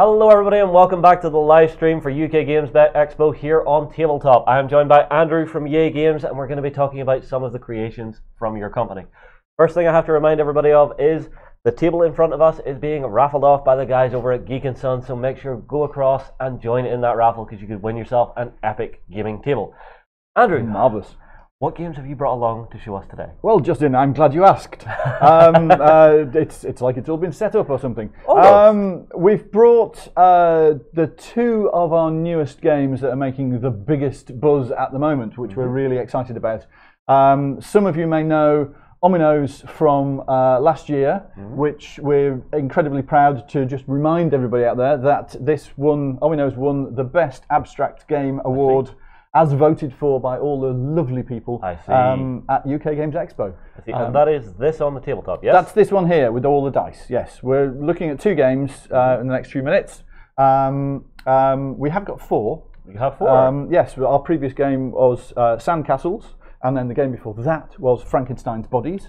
Hello everybody and welcome back to the live stream for UK Games Expo here on Tabletop. I am joined by Andrew from Yay Games and we're going to be talking about some of the creations from your company. First thing I have to remind everybody of is the table in front of us is being raffled off by the guys over at Geek & Son, so make sure go across and join in that raffle because you could win yourself an epic gaming table. Andrew, marvellous. What games have you brought along to show us today? Well, Justin, I'm glad you asked. It's like it's all been set up or something. We've brought the two of our newest games that are making the biggest buzz at the moment, which we're really excited about. Some of you may know Omino's from last year, which we're incredibly proud to just remind everybody out there that Omino's won the Best Abstract Game Award, as voted for by all the lovely people at UK Games Expo. And that is this on the tabletop, yes? That's this one here with all the dice, yes. We're looking at two games in the next few minutes. We have got four. You have four? Yes, our previous game was Sandcastles, and then the game before that was Frankenstein's Bodies,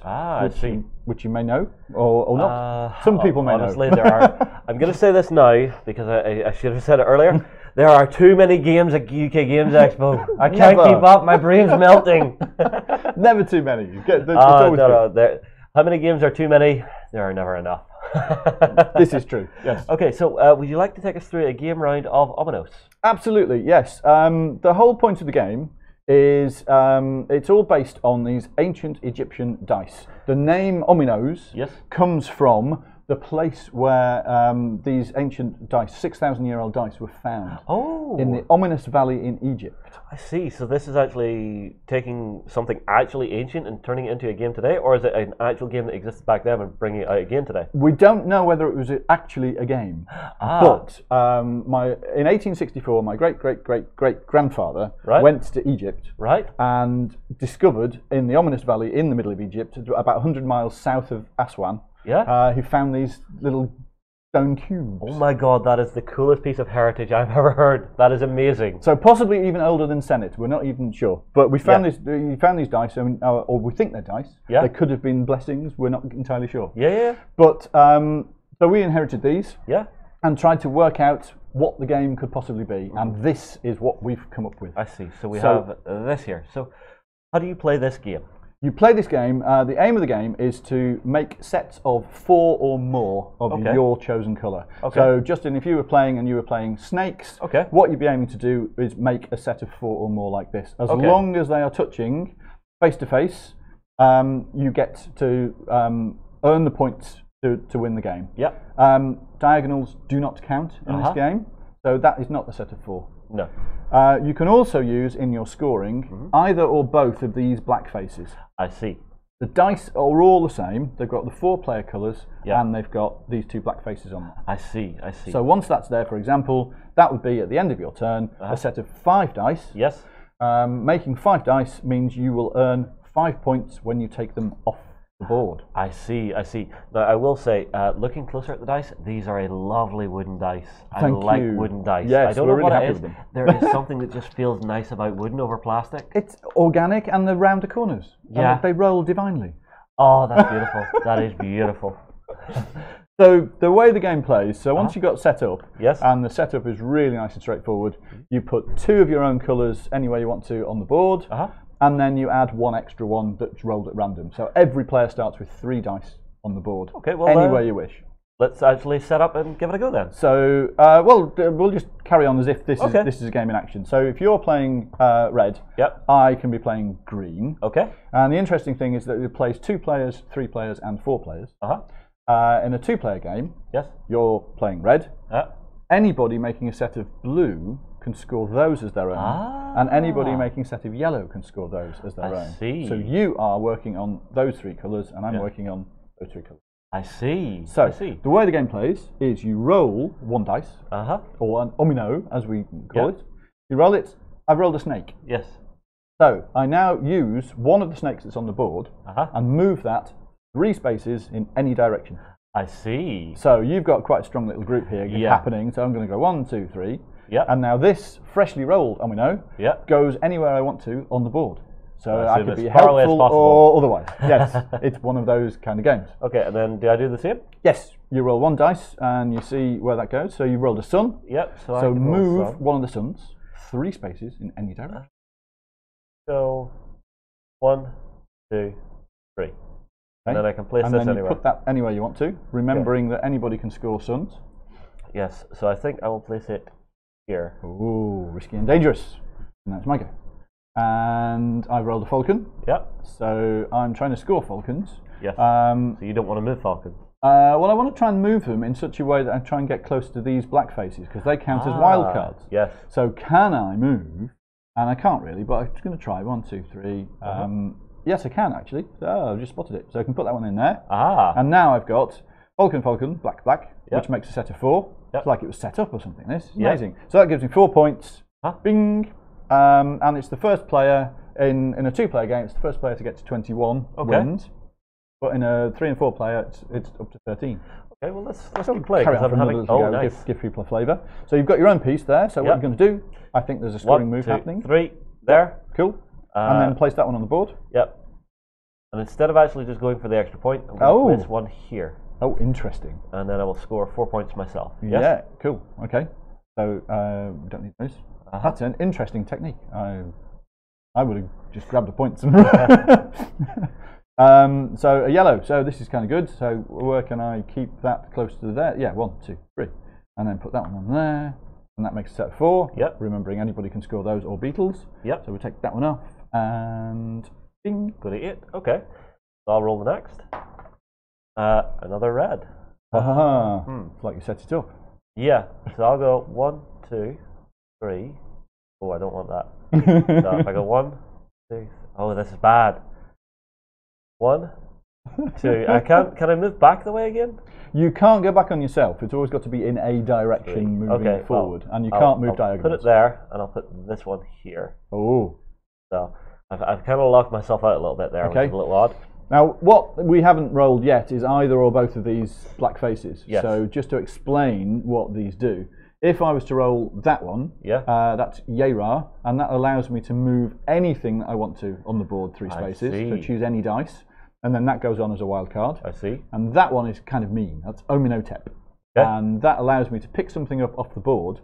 which you may know, or not. Some people may honestly, know. There are. I'm going to say this now, because I should have said it earlier. There are too many games at UK Games Expo. I can't keep up. My brain's melting. Never too many. How many games are too many? There are never enough. This is true. Yes. Okay. So, would you like to take us through a game round of Ominos? Absolutely. Yes. The whole point of the game is it's all based on these ancient Egyptian dice. The name Ominos comes from the place where these ancient dice, 6,000-year-old dice, were found. In the Ominous Valley in Egypt. I see. So this is actually taking something actually ancient and turning it into a game today, or is it an actual game that existed back then and bringing it out again today? We don't know whether it was actually a game. But in 1864, my great-great-great-great-grandfather went to Egypt and discovered in the Ominous Valley in the middle of Egypt, about 100 miles south of Aswan, he found these little stone cubes. Oh my god, that is the coolest piece of heritage I've ever heard. That is amazing. So possibly even older than Senate. We're not even sure. But we found we found these dice, or we think they're dice. They could have been blessings. We're not entirely sure. But so we inherited these. And tried to work out what the game could possibly be. And this is what we've come up with. I see. So we have this here. So how do you play this game? You play this game, the aim of the game is to make sets of 4 or more of your chosen colour. So Justin, if you were playing and you were playing snakes, what you'd be aiming to do is make a set of 4 or more like this. As long as they are touching face to face, you get to earn the points to win the game. Diagonals do not count in this game, so that is not a set of 4. No. You can also use in your scoring either or both of these black faces. I see. The dice are all the same. They've got the 4 player colours and they've got these 2 black faces on them. I see. So once that's there, for example, that would be at the end of your turn a set of 5 dice. Making 5 dice means you will earn 5 points when you take them off the board. I see. Now I will say, looking closer at the dice, these are a lovely wooden dice. I like wooden dice. Yes, I don't know really what it is. There is something that just feels nice about wooden over plastic. It's organic and they're round the corners. They roll divinely. Oh, that's beautiful. That is beautiful. So the way the game plays, so once you've got set up, yes, and the setup is really nice and straightforward, you put 2 of your own colours anywhere you want to on the board, and then you add 1 extra one that's rolled at random. So every player starts with 3 dice on the board, okay, well, anywhere you wish. Let's actually set up and give it a go then. So, we'll just carry on as if this is a game in action. So if you're playing red, yep, I can be playing green. Okay. And the interesting thing is that it plays 2 players, 3 players, and 4 players. In a 2-player game, yes, you're playing red. Anybody making a set of blue can score those as their own, and anybody making a set of yellow can score those as their own. See. So you are working on those 3 colours, and I'm working on those 3 colours. I see. So the way the game plays is you roll 1 dice, or an omino as we call it. You roll it. I've rolled a snake. Yes. So I now use one of the snakes that's on the board and move that 3 spaces in any direction. I see. So you've got quite a strong little group here happening. So I'm going to go 1, 2, 3. And now this freshly rolled omino goes anywhere I want to on the board. So I could be helpful or otherwise. Yes, it's one of those kind of games. Okay, and then do I do the same? Yes, you roll one dice and you see where that goes. So you rolled a sun. Yep. So So move one of the suns 3 spaces in any direction. So 1, 2, 3. Okay. And then I can place this anywhere. And then you put that anywhere you want to, remembering that anybody can score suns. Yes, so I think I will place it here. Ooh, risky and dangerous. And that's my go. And I've rolled a falcon. Yep. So I'm trying to score falcons. Yes. So you don't want to move falcons? Well, I want to try and move them in such a way that I try and get close to these black faces, because they count as wild cards. Yes. So can I move? And I can't really, but I'm just going to try. 1, 2, 3. Yes, I can actually. Oh, I've just spotted it. So I can put that one in there. And now I've got falcon, falcon, black, black, which makes a set of 4. It's like it was set up or something. This is amazing. So that gives me 4 points. Bing. And it's the first player in a 2-player game. It's the first player to get to 21 wins. But in a 3 and 4 player, it's up to 13. Okay, well let's keep playing. Nice. Give people a flavour. So you've got your own piece there. So what you're going to do? I think there's a scoring move happening. 1, 2, 3. There. Cool. And then place that one on the board. Yep. And instead of actually just going for the extra point, I'm going to place one here. Oh, interesting. And then I will score 4 points myself. Yes? Yeah. Cool. Okay. So we don't need those. That's an interesting technique. I would have just grabbed the points. So a yellow. So this is kind of good. So where can I keep that close to there? Yeah, 1, 2, 3, and then put that one on there, and that makes a set of 4. Yep. Remembering anybody can score those or beetles. Yep. So we take that one off and ding. Good at it. Okay. So I'll roll the next. Another red. It's like you set it up. Yeah. So I'll go 1, 2, 3. Oh, I don't want that. So if I go 1, 2. Oh, this is bad. 1, 2. Can I move back the way again? You can't go back on yourself. It's always got to be in a direction moving forward, and you can't move diagonals. Put it there, and I'll put this one here. Oh. So I've kind of locked myself out a little bit there, which is a little odd. Now, what we haven't rolled yet is either or both of these black faces. Yes. So just to explain what these do, if I was to roll that one, that's Yera, and that allows me to move anything that I want to on the board 3 spaces. So choose any dice, and then that goes on as a wild card. I see. And that one is kind of mean. That's OnTableTop. And that allows me to pick something up off the board,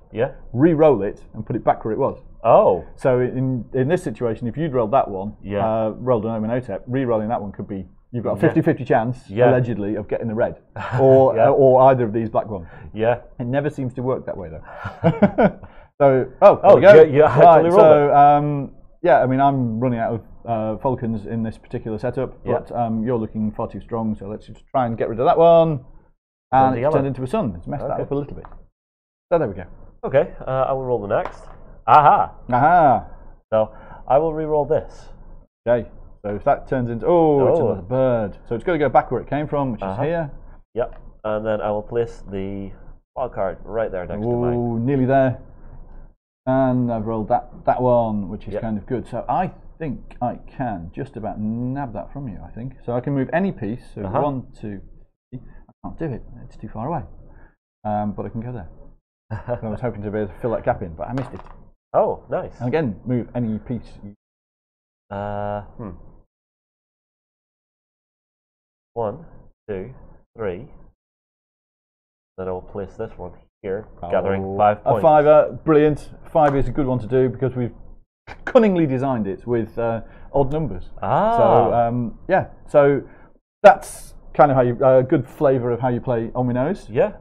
re-roll it, and put it back where it was. Oh. So in this situation, if you'd rolled that one, rolled an OnTableTop, re-rolling that one could be, you've got a 50-50 chance, allegedly, of getting the red, or either of these black ones. Yeah. It never seems to work that way, though. So, there we go. You actually rolled it. I mean, I'm running out of falcons in this particular setup, but you're looking far too strong, so let's just try and get rid of that one. And it's turned into a sun. It's messed that up a little bit. So there we go. Okay, I will roll the next. Aha! So I will re-roll this. Okay, so if that turns into, it's another bird. So it's got to go back where it came from, which is here. Yep, and then I will place the wild card right there next to mine. Oh, nearly there. And I've rolled that one, which is kind of good. So I think I can just about nab that from you, I think. So I can move any piece. So 1, 2, 3. I can't do it. It's too far away. But I can go there. I was hoping to be able to fill that gap in, but I missed it. Oh, nice. And again, move any piece. 1, 2, 3. Then I will place this one here, gathering 5 points. A 5, brilliant. 5 is a good one to do because we've cunningly designed it with odd numbers. So that's kind of how you a good flavour of how you play Ominoes. Yeah.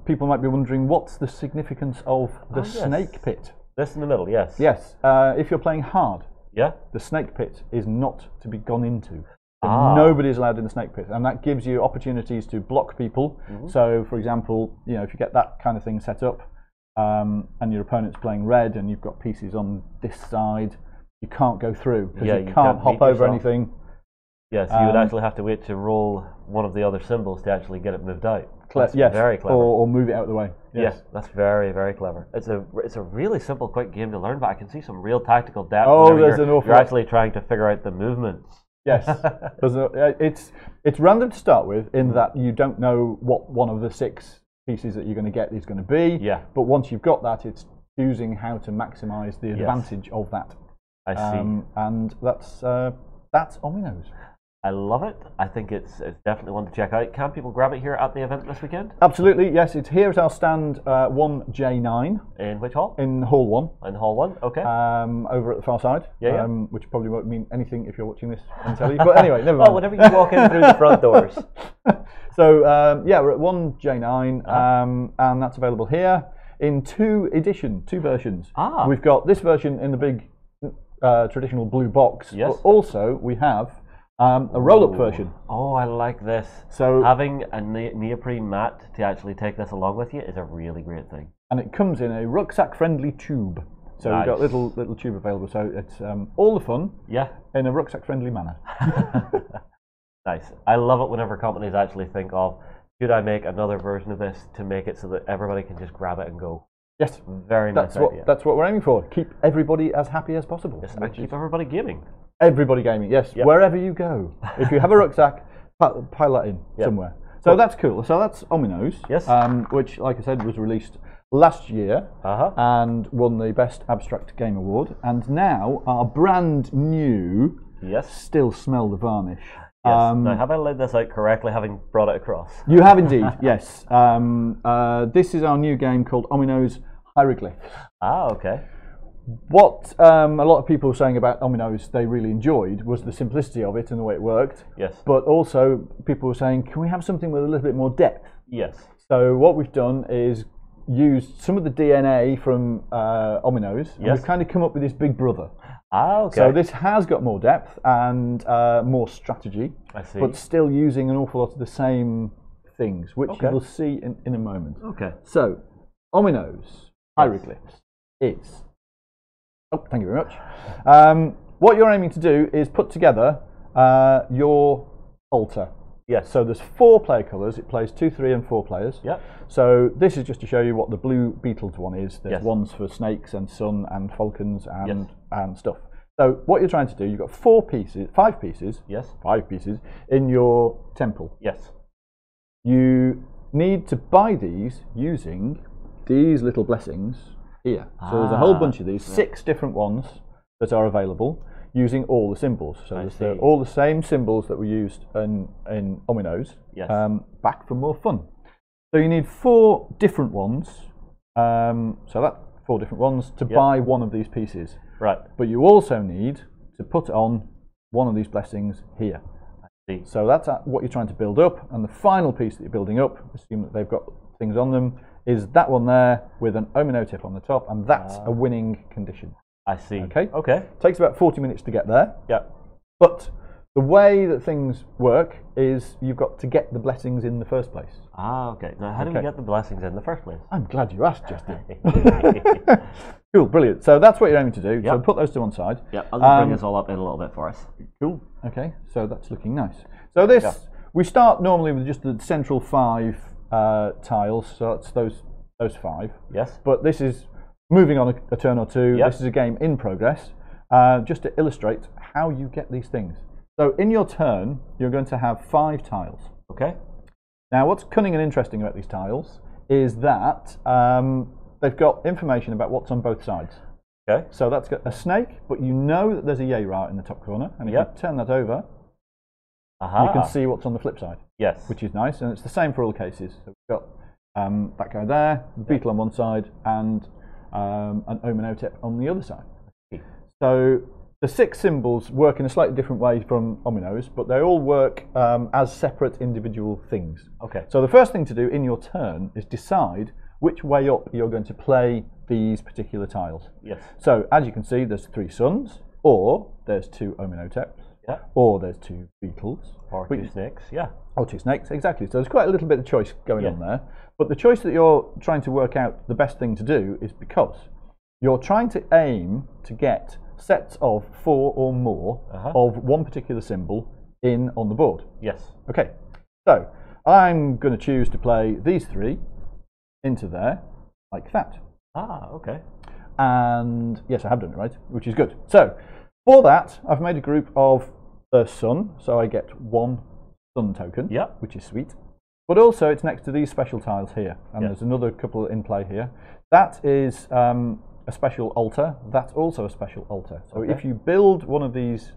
People might be wondering what's the significance of the snake pit. This in the middle, yes. Yes. If you're playing hard, the snake pit is not to be gone into. Nobody is allowed in the snake pit, and that gives you opportunities to block people. So, for example, if you get that kind of thing set up, and your opponent's playing red, and you've got pieces on this side, you can't go through because you can't hop over anything. Yes, you would actually have to wait to roll one of the other symbols to actually get it moved out. Very clever. Or move it out of the way. Yes, that's very, very clever. It's a really simple, quick game to learn, but I can see some real tactical depth. There's an awful lot. You're actually trying to figure out the movements. Yes, it's random to start with in that you don't know what one of the 6 pieces that you're going to get is going to be. Yeah. But once you've got that, it's choosing how to maximise the advantage of that. I see. And that's Omino's. I love it. I think it's definitely one to check out. Can people grab it here at the event this weekend? Absolutely, yes. It's here at our stand 1J9. In which hall? In Hall 1. In Hall 1, okay. Over at the far side. Yeah. Which probably won't mean anything if you're watching this on telly. But anyway, never mind. Well, whenever you walk in through the front doors. So, yeah, we're at 1J9, and that's available here in two versions. We've got this version in the big traditional blue box, yes. But also we have a roll-up version. Oh, I like this. So having a neoprene mat to actually take this along with you is a really great thing. And it comes in a rucksack-friendly tube. So nice. We've got little tube available. So it's all the fun in a rucksack-friendly manner. Nice. I love it whenever companies actually think of, should I make another version of this to make it so that everybody can just grab it and go. Yes. Very nice idea. That's what we're aiming for. Keep everybody as happy as possible. Yes, and keep everybody gaming. Everybody gaming, yes. Yep. Wherever you go. If you have a rucksack, pile that in somewhere. So that's cool. So that's Omino's, yes. Which, like I said, was released last year and won the Best Abstract Game Award. And now our brand new, Still Smell the Varnish. Yes. Now, have I laid this out correctly, having brought it across? You have indeed, yes. This is our new game called Omino's Hieroglyphs. Okay. What a lot of people were saying about Omino's they really enjoyed was the simplicity of it and the way it worked. Yes. But also people were saying, can we have something with a little bit more depth? Yes. So what we've done is used some of the DNA from Omino's. And we've kind of come up with this big brother. Okay. So this has got more depth and more strategy. I see. But still using an awful lot of the same things, which you will see in a moment. Okay. So Omino's Hieroglyphs is... Oh, thank you very much. What you're aiming to do is put together your altar. Yes. So there's 4 player colours. It plays 2, 3 and 4 players. Yep. So this is just to show you what the blue beetles one is. There's ones for snakes and sun and falcons and stuff. So what you're trying to do, you've got 5 pieces. Yes. 5 pieces in your temple. Yes. You need to buy these using these little blessings here. So there's a whole bunch of these, 6 different ones that are available using all the symbols. So there's all the same symbols that were used in Omino's, back for more fun. So you need 4 different ones. So that's 4 different ones to buy one of these pieces. Right. But you also need to put on one of these blessings here. I see. So that's what you're trying to build up. And the final piece that you're building up, assume that they've got things on them, is that one there with an Omino tip on the top, and that's a winning condition. I see. Okay. Okay. Takes about 40 minutes to get there. Yeah. But the way that things work is you've got to get the blessings in the first place. Okay. Now, how do we get the blessings in the first place? I'm glad you asked, Justin. Cool, brilliant. So that's what you're aiming to do. So put those to one side. Yeah, I'll just bring this all up in a little bit for us. Cool. Okay. So that's looking nice. So this, we start normally with just the central 5 tiles. So that's those 5. Yes. But this is moving on a turn or two. Yep. This is a game in progress, just to illustrate how you get these things. So in your turn, you're going to have 5 tiles. Okay. Now, what's cunning and interesting about these tiles is that they've got information about what's on both sides. Okay. So that's got a snake, but you know that there's a yay ra in the top corner, and if you turn that over, you can see what's on the flip side. Yes. Which is nice, and it's the same for all cases. So we've got that guy there, the beetle on one side, and an Omenotep on the other side. So the 6 symbols work in a slightly different way from Omino's, but they all work as separate individual things. Okay. So the first thing to do in your turn is decide which way up you're going to play these particular tiles. Yes. So as you can see, there's 3 suns, or there's 2 Ominoteps, or there's 2 beetles, or 2 snakes. Yeah. Or 2 snakes, exactly. So there's quite a little bit of choice going on there. But the choice that you're trying to work out the best thing to do is because you're trying to aim to get sets of 4 or more of one particular symbol in on the board. Yes. Okay. So I'm going to choose to play these 3 into there like that. Okay. And yes, I have done it right, which is good. So for that, I've made a group of the sun, so I get 1 sun token, which is sweet. But also it's next to these special tiles here, and there's another couple in play here. That is a special altar, that's also a special altar. So if you build one of these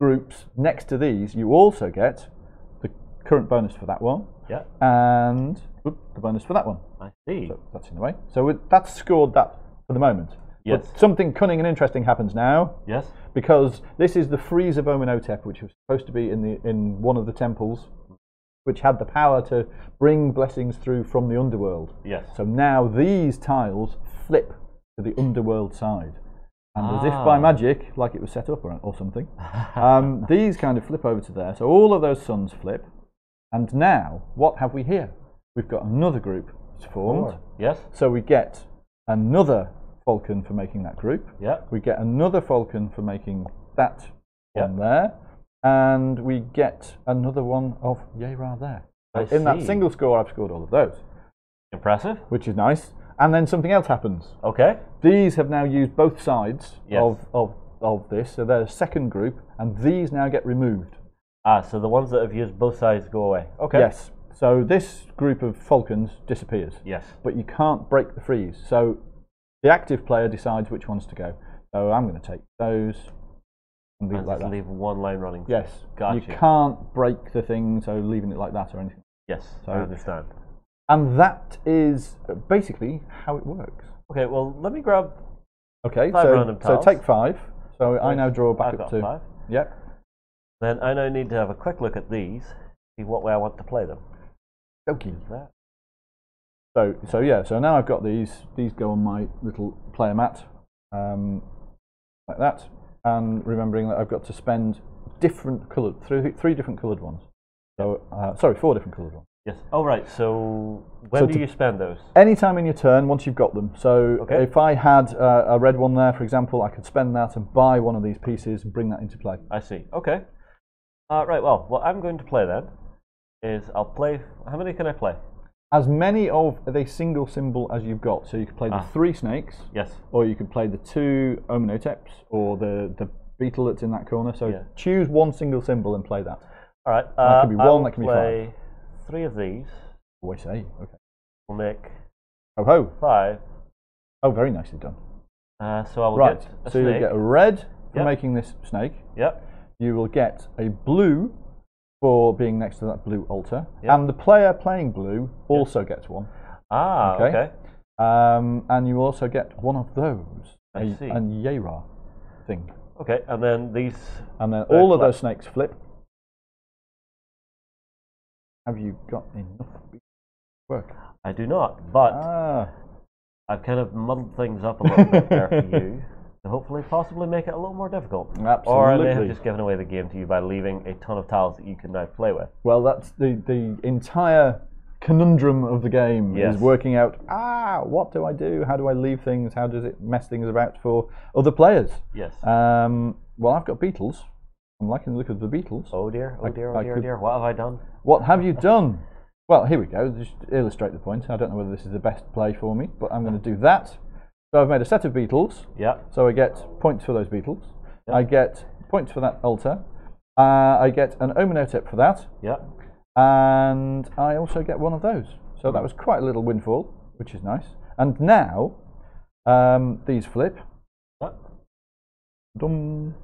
groups next to these, you also get the current bonus for that one, and the bonus for that one. I see. So that's in the way. So that's scored that for the moment. Yes. But something cunning and interesting happens now. Yes. Because this is the frieze of OnTableTop, which was supposed to be in one of the temples, which had the power to bring blessings through from the underworld. Yes. So now these tiles flip to the underworld side. And as if by magic, like it was set up or something, these kind of flip over to there. So all of those suns flip. And now, what have we here? We've got another group formed. Yes. So we get another falcon for making that group. Yeah. We get another falcon for making that one there. And we get another one of Yera there. So in that single score, I've scored all of those. Impressive. Which is nice. And then something else happens. Okay. These have now used both sides of this, so they're a second group, and these now get removed. So the ones that have used both sides go away. Okay. Yes. So this group of falcons disappears. Yes. But you can't break the freeze. So the active player decides which ones to go. So I'm going to take those and leave it like that. Leave one line running. Yes. Gotcha. You can't break the thing, so leaving it like that or anything. Yes, so, I understand. And that is basically how it works. Okay, well, let me grab 5 random tiles. So take 5. So I now draw back up to 5. Yep. Then I now need to have a quick look at these, see what way I want to play them. Okay. So now I've got these. These go on my little player mat, like that. And remembering that I've got to spend different coloured, three different coloured ones. So 4 different coloured ones. Yes. Oh right. So when do you spend those? Anytime in your turn, once you've got them. So if I had a red one there, for example, I could spend that and buy one of these pieces and bring that into play. I see. Okay. Right. Well, what I'm going to play then is I'll play. How many can I play? As many of the single symbol as you've got. So you could play the 3 snakes. Yes. Or you could play the 2 OnTableTops or the beetle that's in that corner. So choose one single symbol and play that. All right. That can be 1. That can be 5. 3 of these. Oh, I say. Okay. We'll make 5. 5. Oh, very nicely done. So I will get a snake. You get a red for making this snake. Yep. You will get a blue for being next to that blue altar. Yep. And the player playing blue also gets one. Okay. And you will also get one of those. I see. A Yera thing. Okay, and then these... And then all of those snakes flip. Have you got enough work? I do not, but I've kind of muddled things up a little bit there for you to hopefully possibly make it a little more difficult. Absolutely. Or I may have just given away the game to you by leaving a ton of tiles that you can now play with. Well, that's the entire conundrum of the game is working out, what do I do? How do I leave things? How does it mess things about for other players? Yes. Well, I've got beetles. I'm liking the look of the beetles. Oh dear, oh dear, oh dear, oh dear. What have I done? What have you done? Well, here we go. Just illustrate the point. I don't know whether this is the best play for me, but I'm going to do that. So I've made a set of beetles. Yeah. So I get points for those beetles. Yep. I get points for that altar. I get an OnTableTop for that. Yeah. And I also get one of those. So that was quite a little windfall, which is nice. And now these flip. Dum.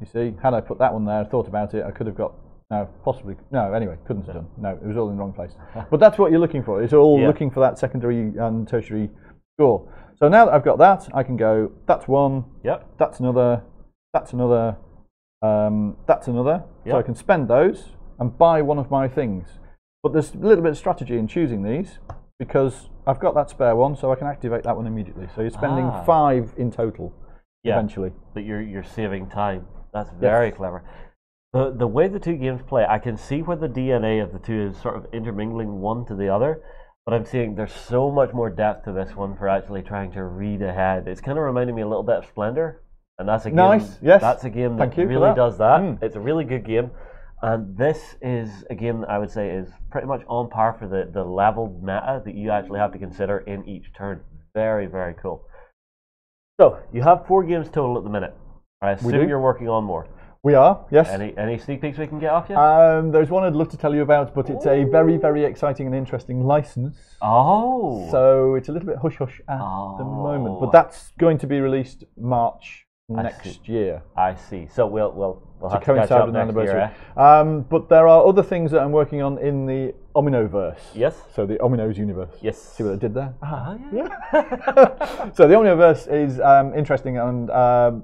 You see, had I put that one there, thought about it, I could have got, anyway, couldn't have done. No, it was all in the wrong place. But that's what you're looking for. It's all looking for that secondary and tertiary score. So now that I've got that, I can go, that's one, that's another, that's another, that's another. So I can spend those and buy one of my things. But there's a little bit of strategy in choosing these because I've got that spare one, so I can activate that one immediately. So you're spending 5 in total. Eventually, but you're saving time. That's very clever. The way the two games play, I can see where the DNA of the two is sort of intermingling one to the other, but I'm seeing there's so much more depth to this one for actually trying to read ahead. It's kind of reminding me a little bit of Splendor, and that's a game. Nice. Yes. That's a game that really does that. It's a really good game, and this is a game that I would say is pretty much on par for the leveled meta that you actually have to consider in each turn. Very, very cool. So, you have 4 games total at the minute. I assume you're working on more. We are, yes. Any sneak peeks we can get off you? There's one I'd love to tell you about, but it's a very, very exciting and interesting license. Oh. So it's a little bit hush-hush at the moment, but that's going to be released March next year. I see. So we'll have to coincide catch up with next year. But there are other things that I'm working on in the Ominoverse. Yes. So the Omino's universe. Yes. See what I did there? Yeah. So the Ominoverse is interesting, and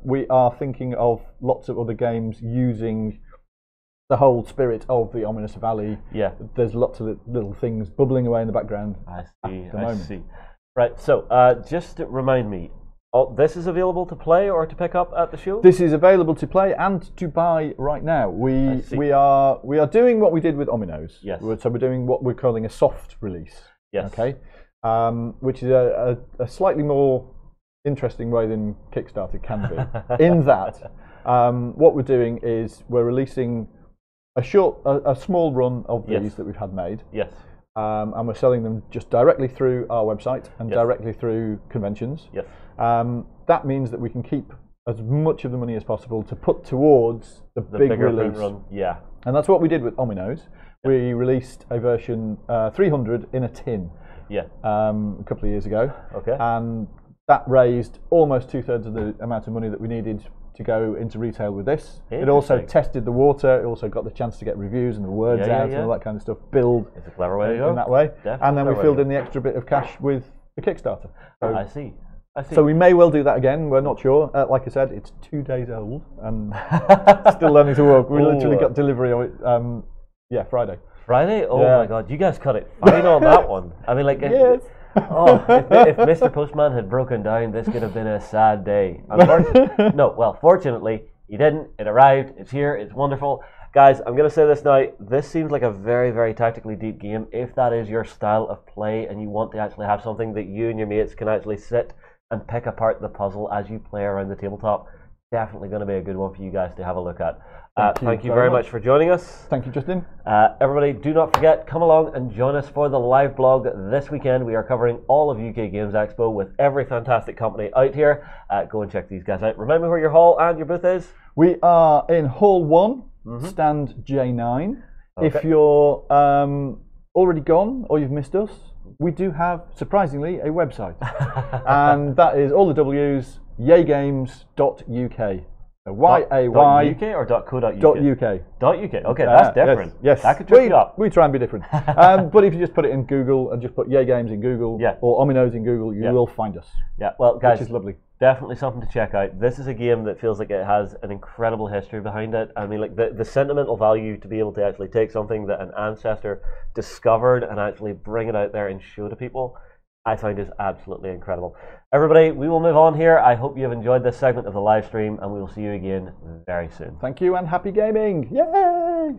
we are thinking of lots of other games using the whole spirit of the Ominous Valley. Yeah. There's lots of little things bubbling away in the background. I see. Right. So just to remind me. Oh, this is available to play or to pick up at the show? This is available to play and to buy right now. We are doing what we did with Omino's. Yes. So we're doing what we're calling a soft release. Yes. Okay. Which is a slightly more interesting way than Kickstarter can be. In that, what we're doing is we're releasing a small run of these that we've had made. Yes. And we're selling them just directly through our website and directly through conventions. Yes. That means that we can keep as much of the money as possible to put towards the big release. Run. Yeah. And that's what we did with Omino's. We released a version 300 in a tin. Yeah. A couple of years ago. Okay. And that raised almost 2/3 of the amount of money that we needed to go into retail with this. It also tested the water. It also got the chance to get reviews and the words out and all that kind of stuff. Build it's a clever way to go. In that way. Definitely and then we filled in the extra bit of cash with the Kickstarter. So, I see. So we may well do that again. We're not sure. Like I said, it's 2 days old and still learning to work. We literally got delivery on Friday. Friday? Oh my God! You guys cut it fine on that one. I mean, like, yes. If Mr. Postman had broken down, this could have been a sad day. Fortunately, he didn't. It arrived. It's here. It's wonderful. Guys, I'm going to say this now. This seems like a very, very tactically deep game. If that is your style of play and you want to actually have something that you and your mates can actually sit and pick apart the puzzle as you play around the tabletop, definitely going to be a good one for you guys to have a look at. Thank you very much for joining us. Thank you, Justin. Everybody, do not forget, come along and join us for the live blog this weekend. We are covering all of UK Games Expo with every fantastic company out here. Go and check these guys out. Remember where your hall and your booth is? We are in Hall 1, stand J9. Okay. If you're already gone or you've missed us, we do have, surprisingly, a website. And that is all the W's, yaygames.uk. Y-A-Y. .uk or .co.uk? .uk. .uk. Okay, that's different. Yes. That could trip you up. We try and be different. But if you just put it in Google and just put Yay Games in Google or Omino's in Google, you will find us. Yeah, well, guys, which is lovely. Definitely something to check out. This is a game that feels like it has an incredible history behind it. I mean, like the sentimental value to be able to actually take something that an ancestor discovered and actually bring it out there and show to people, I find is absolutely incredible. Everybody, we will move on here. I hope you have enjoyed this segment of the live stream, and we will see you again very soon. Thank you and happy gaming. Yay!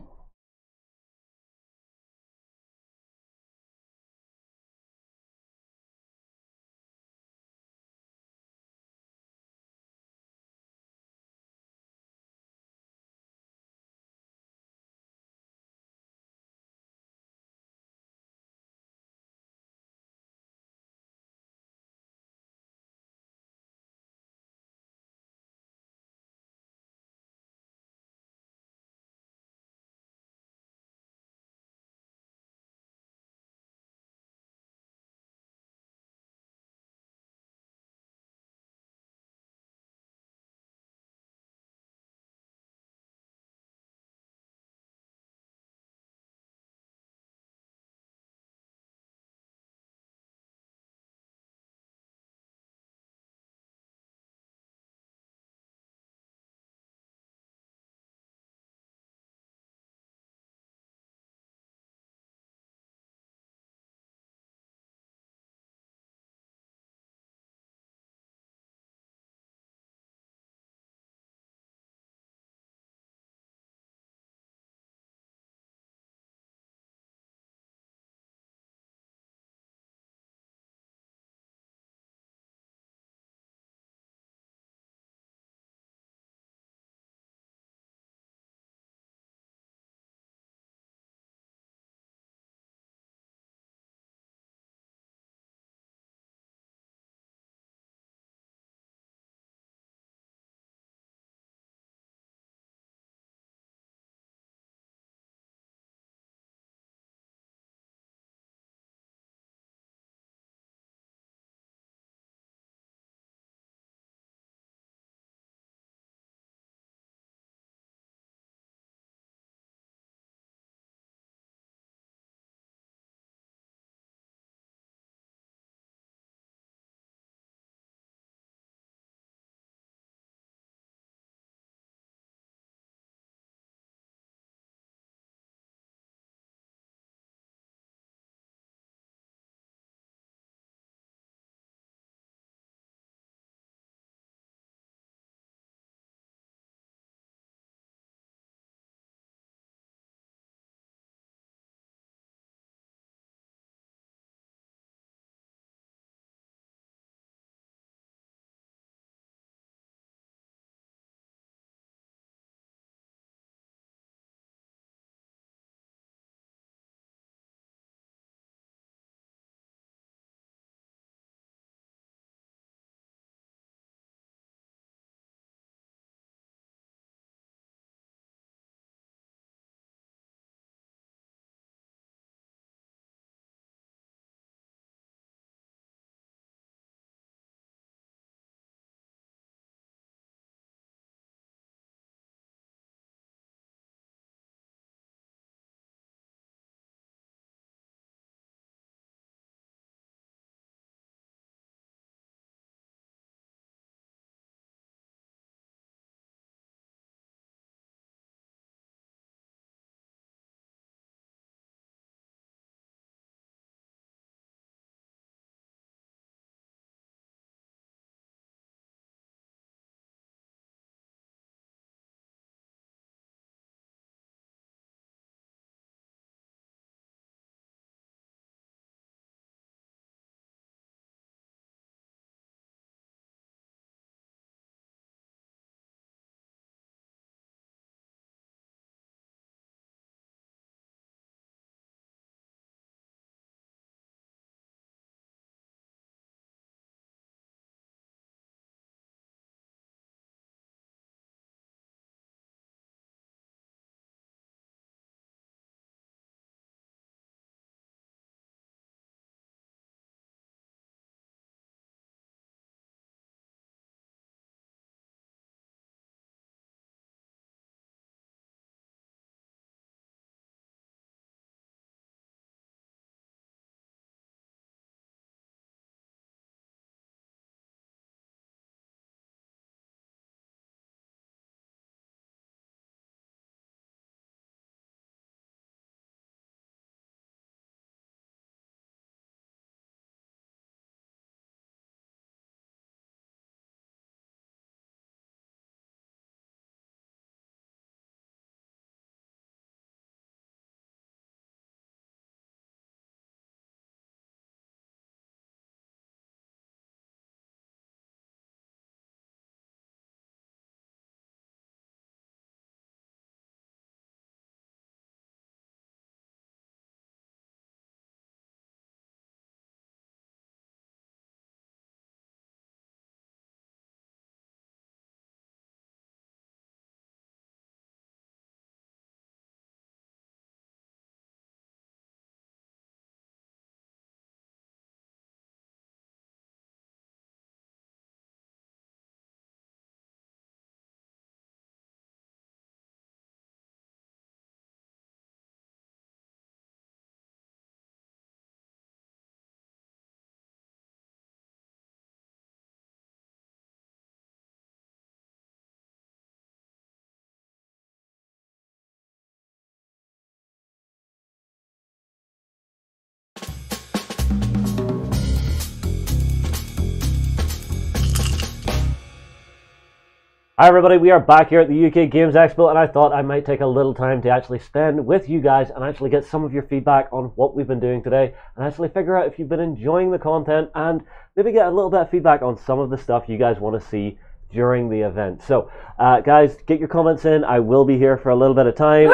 Hi everybody, we are back here at the UK Games Expo, and I thought I might take a little time to actually spend with you guys and actually get some of your feedback on what we've been doing today, and actually figure out if you've been enjoying the content and maybe get a little bit of feedback on some of the stuff you guys want to see during the event. So guys, get your comments in. I will be here for a little bit of time.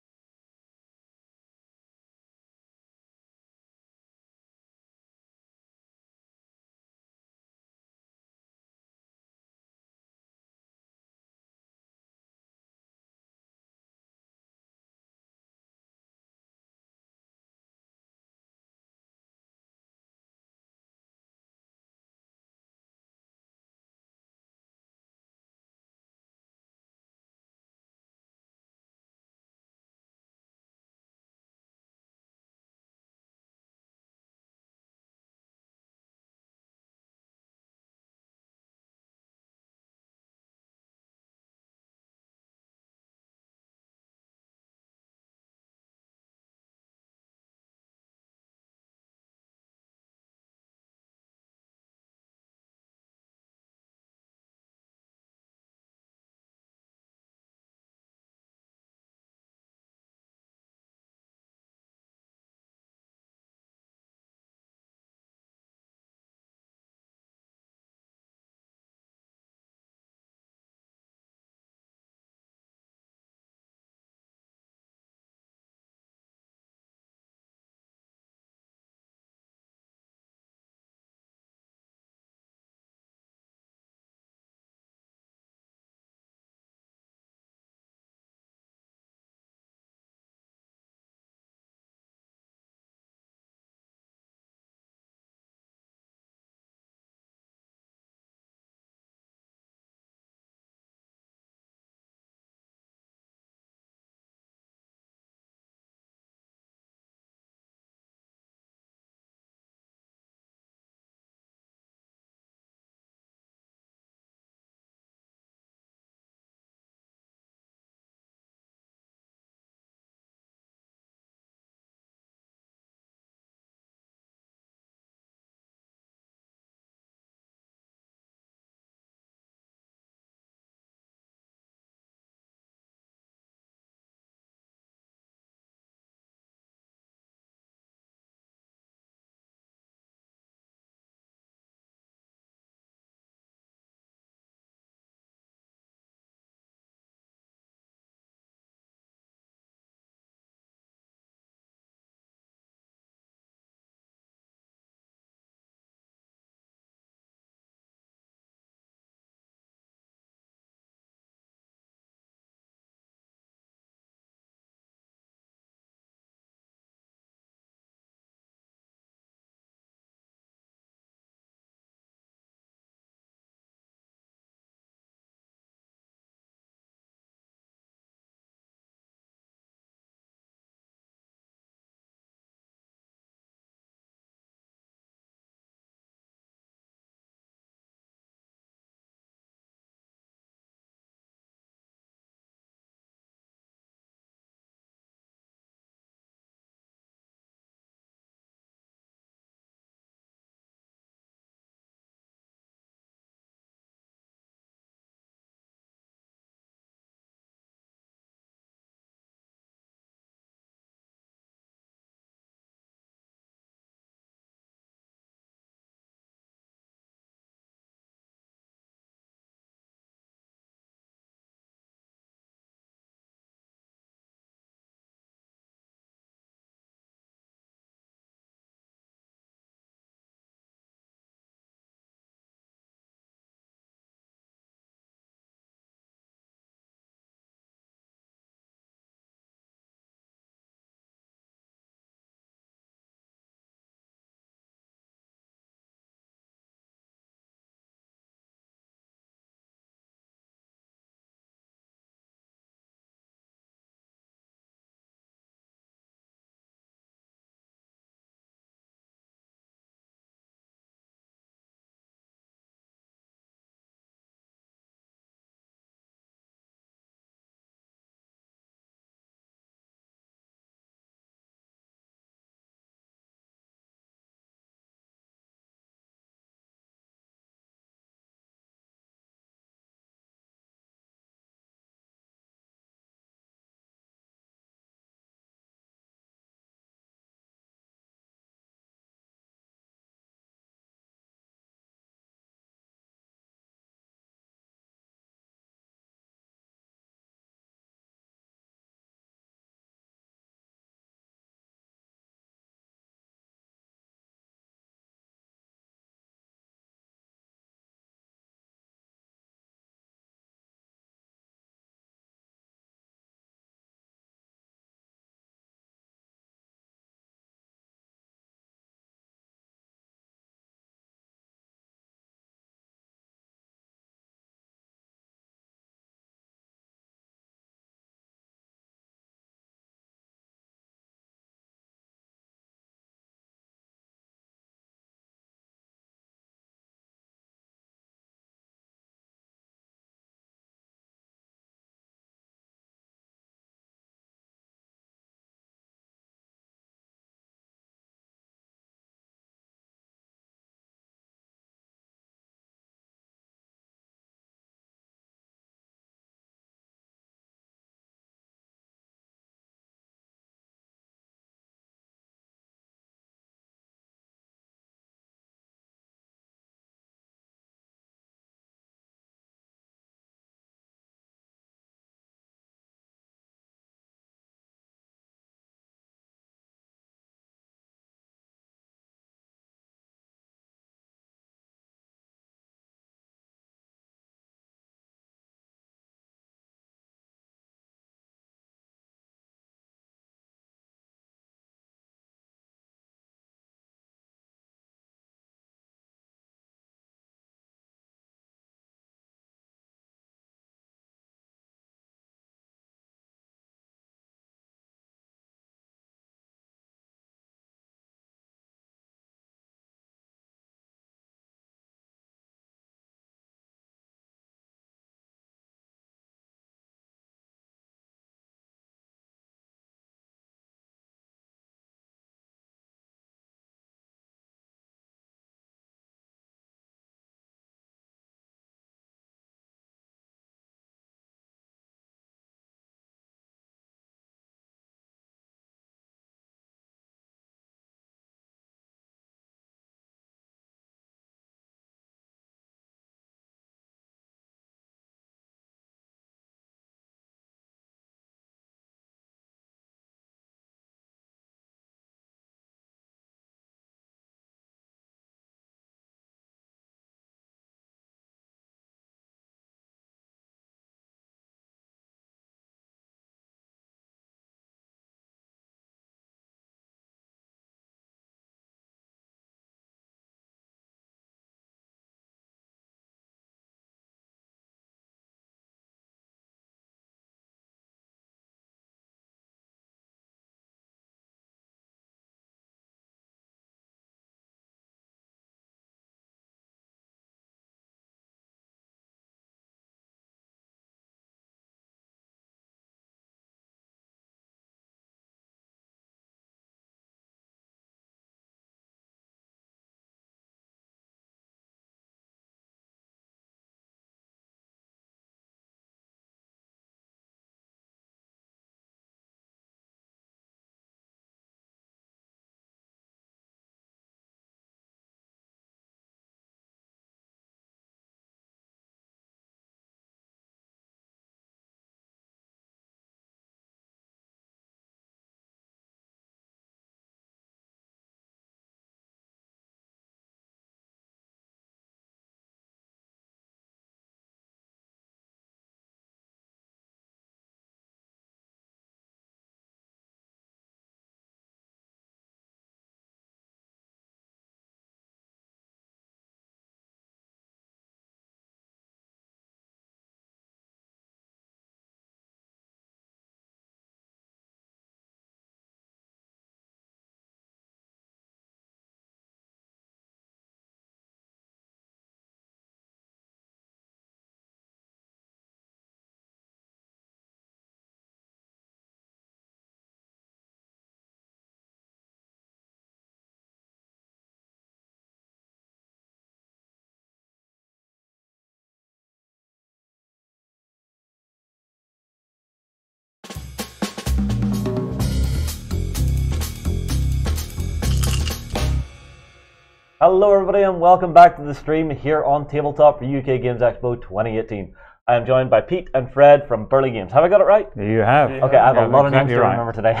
Hello everybody and welcome back to the stream here on Tabletop for UK Games Expo 2018. I am joined by Pete and Fred from Burley Games. Have I got it right? You have. Okay, I have a lot of names to remember today.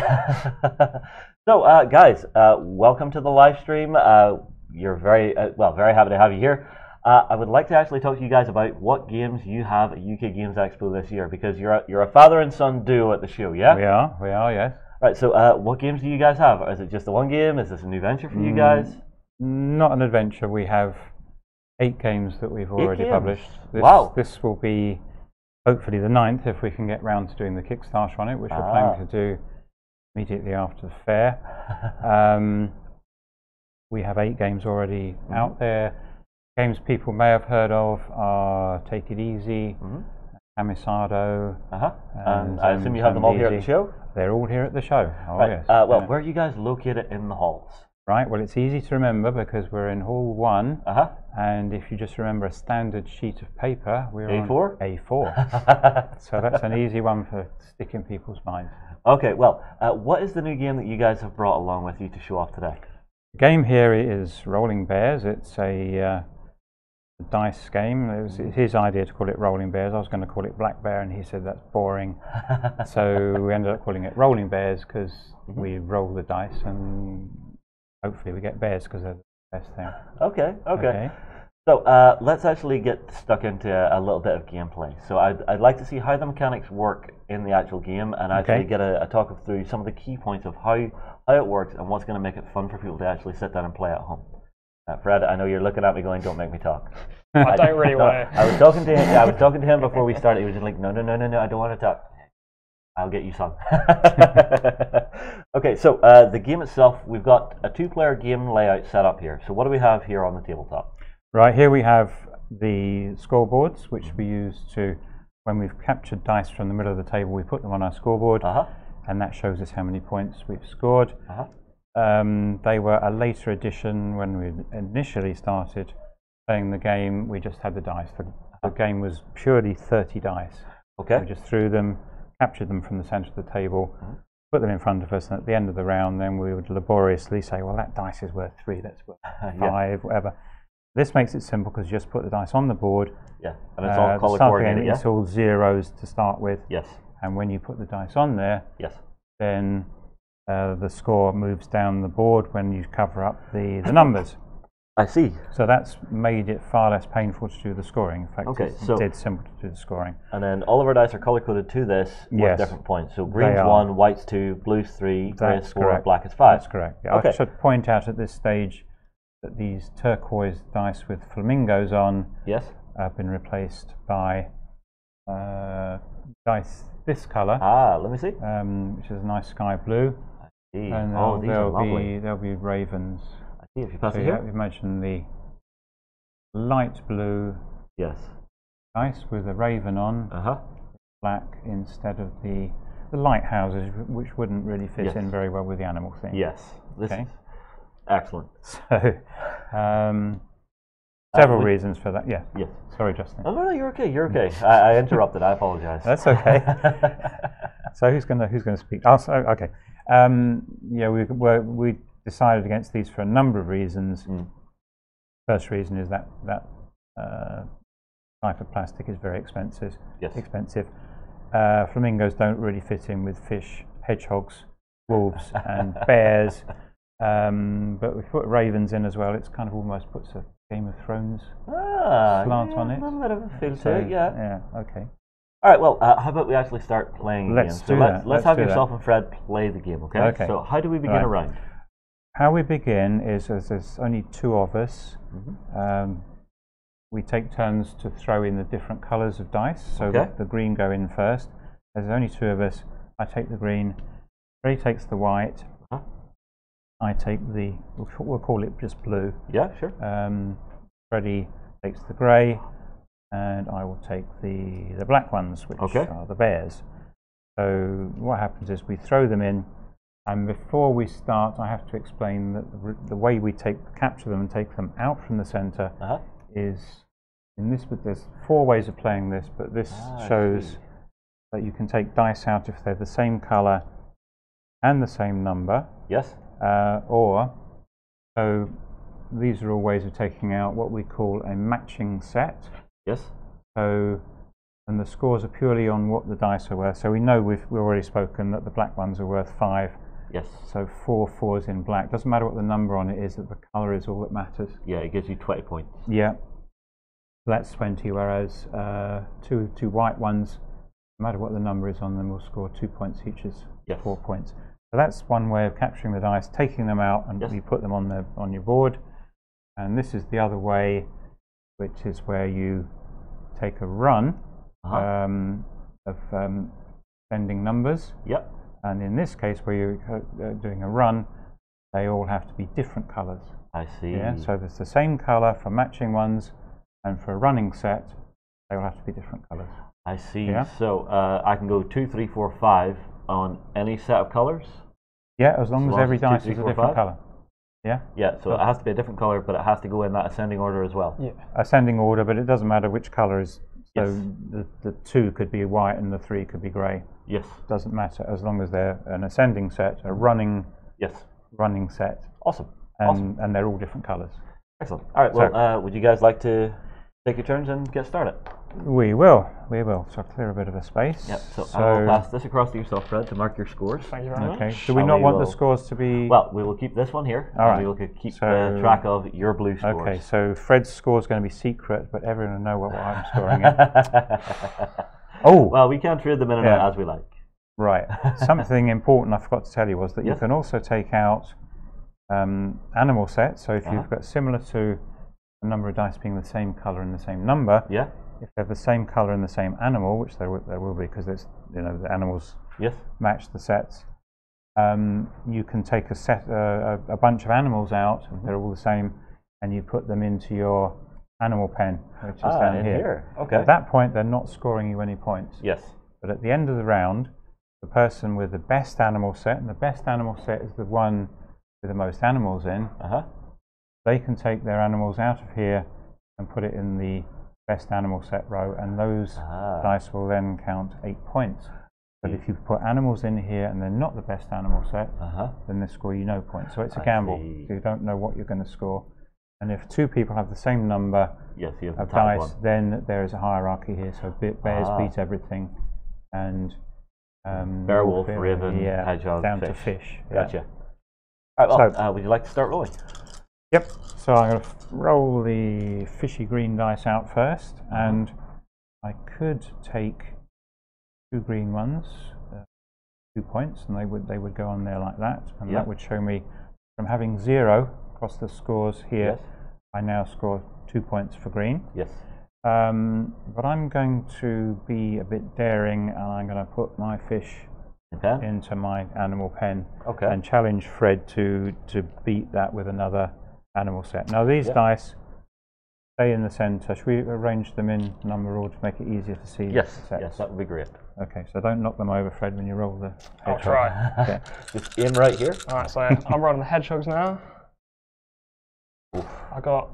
So guys, welcome to the live stream. You're very happy to have you here. I would like to actually talk to you guys about what games you have at UK Games Expo this year, because you're a father and son duo at the show, yeah? We are, yes. Right, so what games do you guys have? Is it just the one game? Is this a new venture for you guys? Not an adventure. We have 8 games that we've already published. This will be hopefully the 9th if we can get round to doing the Kickstarter on it, which we're planning to do immediately after the fair. We have 8 games already out there. Games people may have heard of are Take It Easy, Camisado, and I assume you have them all here at the show? They're all here at the show. Oh, right. Yes. Well, where are you guys located in the halls? Right, well, it's easy to remember because we're in Hall 1, and if you just remember a standard sheet of paper, we're A4? on A4. So that's an easy one for sticking people's minds. Okay, well, what is the new game that you guys have brought along with you to show off today? The game here is Rolling Bears. It's a dice game. It was his idea to call it Rolling Bears. I was going to call it Black Bear, and he said that's boring. So we ended up calling it Rolling Bears because we roll the dice and hopefully we get bears because they're the best thing. Okay. So let's actually get stuck into a little bit of gameplay. So I'd like to see how the mechanics work in the actual game, and actually get a talk through some of the key points of how it works and what's going to make it fun for people to actually sit down and play at home. Fred, I know you're looking at me going, "Don't make me talk." I don't really want to. I was talking to him before we started. He was just like, "No, I don't want to talk. I'll get you some." Okay, so the game itself, we've got a 2-player game layout set up here. So what do we have here on the tabletop? Right, here we have the scoreboards, which we use to, when we've captured dice from the middle of the table, we put them on our scoreboard, and that shows us how many points we've scored. They were a later addition. When we initially started playing the game, we just had the dice. The game was purely 30 dice. Okay. We just threw them, captured them from the centre of the table, put them in front of us, and at the end of the round then we would laboriously say, well, that dice is worth 3, that's worth 5, whatever. This makes it simple because you just put the dice on the board. Yeah, and it's all color coordinated. It's all zeros to start with. Yes. And when you put the dice on there, then the score moves down the board when you cover up the numbers. I see. So that's made it far less painful to do the scoring. In fact, it's dead simple to do the scoring. And then all of our dice are color coded to this with different points. So green's 1, white's 2, blue's 3, grey's 4, black is 5. That's correct. Yeah, I should point out at this stage that these turquoise dice with flamingos on have been replaced by dice this colour. Let me see. Which is a nice sky blue. And there'll be ravens. I see. If you pass it here, here, imagine the light blue dice with a raven on, black instead of the lighthouses, which wouldn't really fit in very well with the animal theme. Yes. Okay. Excellent. So, several reasons for that. Yes. Sorry, Justin. Oh, no, you're okay. You're okay. I interrupted. I apologize. That's okay. So who's going to speak? Okay. We decided against these for a number of reasons. First reason is that type of plastic is very expensive. Flamingos don't really fit in with fish, hedgehogs, wolves, and bears. But we put ravens in as well. It's kind of almost puts a Game of Thrones slant on it. A little bit of a feel to it, Yeah, okay. All right, well, how about we actually start playing the game? So let's have yourself and Fred play the game, okay? So how do we begin a round? How we begin is, as there's only 2 of us, we take turns to throw in the different colours of dice. So the green go in first. There's only 2 of us. I take the green. Freddie takes the white. I take we'll call it just blue. Yeah, sure. Freddie takes the grey, and I will take the black ones, which are the bears. So what happens is we throw them in, and before we start, I have to explain that the way we capture them and take them out from the centre is in this. But there's 4 ways of playing this, but this shows that you can take dice out if they're the same colour and the same number. Yes. these are all ways of taking out what we call a matching set. Yes. So, and the scores are purely on what the dice are worth. So we know we've already spoken that the black ones are worth 5. Yes. So 4 4s in black. Doesn't matter what the number on it is, that the colour is all that matters. Yeah, it gives you 20 points. Yeah. That's 20, whereas two white ones, no matter what the number is on them, will score 2 points each, is 4 points. So that's one way of capturing the dice, taking them out, and you put them on your board. And this is the other way, which is where you take a run of sending numbers. Yep. And in this case, where you're doing a run, they all have to be different colours. I see. Yeah. So there's the same colour for matching ones, and for a running set, they will have to be different colours. I see. Yeah. So I can go 2, 3, 4, 5 on any set of colours? Yeah, as long as every it's 2, dice 3, is a 4, different 5? colour. Yeah? Yeah, so it has to be a different colour, but it has to go in that ascending order as well. Yeah. Ascending order, but it doesn't matter which colour is. So Yes. the 2 could be white and the 3 could be grey. Yes. Doesn't matter, as long as they're an ascending set, a running set. Awesome. And they're all different colours. Excellent. All right, well, would you guys like to take your turns and get started? We will. So I'll clear a bit of a space. Yep, so I will pass this across to yourself, Fred, to mark your scores. Thank you very much. Okay. Do we not want the scores to be... Well, we will keep this one here. All right. We will keep track of your blue scores. Okay, so Fred's score is going to be secret, but everyone will know what I'm scoring in. Oh! Well, we can trade them in and out as we like. Right. Something important I forgot to tell you was that you can also take out animal sets. So if you've got similar to a number of dice being the same colour and the same number, if they're the same colour and the same animal, which there will be because it's the animals match the sets, you can take a bunch of animals out. They're all the same, and you put them into your animal pen, which is down here. Okay. At that point, they're not scoring you any points. Yes. But at the end of the round, the person with the best animal set, and the best animal set is the one with the most animals in, they can take their animals out of here and put it in the best animal set row, and those dice will then count 8 points. But if you put animals in here and they're not the best animal set, then they score you no points. So it's a gamble. So you don't know what you're going to score. And if 2 people have the same number of dice, then there is a hierarchy here. So bears beat everything, and bear, wolf, raven, hedgehog, down fish. to fish. Gotcha. All right, well, would you like to start rolling? Yep. So I'm going to roll the fishy green dice out first, and I could take 2 green ones, 2 points, and they would go on there like that, and that would show me from having 0 across the scores here. I now score 2 points for green. Yes. But I'm going to be a bit daring, and I'm going to put my fish into my animal pen and challenge Fred to beat that with another animal set. Now these dice stay in the centre. Should we arrange them in number order to make it easier to see? Yes, that would be great. Okay, so don't knock them over, Fred, when you roll the hedgehog. I'll try. Okay. Just aim right here. Alright, so I'm rolling the hedgehogs now. I got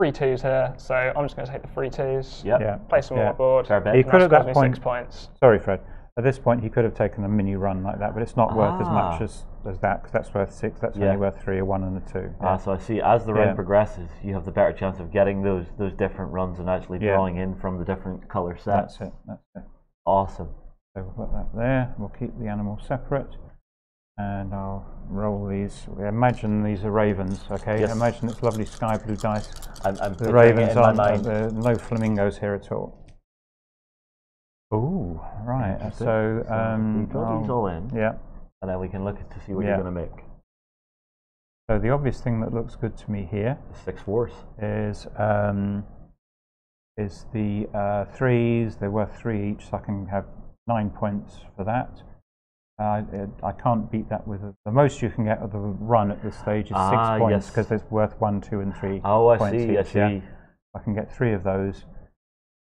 3 2s here, so I'm just going to take the 3 2s. Place them on my board. He could at that point. 6 points. Sorry, Fred. At this point, he could have taken a mini run like that, but it's not worth as much as that, because that's worth 6. That's only worth 3, a 1 and a 2. So I see. As the round progresses, you have the better chance of getting those different runs and actually drawing in from the different colour sets. That's it. Awesome. So we'll put that there. We'll keep the animals separate, and I'll roll these. Imagine these are ravens. Okay. Yes. Imagine it's lovely sky blue dice. I'm the ravens on. No flamingos here at all. Ooh, right. So we draw these all in. Yeah. And then we can look to see what you're going to make. So the obvious thing that looks good to me here, the 6 4s, is the 3s. They're worth 3 each, so I can have 9 points for that. I can't beat that with the most you can get of the run at this stage is 6 points, because it's worth 1, 2, and 3 points each. I see. Yeah? I can get 3 of those.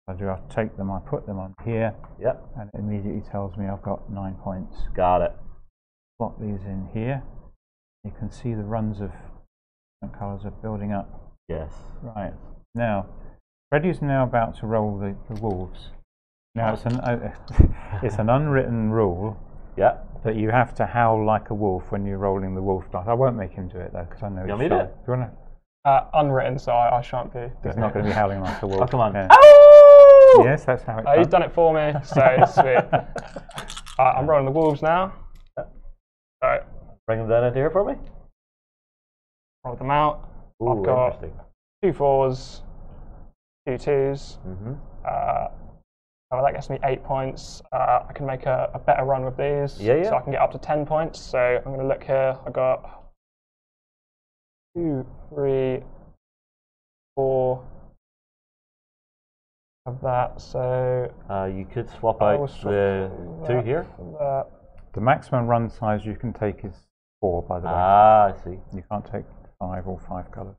I take them, I put them on here, and it immediately tells me I've got 9 points. Got it. Plot these in here. You can see the runs of different colours are building up. Yes. Right. Now, Freddie's now about to roll the wolves. Now, it's an unwritten rule But you have to howl like a wolf when you're rolling the wolf dice. I won't make him do it though, because I know he's shy. Do you want to? Unwritten, so I shan't be. He's not going to be howling like a wolf. Oh, come on. Yeah. Oh! Yes, that's how it's He's done it for me, so it's sweet. I'm rolling the wolves now. So, Bring them down into here for me. roll them out. Ooh, I've got interesting. 2 4s, 2 2s. That gets me 8 points. I can make a better run with these, so I can get up to 10 points. So I'm going to look here. I got 2, 3, 4 of that. So you could swap out the 2 here. The maximum run size you can take is 4, by the way. Ah, I see. You can't take 5 or 5 colours.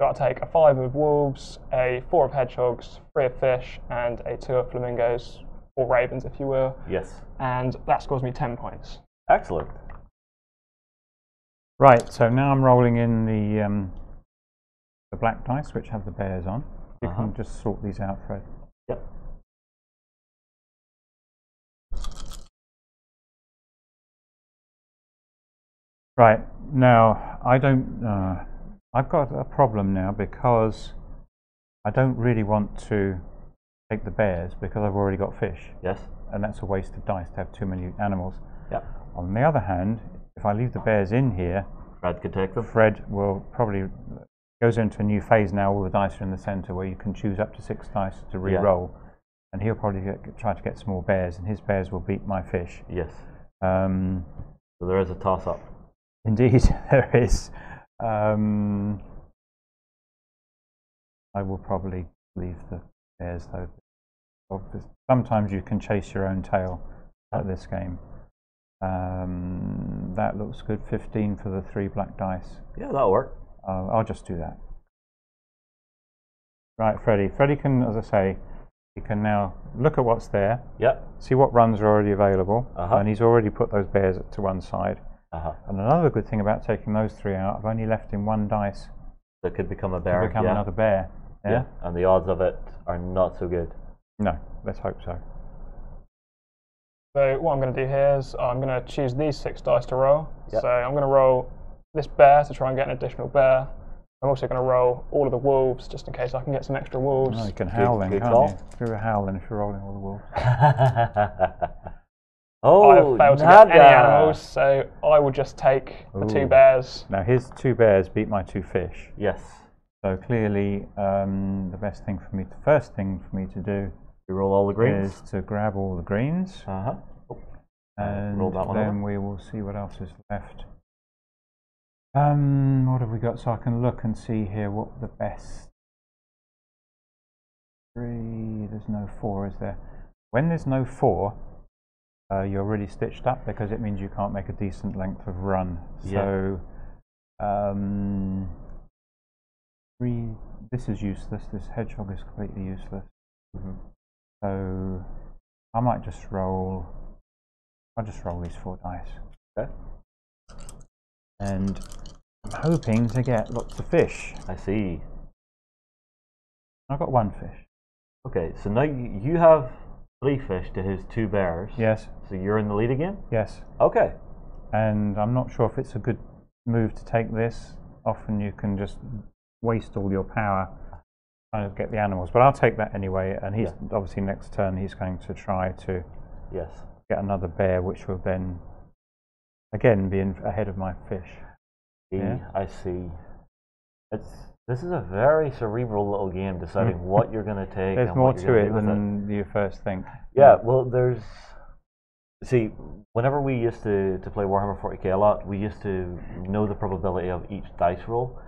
Got to take a 5 of wolves, a 4 of hedgehogs, 3 of fish, and a 2 of flamingos, or ravens, if you will. Yes. And that scores me 10 points. Excellent. Right, so now I'm rolling in the black dice, which have the bears on. You can just sort these out, Fred. Yep. Right, now I don't. I've got a problem now because I don't really want to take the bears because I've already got fish. Yes. And that's a waste of dice to have too many animals. Yep. On the other hand, if I leave the bears in here, Fred could take them. Fred will probably goes into a new phase now. All the dice are in the centre where you can choose up to 6 dice to re-roll, and he'll probably try to get some more bears, and his bears will beat my fish. Yes. So there is a toss-up. Indeed, there is. I will probably leave the bears though. Sometimes you can chase your own tail at this game. That looks good. 15 for the 3 black dice. Yeah, that'll work. I'll just do that. Right, Freddie. Freddie can, as I say, he can now look at what's there. Yep. See what runs are already available, and he's already put those bears to one side. And another good thing about taking those 3 out, I've only left him 1 dice. That could become a bear. Could become another bear. Yeah? And the odds of it are not so good. No, let's hope so. So what I'm going to do here is I'm going to choose these 6 dice to roll. So I'm going to roll this bear to try and get an additional bear. I'm also going to roll all of the wolves just in case I can get some extra wolves. Oh, you can howl then, can't you? Do a howling if you're rolling all the wolves. Oh, I've failed to get any animals, so I will just take the 2 bears. Now his 2 bears beat my 2 fish. Yes. So clearly, the first thing for me to do, you roll all the greens, is to grab all the greens, and roll that one then over. we will see what else is left. What have we got? So I can look and see here what the best 3. There's no 4, is there? When there's no 4, you're really stitched up because it means you can't make a decent length of run. So 3. This is useless. This hedgehog is completely useless. So I might just roll. I'll just roll these 4 dice. Okay. And I'm hoping to get lots of fish. I see. I've got 1 fish. Okay, so now you have 3 fish to his 2 bears. Yes. So you're in the lead again? Yes. Okay. And I'm not sure if it's a good move to take this. Often you can just waste all your power trying to get the animals. But I'll take that anyway. And he's obviously next turn he's going to try to get another bear, which will then again be ahead of my fish. I see. This is a very cerebral little game, deciding what you're going to take. There's and more what to you're it gonna do than you first think. Yeah, well, see, whenever we used to play Warhammer 40k a lot, we used to know the probability of each dice roll.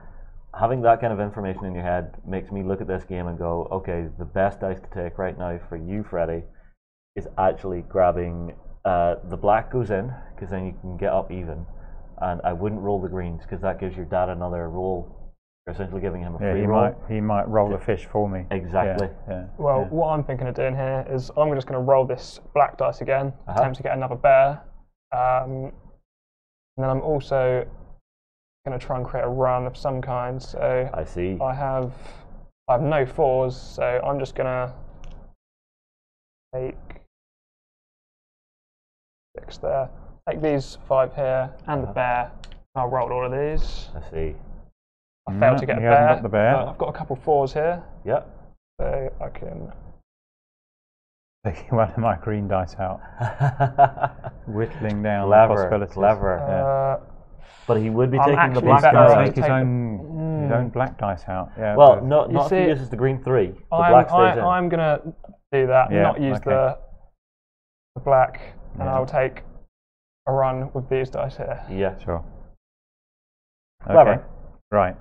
Having that kind of information in your head makes me look at this game and go, okay, the best dice to take right now for you, Freddie, is actually grabbing the black goes in, because then you can get up even, and I wouldn't roll the greens, because that gives your dad another roll. You're essentially giving him a free roll. He might roll a fish for me. Exactly. Well, what I'm thinking of doing here is I'm just going to roll this black dice again, attempt to get another bear, and then I'm also going to try and create a run of some kind. So I see. I have no 4s, so I'm just going to take 6 6 there. Take these 5 here and the bear. I'll roll all of these. I see. I failed to get a he hasn't bear. got the bear. But I've got a couple 4s here. Yeah. So I can. Taking one of my green dice out, whittling down the Clever, possibilities. clever. But he would be I'm taking the actually black better dice. Take his own black dice out. Yeah. Well, but- not if see, he uses the green 3. The black stays in. I'm going to do that, Yeah, not use okay. the black, and Yeah. I'll take a run with these dice here. Yeah. Sure. Clever. Okay. Right.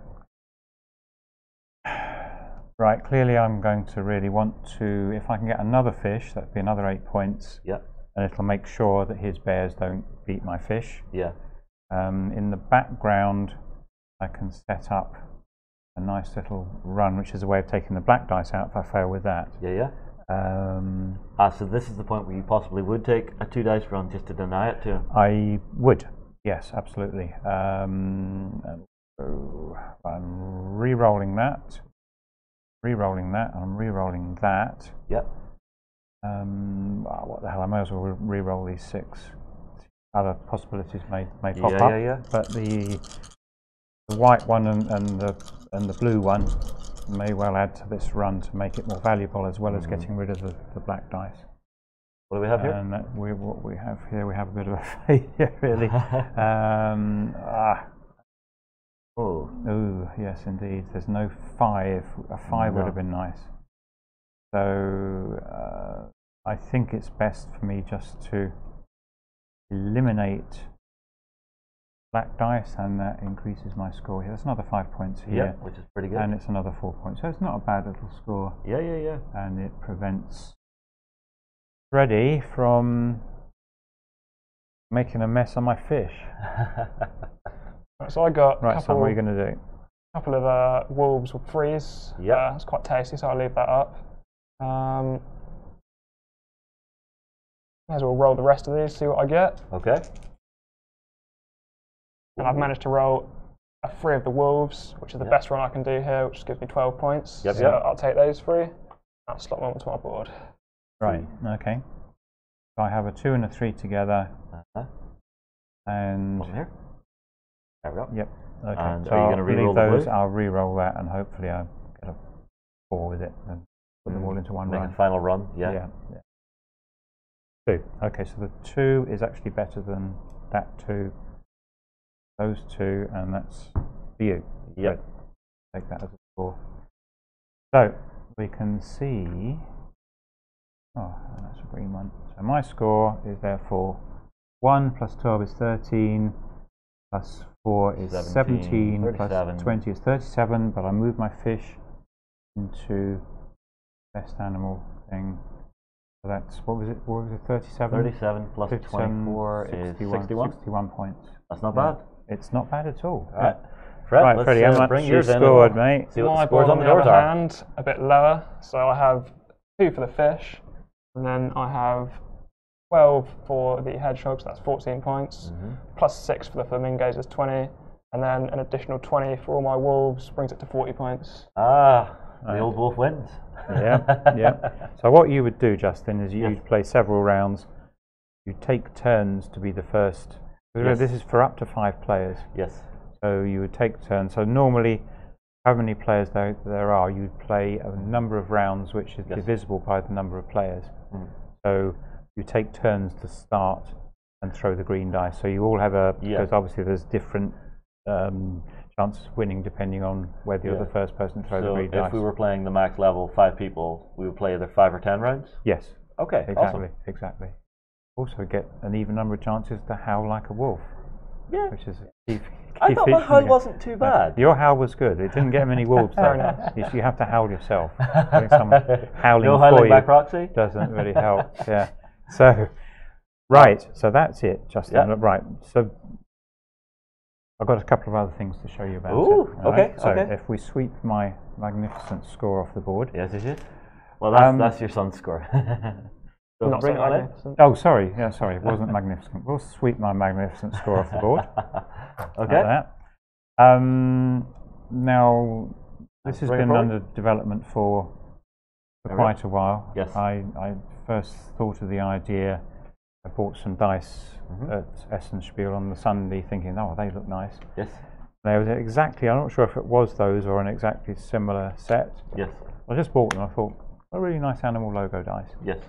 Right, clearly I'm going to really want to, if I can get another fish, that'd be another 8 points, Yeah. and it'll make sure that his bears don't beat my fish. Yeah. In the background, I can set up a nice little run, which is a way of taking the black dice out if I fail with that. Yeah. So this is the point where you possibly would take a 2 dice run just to deny it to him. I would, yes, absolutely. So I'm re-rolling that. Re-rolling that, and I'm re-rolling that. Yep. What the hell? I may as well re-roll these 6. Other possibilities may pop Yeah, up. yeah. But the white one and the blue one may well add to this run to make it more valuable, as well as getting rid of the black dice. What do we have here? And what we have here, we have a bit of a failure, really. Oh, yes, indeed. There's no 5. A 5 would have been nice. So I think it's best for me just to eliminate black dice, and that increases my score here. That's another 5 points here. Yeah, which is pretty good. And it's another 4 points. So it's not a bad little score. Yeah. And it prevents Freddy from making a mess on my fish. So I got Right, so what are you going to do? a couple of wolves with 3s. Yeah. It's quite tasty, so I'll leave that up. May as well roll the rest of these, see what I get. Okay. And I've managed to roll a 3 of the wolves, which is the best run I can do here, which gives me 12 points. Yep, so yep. I'll take those 3. I'll slot them onto my board. Right, okay. So I have a 2 and a 3 together. And Over here. There we go. yep. Okay. And so are you I'll going to re-roll leave the those. blue? I'll re-roll that, and hopefully I'll get a 4 with it and put them all into one Make run. a final run. Yeah. Yeah. 2. Okay, so the 2 is actually better than that 2. Those 2, and that's for you. Yep. Good. Take that as a score. So we can see. Oh, that's a green one. So my score is therefore 1 plus 12 is 13, plus 4 is 17, plus 20 is 37, but I move my fish into best animal thing. So that's, what was it, 37? 37 plus 24 is 61. 61 points. That's not bad. It's not bad at all. All right. Fred, Right, let's Freddie, how much bring you yours in. scored, and mate? See what My the scores board, on the the doors other are. hand, a bit lower. So I have 2 for the fish, and then I have 12 for the hedgehogs, that's 14 points, plus 6 for the flamingos is 20, and then an additional 20 for all my wolves brings it to 40 points. The old wolf wins. Yeah. So what you would do, Justin, is you'd play several rounds. You take turns to be the first. This is for up to 5 players. Yes. So you would take turns. So normally, how many players there are, you'd play a number of rounds, which is divisible by the number of players. So you take turns to start and throw the green dice. So you all have because obviously there's different chances of winning depending on whether you're the first person to throw the green dice. So if we were playing the max level, 5 people, we would play either 5 or 10 rounds? Yes. Okay, exactly, awesome. exactly. Also get an even number of chances to howl like a wolf. Yeah. Which is a key I thought my feature howl again. wasn't too bad. Your howl was good. It didn't get many wolves though. You have to howl yourself. I think someone howling No for howling you by proxy? doesn't really help. Yeah. So, right. So that's it, Justin. Yeah. Right. So I've got a couple of other things to show you about. Ooh, it, all okay, right? So okay. if we sweep my magnificent score off the board. Yes, it is. Well, that's your son's score. So Not bring so it on in. magnificent. Oh, sorry. Yeah, sorry. It wasn't magnificent. We'll sweep my magnificent score off the board. Okay. Like that. Now, this has Bring it been forward. under development for There we quite a while. Yes. I first thought of the idea I bought some dice at Essen Spiel on the Sunday, thinking, oh, they look nice. Yes. They was exactly, I'm not sure if it was those or an exactly similar set. Yes. I just bought them. I thought, a really nice animal logo dice. Yes.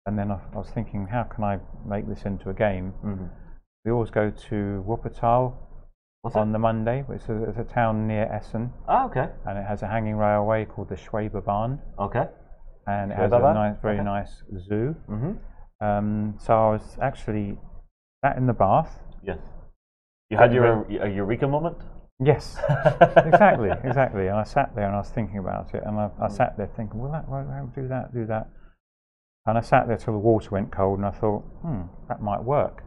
And then I was thinking, how can I make this into a game? We always go to Wuppertal on the Monday. It's a town near Essen. Oh, okay. And it has a hanging railway called the Schwebebahn. Okay. And it has a very nice zoo. So I was actually sat in the bath. Yes. You had your eureka moment? Yes, exactly. And I sat there and I was thinking about it, and I sat there thinking, well, do that. And I sat there till the water went cold, and I thought, that might work.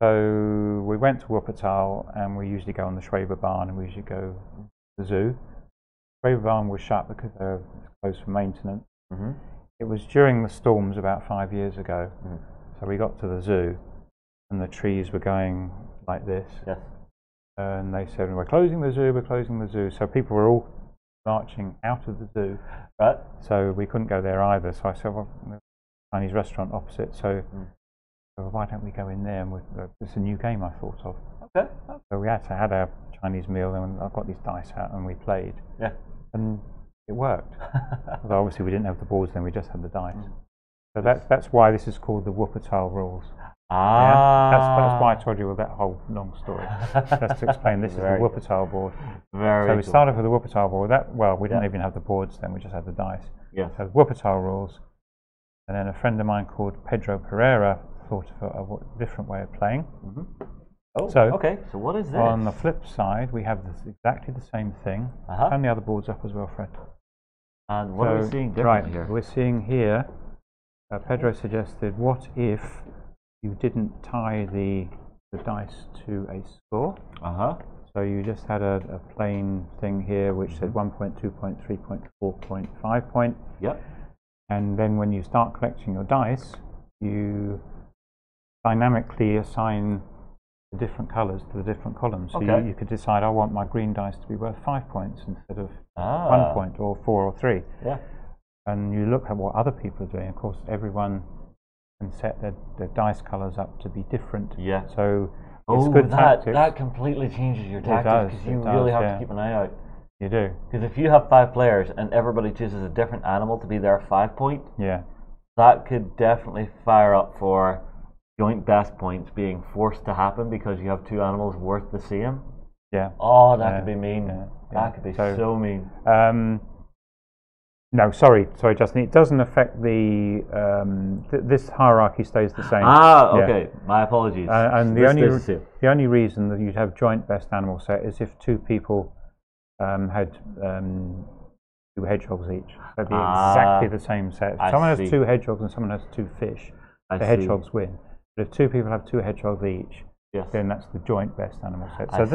So we went to Wuppertal, and we usually go on the Schwebebahn, and we usually go to the zoo. Schwebebahn was shut because they were closed for maintenance. It was during the storms about 5 years ago. So we got to the zoo, and the trees were going like this. Yes. And they said, we're closing the zoo. So people were all marching out of the zoo. Right. So we couldn't go there either. So I said, well, there's a Chinese restaurant opposite. So why don't we go in there? And it's a new game I thought of. Okay. So we had our Chinese meal, and I got these dice out, and we played. Yeah. And it worked. Although obviously we didn't have the boards then, we just had the dice. So that's why this is called the Wuppertal rules. Yeah? That's why I told you that whole long story. Just to explain, this is the Wuppertal board. So we started with the Wuppertal board. We didn't even have the boards then, we just had the dice. Yeah. So Wuppertal rules. And then a friend of mine called Pedro Pereira thought of a different way of playing. Oh, so, okay. So what is this? On the flip side, we have exactly the same thing. Turn the other boards up as well, Fred. And what are we seeing different here? We're seeing here, Pedro suggested, what if you didn't tie the dice to a score? So you just had a plain thing here which said 1 point, 2 point, 3 point, 4 point, 5 point. Yep. And then when you start collecting your dice, you dynamically assign the different colours to the different columns. So you could decide, I want my green dice to be worth 5 points instead of 1 point, or 4 or 3. Yeah. And you look at what other people are doing. Of course, everyone can set their dice colours up to be different. Yeah. So it's good tactics. That completely changes your tactics, because you really have to keep an eye out. You do. Because if you have 5 players and everybody chooses a different animal to be their 5 point, that could definitely fire up for joint best points being forced to happen because you have 2 animals worth the same. Yeah. Oh, that could be mean. That could be so mean. No, sorry, Justin. It doesn't affect the. This hierarchy stays the same. Okay. My apologies. And the only reason that you'd have joint best animal set is if 2 people had 2 hedgehogs each. That'd be exactly the same set. If someone has 2 hedgehogs and someone has 2 fish, the hedgehogs win. But if 2 people have 2 hedgehogs each, then that's the joint best animal set. So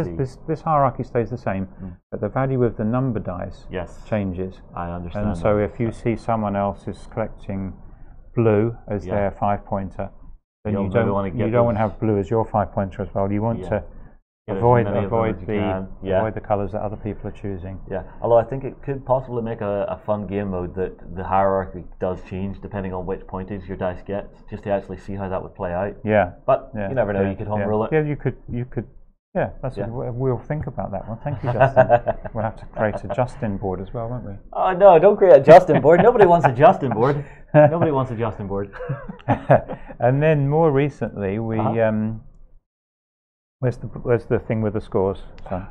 this hierarchy stays the same, but the value of the number dice changes. I understand. And so if you see someone else is collecting blue as their 5 pointer, then you don't want to have blue as your 5 pointer as well. You want to avoid the colours that other people are choosing. Yeah, although I think it could possibly make a fun game mode that the hierarchy does change depending on which pointage your dice gets, just to actually see how that would play out. Yeah, but you never know. You could home rule it. Yeah, you could. Yeah, we'll think about that one. Thank you, Justin. We'll have to create a Justin board as well, won't we? Oh no! Don't create a Justin board. Nobody wants a Justin board. Nobody wants a Justin board. And then more recently, we. Where's the thing with the scores? So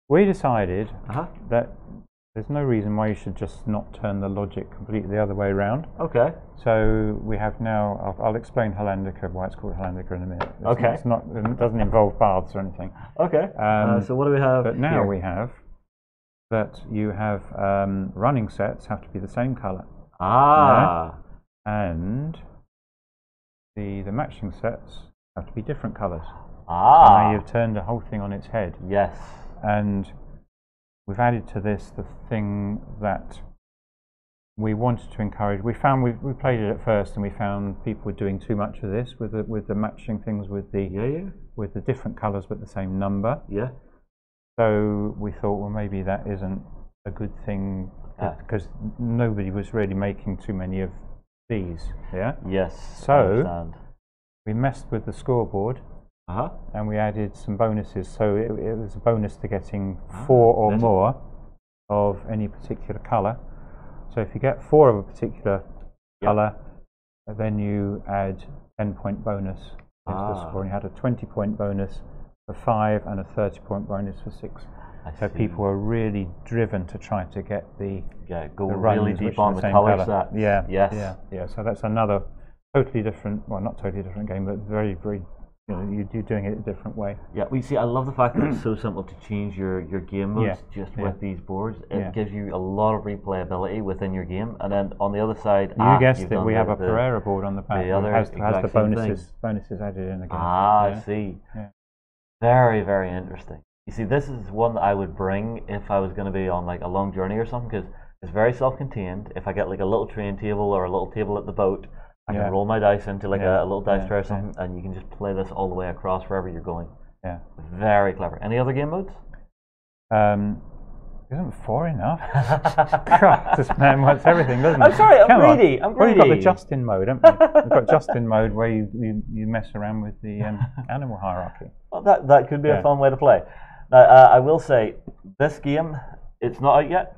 we decided that there's no reason why you should just not turn the logic completely the other way around. Okay. So we have now. I'll explain Hollandica, why it's called Hollandica in a minute. It doesn't involve baths or anything. Okay. So what do we have? But now we have that you have running sets have to be the same colour. And the matching sets have to be different colours. So now you've turned the whole thing on its head. Yes. And we've added to this the thing that we wanted to encourage. We found we played it at first, and we found people were doing too much of this with the matching things with the different colours but the same number. Yeah. So we thought, well, maybe that isn't a good thing because nobody was really making too many of these. Yeah. Yes. I So understand. we messed with the scoreboard. And we added some bonuses. So it was a bonus to getting 4 or more of any particular colour. So if you get 4 of a particular colour, then you add 10-point bonus into the score. And you had a 20-point bonus for 5 and a 30-point bonus for 6. So people are really driven to try to get go really deep on the colour set. Yeah. So that's another totally different, well, not totally different game, but very, very. You're doing it a different way. Yeah, we see. I love the fact that it's so simple to change your game modes with these boards. It gives you a lot of replayability within your game. And then on the other side, you guessed it. We have a Pereira board on the back. Has the bonuses added in again. I see. Yeah. Very, very interesting. You see, this is one that I would bring if I was going to be on like a long journey or something, because it's very self-contained. If I get like a little train table or a little table at the boat, I can roll my dice into like a little dice tray or something, and you can just play this all the way across wherever you're going. Yeah. Very clever. Any other game modes? Isn't 4 enough? God, this man wants everything, doesn't he? I'm sorry, I'm greedy. I'm greedy. We've got the Justin mode, haven't we? We've got Justin mode where you mess around with the animal hierarchy. Well, that could be a fun way to play. Now, I will say, this game, it's not out yet.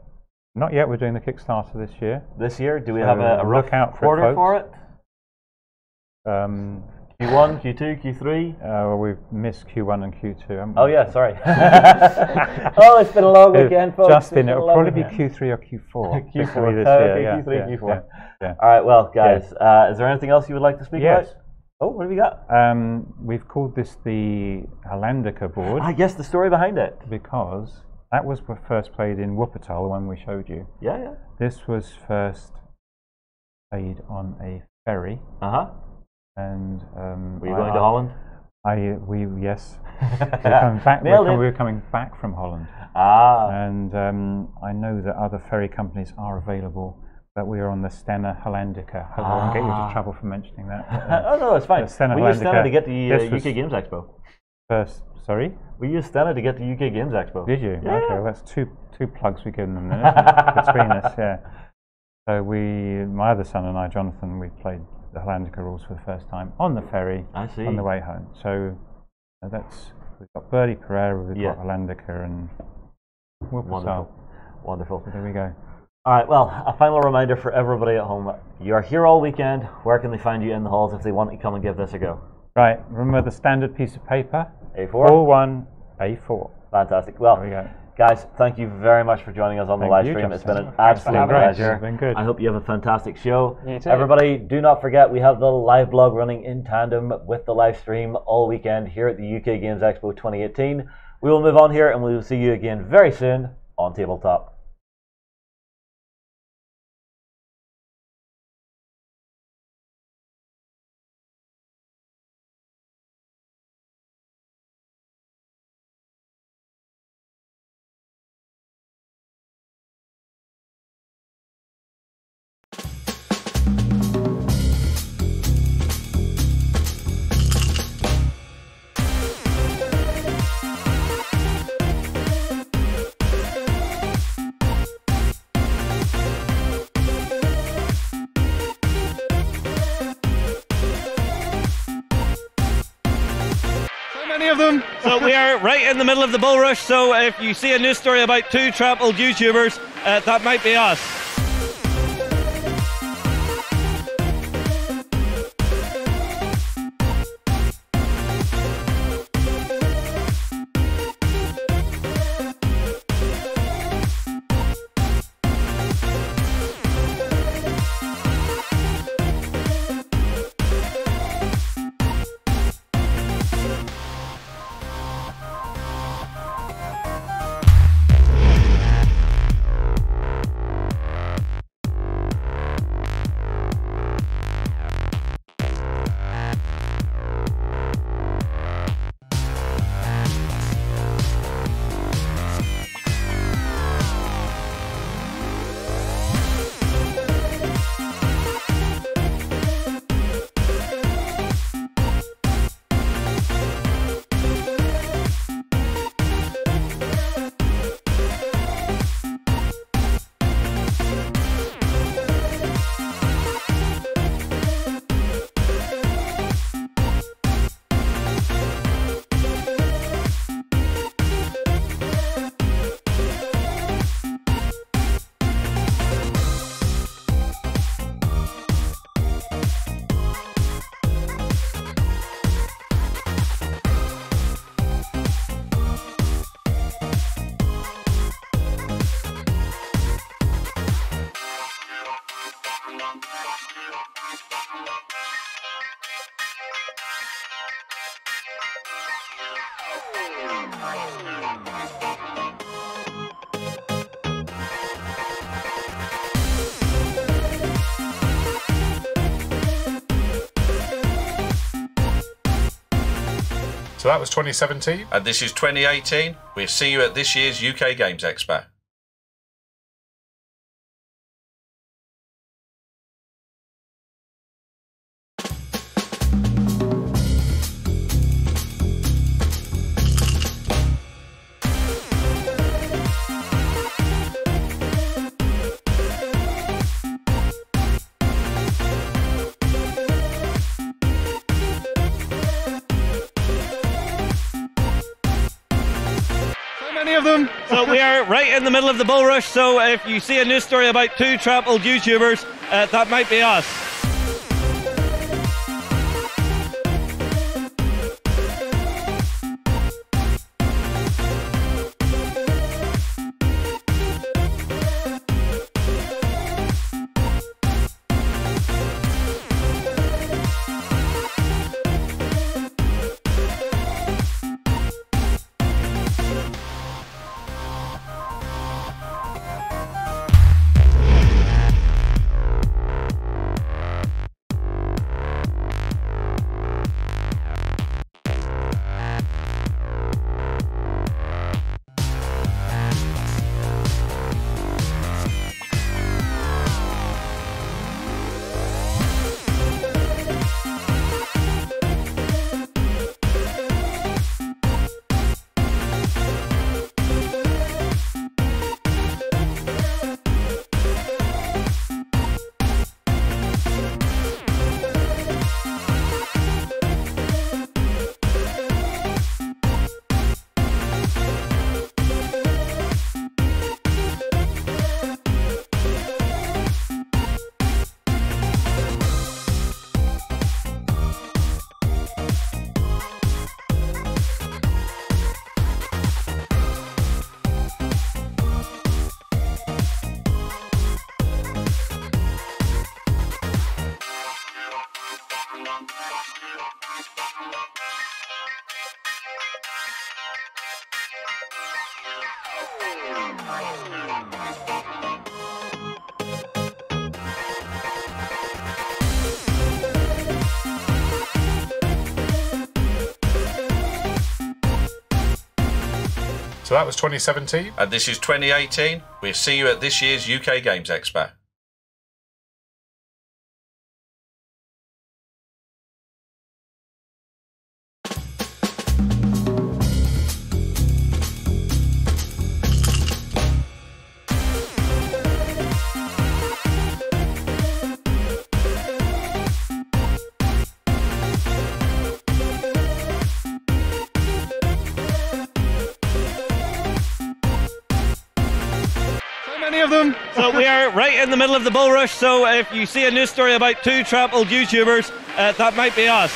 Not yet. We're doing the Kickstarter this year. This year, do we have a rough quarter for it? Q1, Q2, Q3. Well, we've missed Q1 and Q2, haven't we? Oh yeah, sorry. Oh, it's been a long weekend, folks. Justin, it'll probably be Q3 or Q4. Q4 this year. Q3, Q4. Yeah. All right. Well, guys, is there anything else you would like to speak about? Oh, what have we got? We've called this the Hollandica board. I guess the story behind it. Because that was first played in Wuppertal, the one we showed you. Yeah. This was first played on a ferry. And were you going to Holland? Yes. We're coming back. We're coming back from Holland. And I know that other ferry companies are available, but we are on the Stena Hollandica. I won't get you into trouble for mentioning that. Oh no, it's fine. We used Stena to get to UK Games Expo. Sorry? We used Stena to get to UK Games Expo. Did you? Yeah. Okay, well, that's two plugs we've given them between us. Yeah. So my other son and I, Jonathan, we played the Hollandica rules for the first time on the ferry. I see. On the way home. So we've got Birdie Pereira, we've got Hollandica, and Wonderful. So there we go. All right, well, a final reminder for everybody at home. You are here all weekend. Where can they find you in the halls if they want to come and give this a go? Right, remember the standard piece of paper? A4? All one, A4. Fantastic. Well, there we go. Guys, thank you very much for joining us on the live stream. It's been an absolute pleasure. It's been good. I hope you have a fantastic show. You too. Everybody, do not forget we have the live blog running in tandem with the live stream all weekend here at the UK Games Expo 2018. We will move on here and we will see you again very soon on Tabletop. Of them. So we are right in the middle of the bull rush, so if you see a news story about 2 trampled YouTubers, that might be us. So that was 2017. And this is 2018. We'll see you at this year's UK Games Expo. Of them. So we are right in the middle of the bull rush, so if you see a news story about 2 trampled YouTubers, that might be us. So that was 2017. And this is 2018. We'll see you at this year's UK Games Expo. Of them. So we are right in the middle of the bull rush, so if you see a news story about 2 trampled YouTubers, that might be us.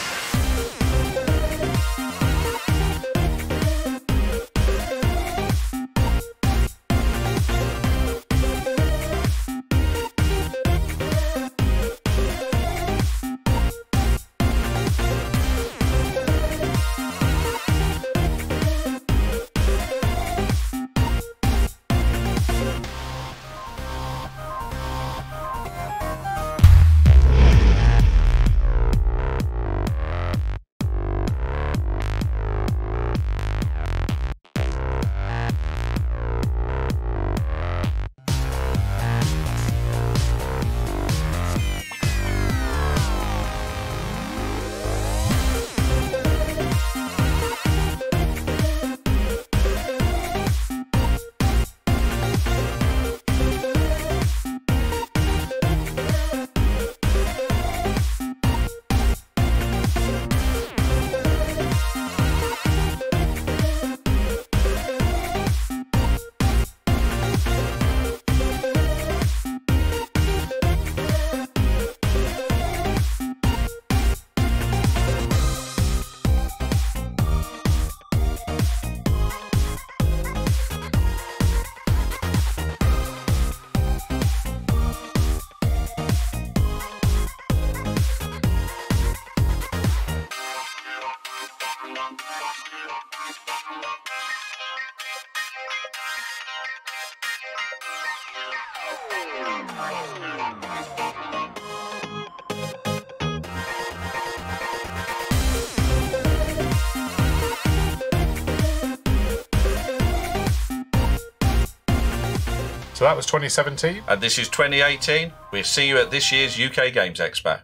So that was 2017. And this is 2018. We'll see you at this year's UK Games Expo.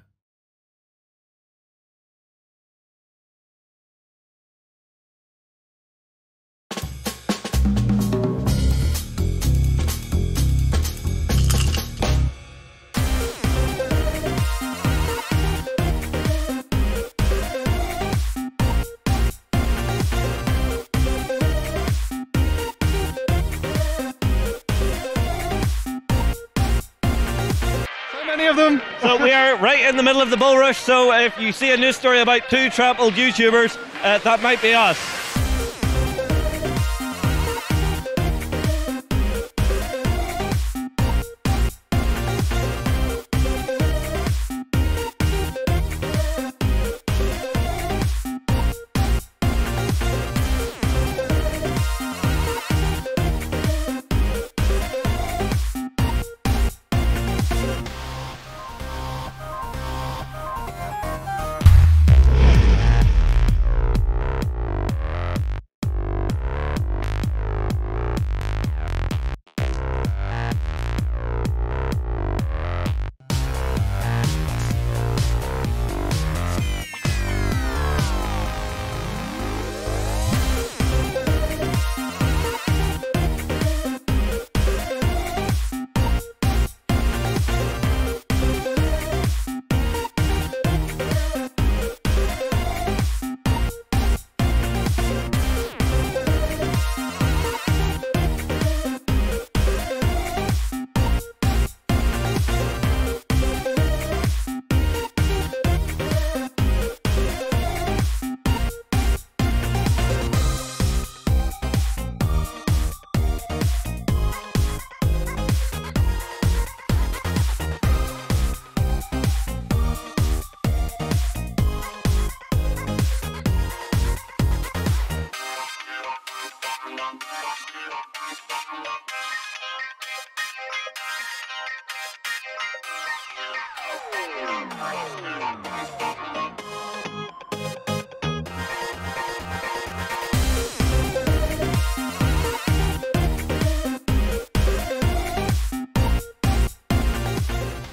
Of them. So we are right in the middle of the bull rush, so if you see a news story about 2 trampled YouTubers, that might be us.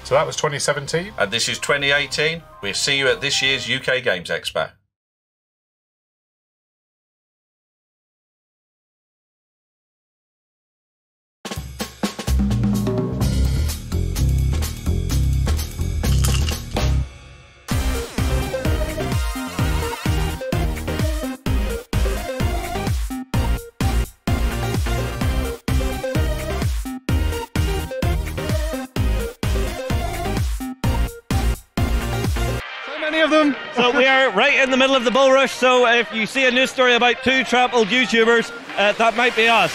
So that was 2017. And this is 2018. We'll see you at this year's UK Games Expo. Of them. So we are right in the middle of the bull rush, so if you see a news story about 2 trampled YouTubers, that might be us.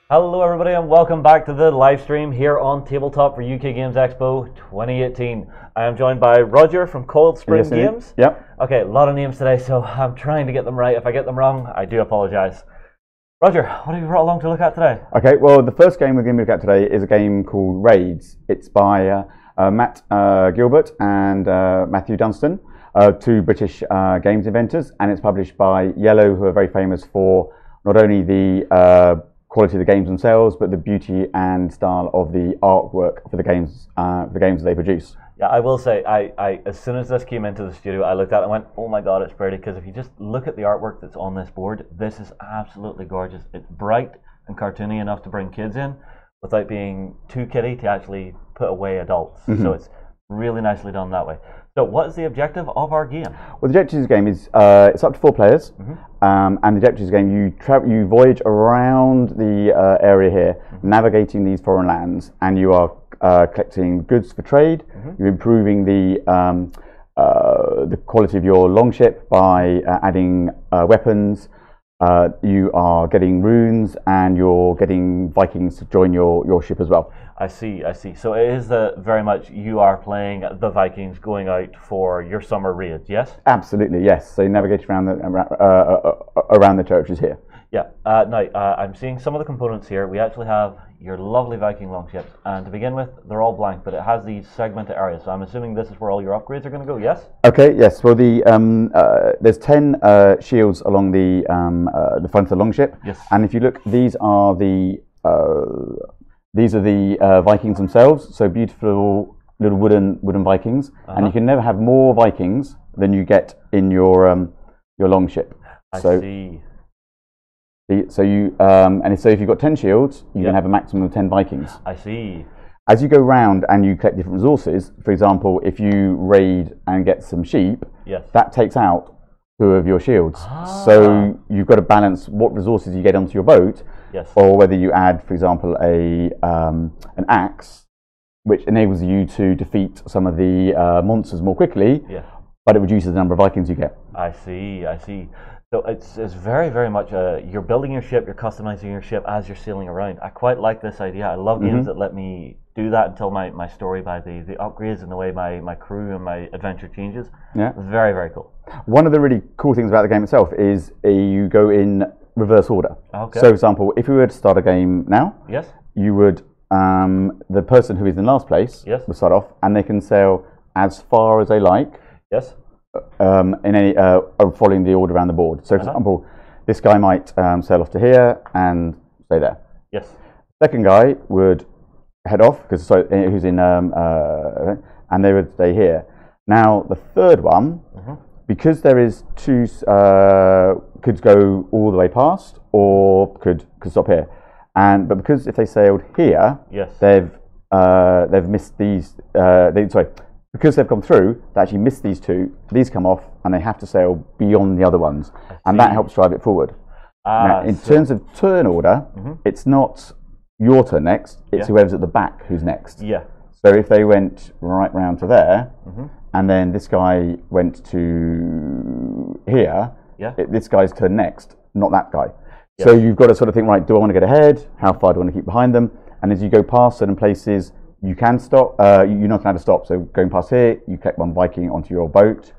Hello everybody and welcome back to the live stream here on Tabletop for UK Games Expo 2018. I am joined by Roger from Cold Spring Games. Yep. Okay, a lot of names today, so I'm trying to get them right. If I get them wrong, I do apologise. Roger, what have you brought along to look at today? Okay, well, the first game we're going to look at today is a game called Raids. It's by Matt Gilbert and Matthew Dunstan, two British games inventors, and it's published by Yellow, who are very famous for not only the quality of the games themselves, but the beauty and style of the artwork for the games they produce. Yeah, I will say, I as soon as this came into the studio, I looked at it and went, oh my god, it's pretty, because if you just look at the artwork that's on this board, this is absolutely gorgeous. It's bright and cartoony enough to bring kids in without being too kiddie to actually put away adults. So it's really nicely done that way. So what is the objective of our game? Well, the objective of the game is, it's up to 4 players, and the objective of the game, you voyage around the area here, navigating these foreign lands, and you are collecting goods for trade. You're improving the quality of your longship by adding weapons. You are getting runes, and you're getting Vikings to join your ship as well. I see. So it is very much you are playing the Vikings going out for your summer raids, yes? Absolutely, yes. So you navigate around the territories here. Yeah. Now, I'm seeing some of the components here. We actually have your lovely Viking longships, and to begin with, they're all blank, but it has these segmented areas. So I'm assuming this is where all your upgrades are going to go, yes? Okay, yes. Well, there's 10 shields along the front of the longship. Yes. And if you look, these are the Vikings themselves. So beautiful little wooden Vikings, and you can never have more Vikings than you get in your longship. I see. So if you've got 10 shields, you can have a maximum of 10 Vikings. I see. As you go round and you collect different resources, for example, if you raid and get some sheep, that takes out 2 of your shields. So you've got to balance what resources you get onto your boat, or whether you add, for example, an axe, which enables you to defeat some of the monsters more quickly, but it reduces the number of Vikings you get. I see. So it's very, very much, you're building your ship, you're customizing your ship as you're sailing around. I quite like this idea. I love games that let me do that and tell my story by the upgrades and the way my crew and my adventure changes. Yeah. Very, very cool. One of the really cool things about the game itself is you go in reverse order. Okay. So, for example, if we were to start a game now, you would, the person who is in last place would start off, and they can sail as far as they like. Yes. In any following the order around the board. So, for example, this guy might sail off to here and stay there. Yes. Second guy would head off who's in, and they would stay here. Now, the third one, because there is 2, could go all the way past, or could stop here. But because if they sailed here, they've missed these. Because they've gone through, they actually missed these 2. These come off, and they have to sail beyond the other ones, and that helps drive it forward. Now, in terms of turn order, it's not your turn next; it's whoever's at the back who's next. Yeah. So if they went right round to there, and then this guy went to here, this guy's turn next, not that guy. So you've got to sort of think, right? Do I want to get ahead? How far do I want to keep behind them? And as you go past certain places, you can stop. You're not allowed to stop. So going past here, you collect 1 Viking onto your boat.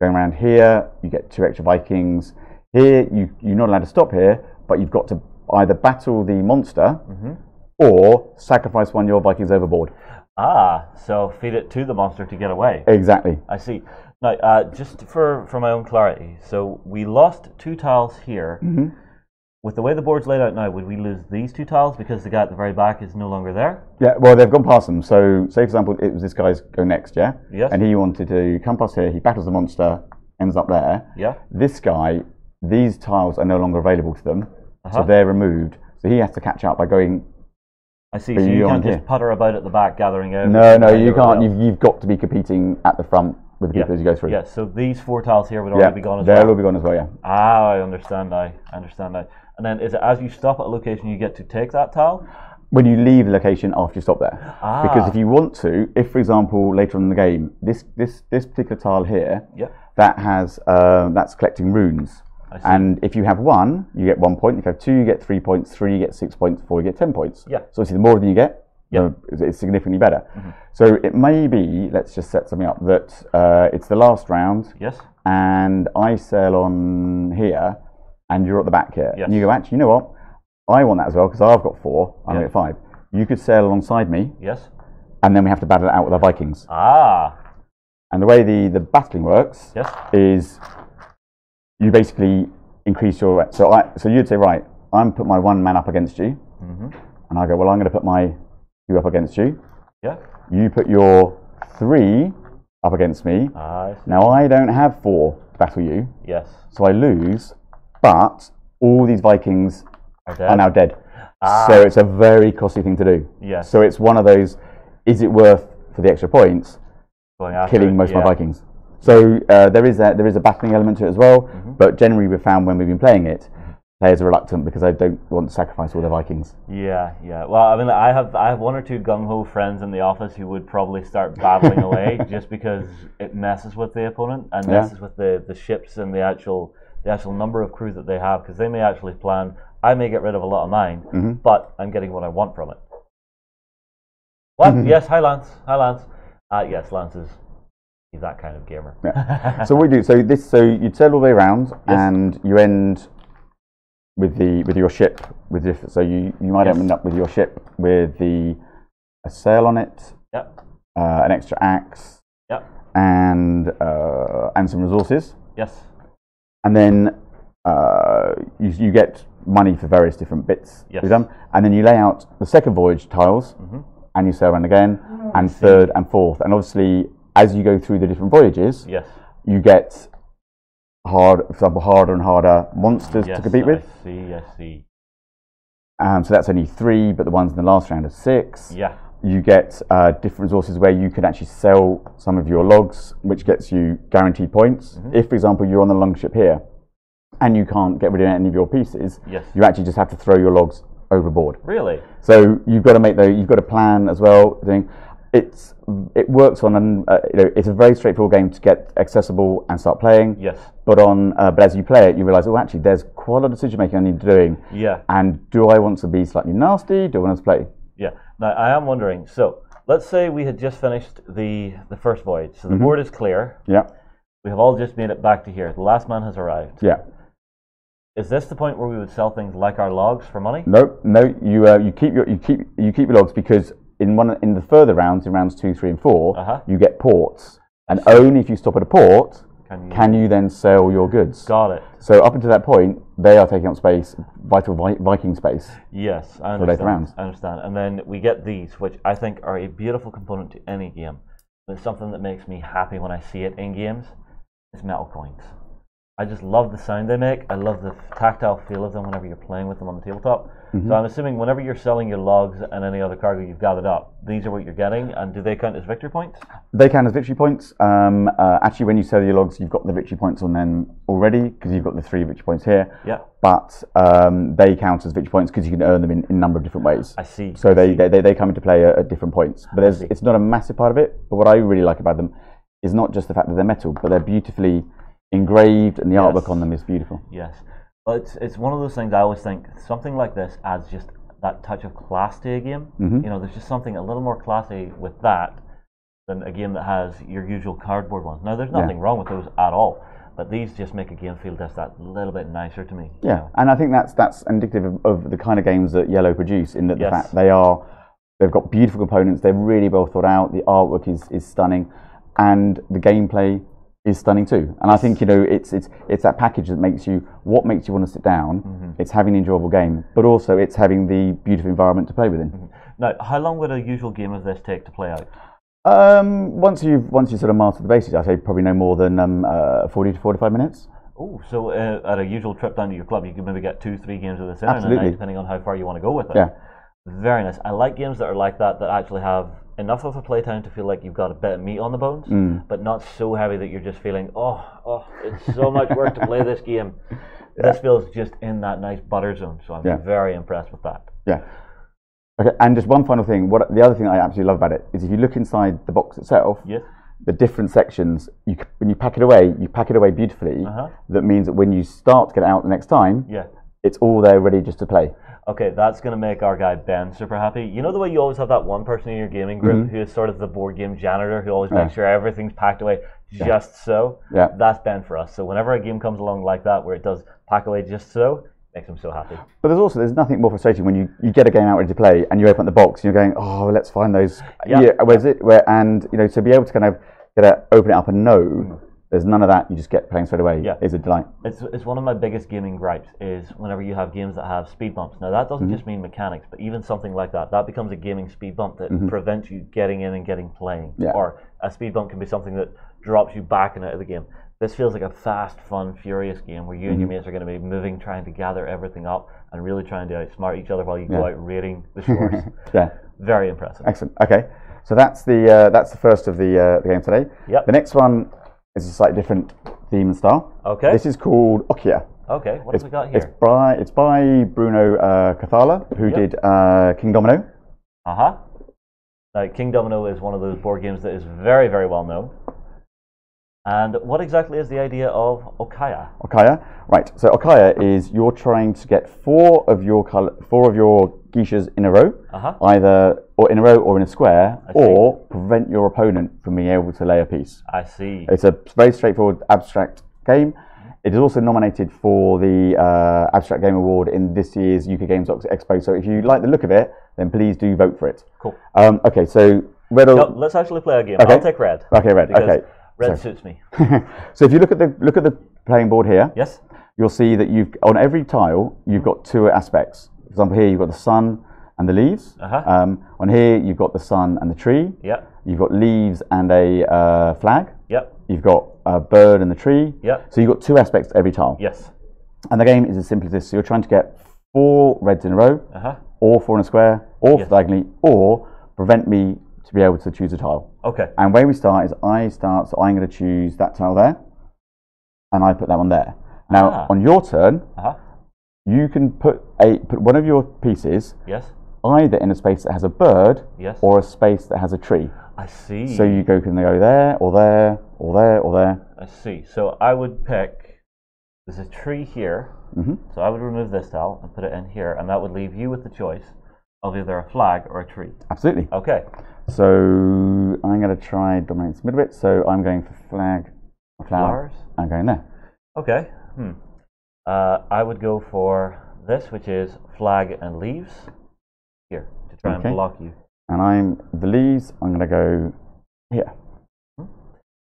Going around here, you get 2 extra Vikings. Here, you're not allowed to stop here, but you've got to either battle the monster or sacrifice 1 of your Vikings overboard. So feed it to the monster to get away. Exactly. I see. Now, just for my own clarity, so we lost 2 tiles here. With the way the board's laid out now, would we lose these 2 tiles because the guy at the very back is no longer there? Yeah, well, they've gone past them. So, say, for example, it was this guy's go next, Yes. And he wanted to come past here, he battles the monster, ends up there. Yeah. This guy, these tiles are no longer available to them, so they're removed. So he has to catch up by going... I see, so you can't just putter about at the back gathering out... No, you can't. You've got to be competing at the front with the people as you go through. Yeah, so these 4 tiles here would already be gone as well? They'll all be gone as well, yeah. I understand now. And then is it as you stop at a location you get to take that tile? When you leave the location after you stop there. Because if you want to, if for example later on in the game, this particular tile here, that has that's collecting runes. And if you have 1, you get 1 point. If you have 2, you get 3 points. 3, you get 6 points. 4, you get 10 points. Yeah. So obviously, the more of them you get, it's significantly better. So it may be, let's just set something up, that it's the last round. Yes. And I sail on here, and you're at the back here. Yes. And you go, actually, you know what? I want that as well, because I've got 4, I'm going to get 5. You could sail alongside me. Yes. And then we have to battle it out with our Vikings. Ah. And the way the battling works is you basically increase your... So you'd say, right, I'm put my 1 man up against you. And I go, well, I'm going to put my 2 up against you. Yeah. You put your 3 up against me. Now, I don't have 4 to battle you. Yes. So I lose, but all these Vikings are now dead. So it's a very costly thing to do. Yes. So it's one of those, is it worth, for the extra points, killing most of my Vikings? So there is a battling element to it as well, but generally we've found when we've been playing it, players are reluctant because they don't want to sacrifice all their Vikings. Yeah. Well, I mean, I have 1 or 2 gung-ho friends in the office who would probably start battling away just because it messes with the opponent and messes with the ships and the actual number of crew that they have, because they may actually plan, I may get rid of a lot of mine, but I'm getting what I want from it. What? Yes, hi Lance. Yes, Lance he's that kind of gamer. So we do. So you'd sail all the way around, and you end with your ship so you might end up with your ship with a sail on it, an extra axe, and some resources. Yes. And then you get money for various different bits. Yes. And then you lay out the second voyage tiles, and you sail around again, and third and fourth. And obviously, as you go through the different voyages, you get harder and harder monsters to compete with. I see. So that's only 3, but the ones in the last round are 6. Yeah. You get different resources where you can actually sell some of your logs, which gets you guaranteed points. If, for example, you're on the longship here and you can't get rid of any of your pieces, you actually just have to throw your logs overboard. Really? So you've got to you've got to plan as well. It works on it's a very straightforward game to get accessible and start playing. Yes. But as you play it, you realise, oh, actually, there's quite a lot of decision making I need to do. Yeah. And do I want to be slightly nasty? Do I want to play? Yeah. Now I am wondering. So let's say we had just finished the first voyage. So the board is clear. Yeah. We have all just made it back to here. The last man has arrived. Yeah. Is this the point where we would sell things like our logs for money? No. You keep your logs, because in the further rounds, in rounds 2, 3, and 4, you get ports, and only if you stop at a port can you then sell your goods. Got it. So up until that point, they are taking up space, vital Viking space. Yes, I understand. For later rounds. I understand. And then we get these, which I think are a beautiful component to any game. It's something that makes me happy when I see it in games. It's metal coins. I just love the sound they make. I love the tactile feel of them whenever you're playing with them on the tabletop. So I'm assuming whenever you're selling your logs and any other cargo you've gathered up, these are what you're getting, and do they count as victory points? They count as victory points. Actually, when you sell your logs, you've got the victory points on them already, because you've got the 3 victory points here. Yeah. But they count as victory points because you can earn them in a number of different ways. I see. So they come into play at different points. But it's not a massive part of it. But what I really like about them is not just the fact that they're metal, but they're beautifully engraved, and the artwork on them is beautiful. Yes. Well, it's one of those things I always think, something like this adds just that touch of class to a game. There's just something a little more classy with that than a game that has your usual cardboard ones. Now, there's nothing wrong with those at all, but these just make a game feel just that little bit nicer to me. Yeah, and I think that's indicative of the kind of games that Yellow produce, in that the fact they've got beautiful components, they're really well thought out, the artwork is stunning, and the gameplay is stunning too. And I think it's that package that makes you want to sit down. It's having an enjoyable game, but also it's having the beautiful environment to play within. Now, how long would a usual game of this take to play out? Once you sort of master the basics, I'd say probably no more than 40 to 45 minutes. Oh, so at a usual trip down to your club, you could maybe get 2-3 games of this in Absolutely. a night, depending on how far you want to go with it. Yeah. Very nice. I like games that are like that actually have enough of a playtime to feel like you've got a bit of meat on the bones, but not so heavy that you're just feeling, oh, it's so much work to play this game. This feels just in that nice butter zone, so I'm very impressed with that. Yeah. Okay, and just one final thing. The other thing I absolutely love about it is if you look inside the box itself, the different sections, when you pack it away beautifully. That means that when you start to get it out the next time, it's all there ready just to play. Okay, that's going to make our guy Ben super happy. You know the way you always have that one person in your gaming group who is sort of the board game janitor, who always makes sure everything's packed away just so? That's Ben for us. So whenever a game comes along like that, where it does pack away just so, makes him so happy. But there's nothing more frustrating when you get a game out ready to play and you open up the box and you're going, oh, let's find those. Where's it? And you know, to be able to kind of open it up and know there's none of that, you just get playing straight away. Is a delight. It's one of my biggest gaming gripes is whenever you have games that have speed bumps. Now that doesn't just mean mechanics, but even something like that becomes a gaming speed bump that prevents you getting in and getting playing. Or a speed bump can be something that drops you back and out of the game. This feels like a fast, fun, furious game where you and your mates are going to be moving, trying to gather everything up and really trying to outsmart each other while you go out raiding the shores. Very impressive. Excellent. Okay, so that's the first of the game today. The next one is a slightly different theme and style. Okay. This is called Okia. Okay, what have we got here? It's by Bruno Cathala, who did King Domino. Now, King Domino is one of those board games that is very, very well known. And what exactly is the idea of Okaya? Okaya, right. So Okaya is you're trying to get four of your geishas in a row, either or in a row or in a square, or prevent your opponent from being able to lay a piece. I see. It's a very straightforward abstract game. It is also nominated for the Abstract Game Award in this year's UK Games Expo. So if you like the look of it, then please do vote for it. Cool. Okay, so red. No, let's actually play a game. I'll take red. Okay, red. Okay. Red suits me. So if you look at the playing board here, you'll see that on every tile you've got two aspects. For example, here you've got the sun and the leaves. On here you've got the sun and the tree. You've got leaves and a flag. You've got a bird and the tree. So you've got two aspects to every tile. And the game is as simple as this. So you're trying to get 4 reds in a row, or 4 in a square, or diagonally, or prevent me to be able to choose a tile. Okay. And where we start is I start, so I'm going to choose that tile there, and I put that one there. Now, on your turn, you can put one of your pieces either in a space that has a bird or a space that has a tree. I see. So you can go there, or there, or there, or there. I see. So I would pick, there's a tree here, so I would remove this tile and put it in here, and that would leave you with the choice of either a flag or a tree. Absolutely. Okay. So I'm going to try dominate the middle bit. So I'm going for flag or flower. I'm going there. Okay. I would go for this, which is flag and leaves. Here, to try and block you. And the leaves, I'm going to go here.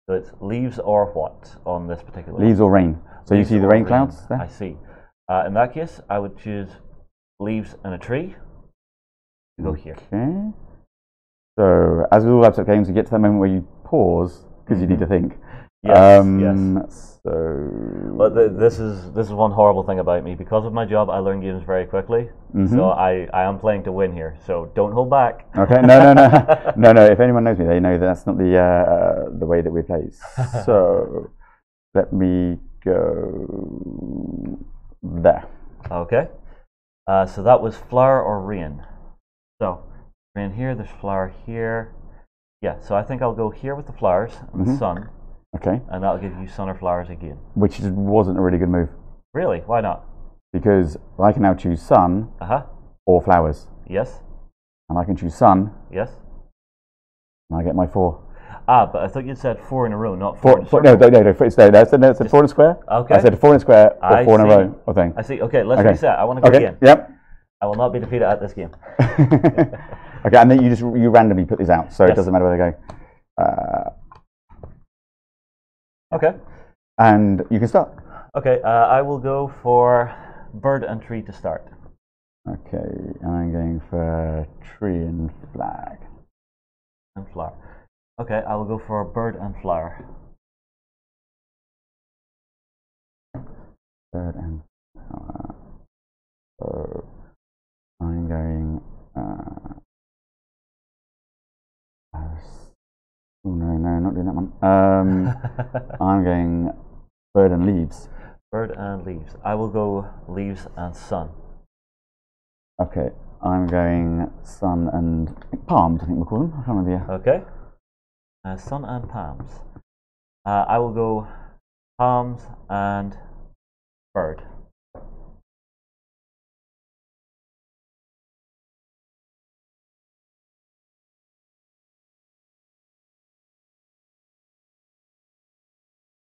So it's leaves or what on this particular Leaves or rain. So you see the rain clouds there? I see. In that case, I would choose leaves and a tree. Go here. Okay. So, as with all abstract games, you get to that moment where you pause because you need to think. Yes. So, but this is one horrible thing about me. Because of my job, I learn games very quickly. So I am playing to win here. So don't hold back. Okay. No. If anyone knows me, they know that's not the way that we play. So let me go there. Okay. So that was flower or rain. So rain here. There's flower here. Yeah. So I think I'll go here with the flowers and the sun. Okay. And that'll give you sun or flowers again. Which wasn't a really good move. Really? Why not? Because I can now choose sun or flowers. Yes. And I can choose sun. Yes. And I get my 4. But I thought you said 4 in a row, not 4 in a circle. No. It's a 4 in a square. Okay. I said 4 in a square or 4 in a row or thing. I see. Okay, let's reset. I want to go again. Yep. I will not be defeated at this game. Okay, and then you randomly put these out, so it doesn't matter where they go. Okay. And you can start. Okay, I will go for bird and tree to start. Okay, I'm going for tree and flag. And flower. Okay, I will go for bird and flower. Bird and flower. So I'm going. Oh no, not doing that one. I'm going bird and leaves. Bird and leaves. I will go leaves and sun. Okay, I'm going sun and palms, I think we'll call them. I can't remember. Okay. Sun and palms. I will go palms and bird.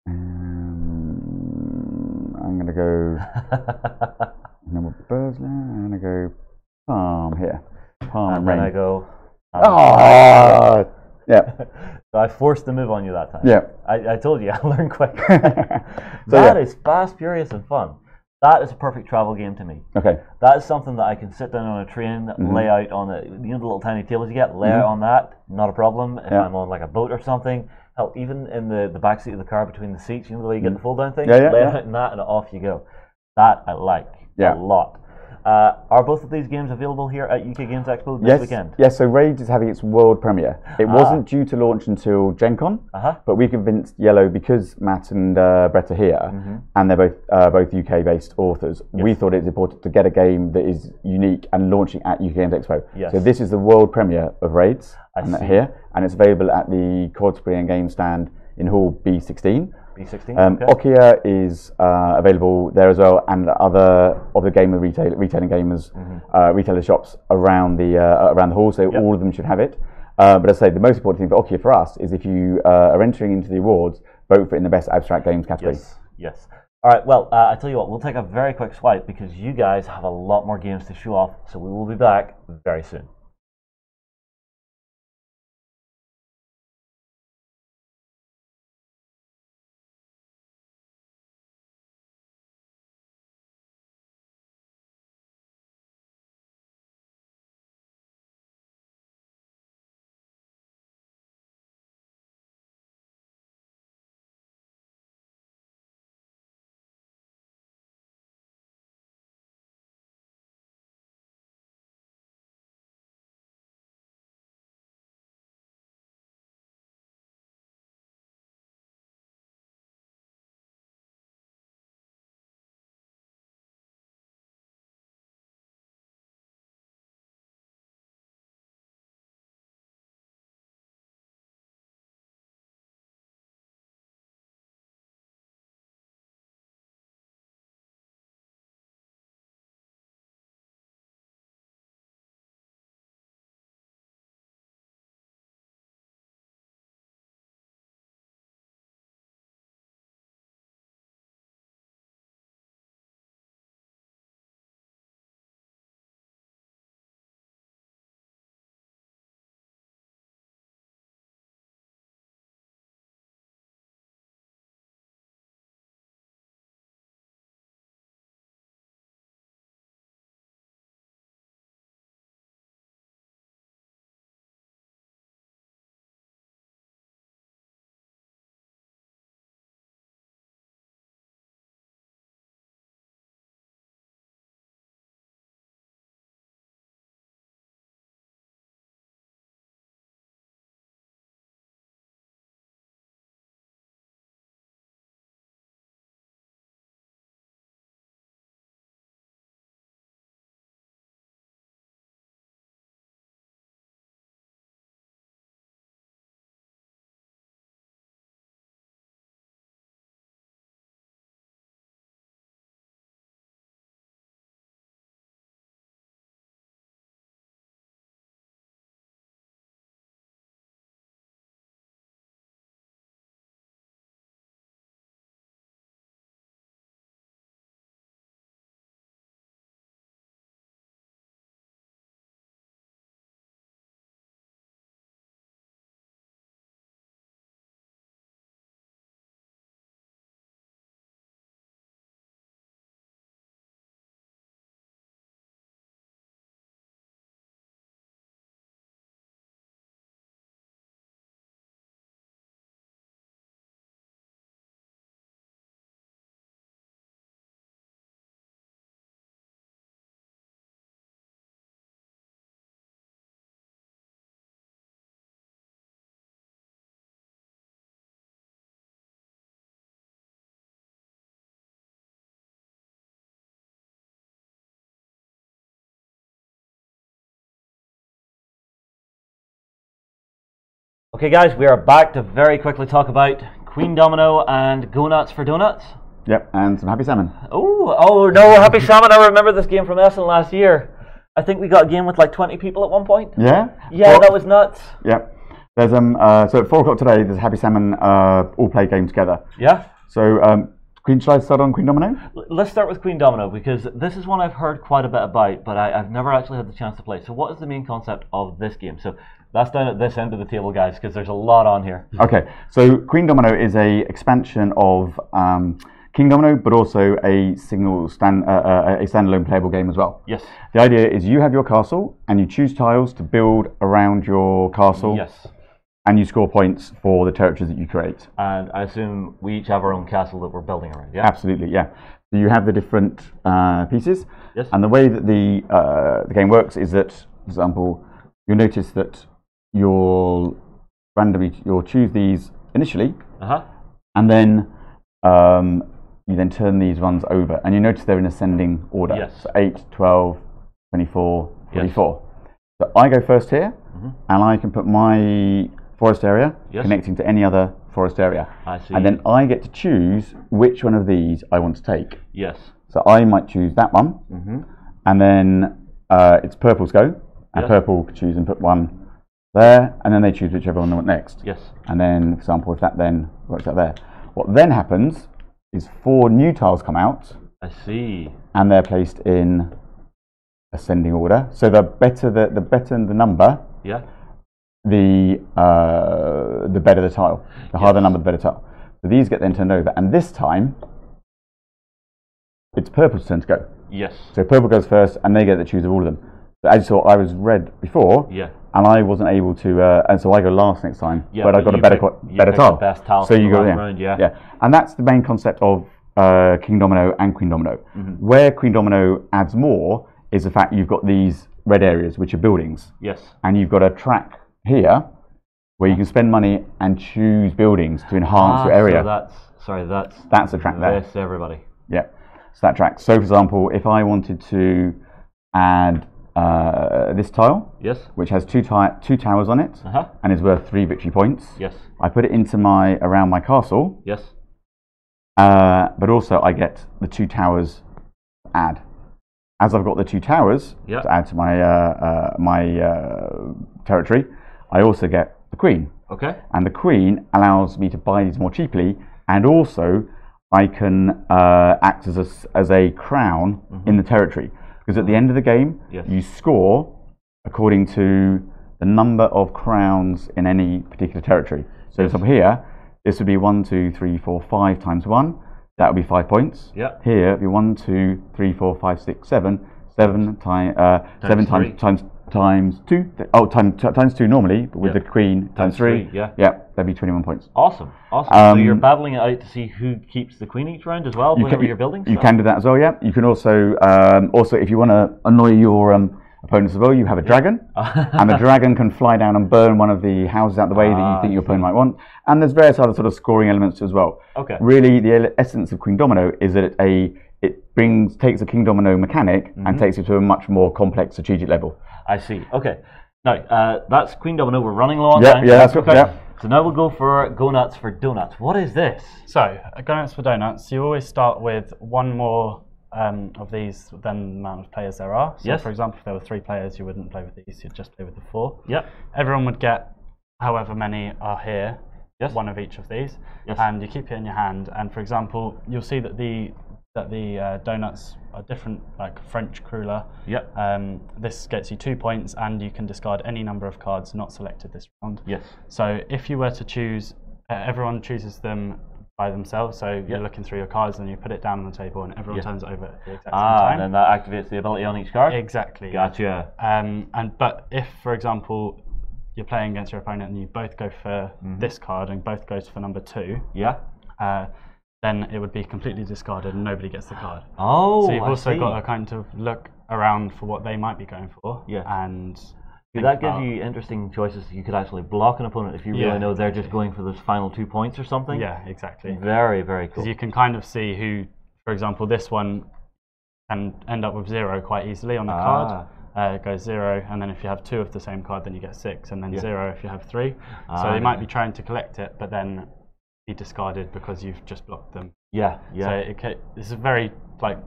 I'm going to go. No birds there. I'm going to go palm here. Palm and rain. then I go. Oh, yeah. So I forced the move on you that time. Yeah. I told you I learned quick. So, That is fast, furious, and fun. That is a perfect travel game to me. Okay. That is something that I can sit down on a train, lay out on the the little tiny tables you get, lay out on that, not a problem. If I'm on like a boat or something, hell, even in the back seat of the car between the seats, you know the way you get the fold down thing? Lay it out in that and off you go. That I like a lot. Are both of these games available here at UK Games Expo this weekend? Yes, so Rage is having its world premiere. It wasn't due to launch until Gen Con, but we convinced Yellow, because Matt and Brett are here, and they're both UK-based authors, we thought it was important to get a game that is unique and launching at UK Games Expo. Yes. So this is the world premiere of Raids, here, and it's available at the Cordsbury and Game stand in Hall B16. B16. Okia is available there as well, and other of the game retailing gamers, retailer shops around the hall. So all of them should have it. But as I say, the most important thing for Okia for us is if you are entering into the awards, vote for it in the best abstract games category. Yes. All right. Well, I tell you what, we'll take a very quick swipe because you guys have a lot more games to show off. So we will be back very soon. Okay, guys, we are back to very quickly talk about Queen Domino and Go Nuts for Donuts. Yep, and some Happy Salmon. Oh no, Happy Salmon! I remember this game from Essen last year. I think we got a game with like 20 people at one point. Yeah. Yeah, that was nuts. Yep. There's so at 4 o'clock today, there's Happy Salmon all play game together. Yeah. So should I start on Queen Domino? Let's start with Queen Domino, because this is one I've heard quite a bit about, but I've never actually had the chance to play. So what is the main concept of this game? So that's down at this end of the table, guys, because there's a lot on here. Okay, so Queen Domino is a expansion of King Domino, but also a standalone playable game as well. Yes. The idea is you have your castle, and you choose tiles to build around your castle. Yes. And you score points for the territories that you create. And I assume we each have our own castle that we're building around, yeah? Absolutely, yeah. So you have the different pieces. Yes. And the way that the game works is that, for example, you'll notice that you'll choose these initially, and then you then turn these ones over, and you notice they're in ascending order. Yes. So 8, 12, 24, 44. So I go first here, and I can put my forest area connecting to any other forest area. I see. And then I get to choose which one of these I want to take. Yes. So I might choose that one, and then it's purple's go, and purple can choose and put one there, and then they choose whichever one they want next. Yes. And then, for example, if that then works out there, what then happens is 4 new tiles come out. I see. And they're placed in ascending order. So the better the the number, the better the tile. The higher the number, the better tile. So these get then turned over, and this time it's purple's turn to go. Yes. So purple goes first, and they get to choose of all of them. But as you saw, I was red before, and I wasn't able to, and so I go last next time. But I got a better tile. Best tile. So you go round, yeah. And that's the main concept of King Domino and Queen Domino. Where Queen Domino adds more is the fact you've got these red areas, which are buildings. Yes. And you've got a track here where you can spend money and choose buildings to enhance your area. So that's the track there. Yes, everybody. Yeah. So that track. So for example, if I wanted to add this tile, which has two towers on it, and is worth 3 victory points. Yes. I put it into around my castle. Yes. But also I get the 2 towers to add. As I've got the 2 towers to add to my territory, I also get the queen. Okay. And the queen allows me to buy these more cheaply, and also I can act as a crown in the territory. Because at the end of the game, you score according to the number of crowns in any particular territory. So up here, this would be 1, 2, 3, 4, 5 times 1. That would be 5 points. Yep. Here, it'd be 1, 2, 3, 4, 5, 6, 7. 7 times 2. Oh, times 2 normally, but with the queen times 3. Yeah, that'd be 21 points. Awesome. So you're battling it out to see who keeps the queen each round as well, whenever you're building. You can do that as well. Yeah. You can also if you want to annoy your opponents as well, you have a dragon, and the dragon can fly down and burn one of the houses out the way that you think your opponent might want. And there's various other sort of scoring elements as well. Okay. Really, the essence of Queen Domino is that it takes a King Domino mechanic and takes it to a much more complex strategic level. I see. Okay. Now that's Queen Domino. We're running low on time. Yeah, that's okay. Yeah. So now we'll go for Go Nuts for Donuts. What is this? So Go Nuts for Donuts. You always start with 1 more of these than the amount of players there are. So for example, if there were 3 players, you wouldn't play with these. You'd just play with the 4. Yep. Everyone would get however many are here. Yes. 1 of each of these. Yes. And you keep it in your hand. And for example, you'll see that the donuts are different, like French cruller. Yep. This gets you 2 points, and you can discard any number of cards not selected this round. Yes. So if you were to choose, everyone chooses them by themselves. So you're looking through your cards, and you put it down on the table, and everyone turns it over at the exact same time. And then that activates the ability on each card. Exactly. Gotcha. But if, for example, you're playing against your opponent, and you both go for this card, and both goes for number 2. Yeah. Then it would be completely discarded and nobody gets the card. Oh, so you've also got to kind of look around for what they might be going for. Yeah. And that gives you interesting choices. You could actually block an opponent if you really know they're just going for those final 2 points or something. Yeah, exactly. Very, very cool. Because you can kind of see who, for example, this one can end up with 0 quite easily on the card. it goes 0, and then if you have 2 of the same card, then you get 6, and then 0 if you have 3. So you might be trying to collect it, but then be discarded because you've just blocked them. Yeah. So this is very like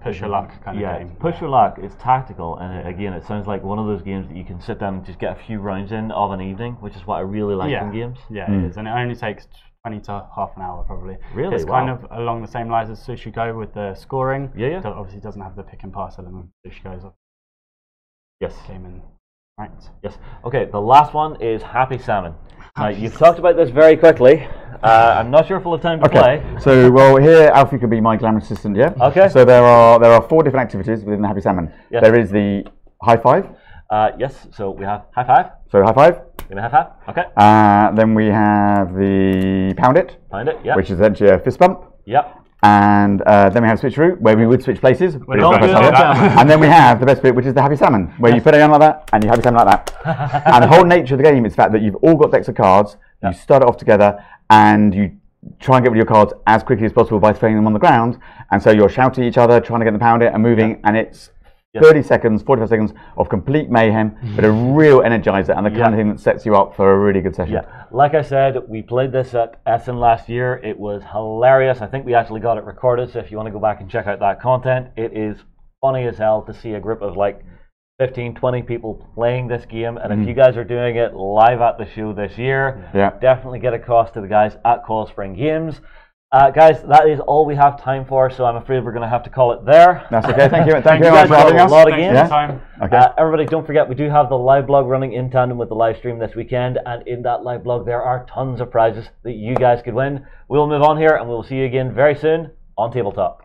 push your luck kind of game. Push your luck. It's tactical, and again, it sounds like one of those games that you can sit down and just get a few rounds in of an evening, which is what I really like in games. Yeah, it is, and it only takes 20 to half an hour probably. Really? It's kind of along the same lines as Sushi Go with the scoring. Yeah. It obviously doesn't have the pick and pass element. Sushi Go's game in ranks. Yes. Okay, the last one is Happy Salmon. Now, you've talked about this very quickly. I'm not sure if we'll have time to play. So, well, here Alfie could be my glamorous assistant, yeah? Okay. So there are 4 different activities within the Happy Salmon. Yes. There is the high five. Yes, so we have high five. So high five. Give me a high five. Okay. Then we have the pound it. Pound it, yeah. Which is essentially a fist bump. Yep. And then we have switcheroo, where we would switch places. And then we have the best bit, which is the Happy Salmon, where you put it on like that, and you Happy Salmon like that. And the whole nature of the game is the fact that you've all got decks of cards, you start it off together, and you try and get rid of your cards as quickly as possible by throwing them on the ground. And so you're shouting at each other, trying to get the pound it and moving, and it's 30 seconds, 45 seconds of complete mayhem, but a real energizer and the kind of thing that sets you up for a really good session. Yeah, like I said, we played this at Essen last year. It was hilarious. I think we actually got it recorded, so if you want to go back and check out that content, it is funny as hell to see a group of like 15, 20 people playing this game. And if you guys are doing it live at the show this year, definitely get across to the guys at Coil Spring Games. Guys, that is all we have time for, so I'm afraid we're going to have to call it there. That's okay. Thank you. Thank you very much for having us. A lot of games. Okay. Everybody, don't forget, we do have the live blog running in tandem with the live stream this weekend, and in that live blog there are tons of prizes that you guys could win. We'll move on here, and we'll see you again very soon on Tabletop.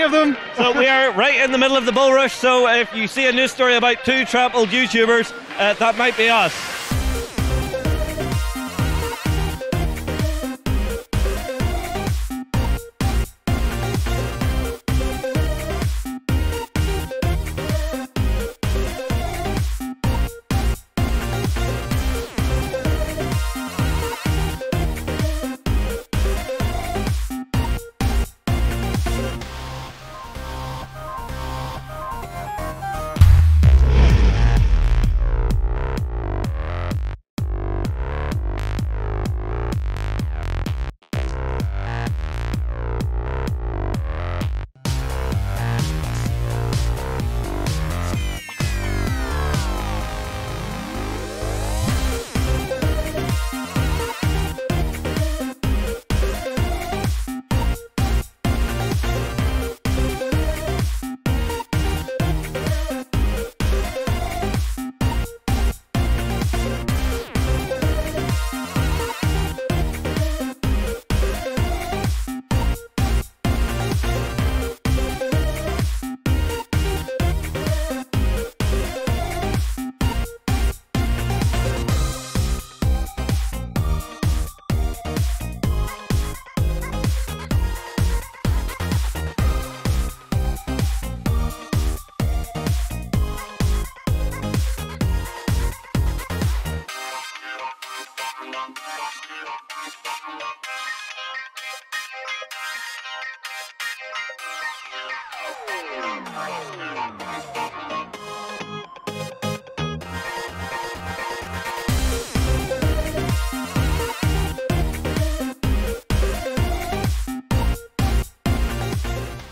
many of them. So we are right in the middle of the bull rush. So if you see a news story about 2 trampled YouTubers, that might be us.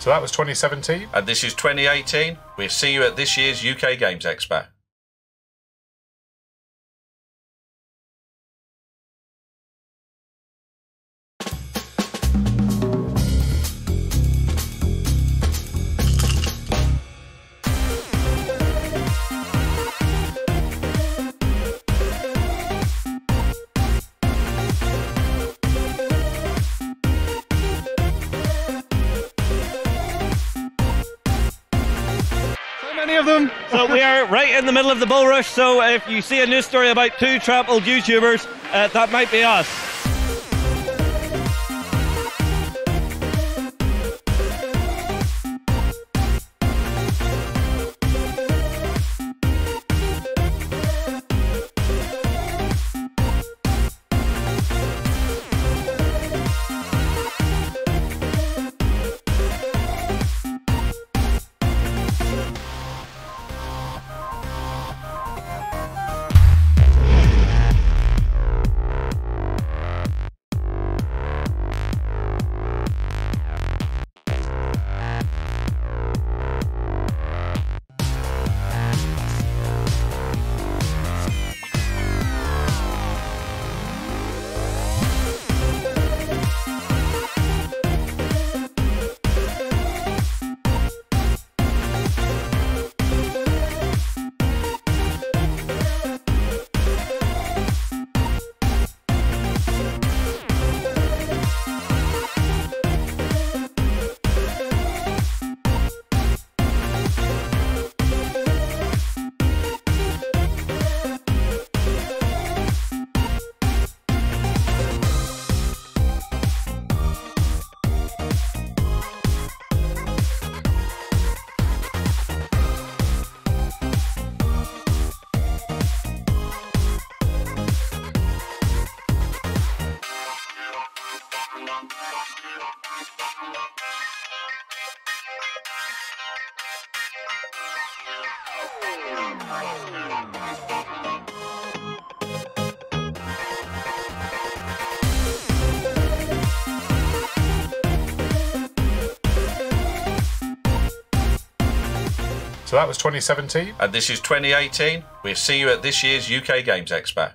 So that was 2017, and this is 2018. We'll see you at this year's UK Games Expo. Of them. So we are right in the middle of the bull rush. So if you see a news story about 2 trampled YouTubers, that might be us. So that was 2017, and this is 2018. We'll see you at this year's UK Games Expo.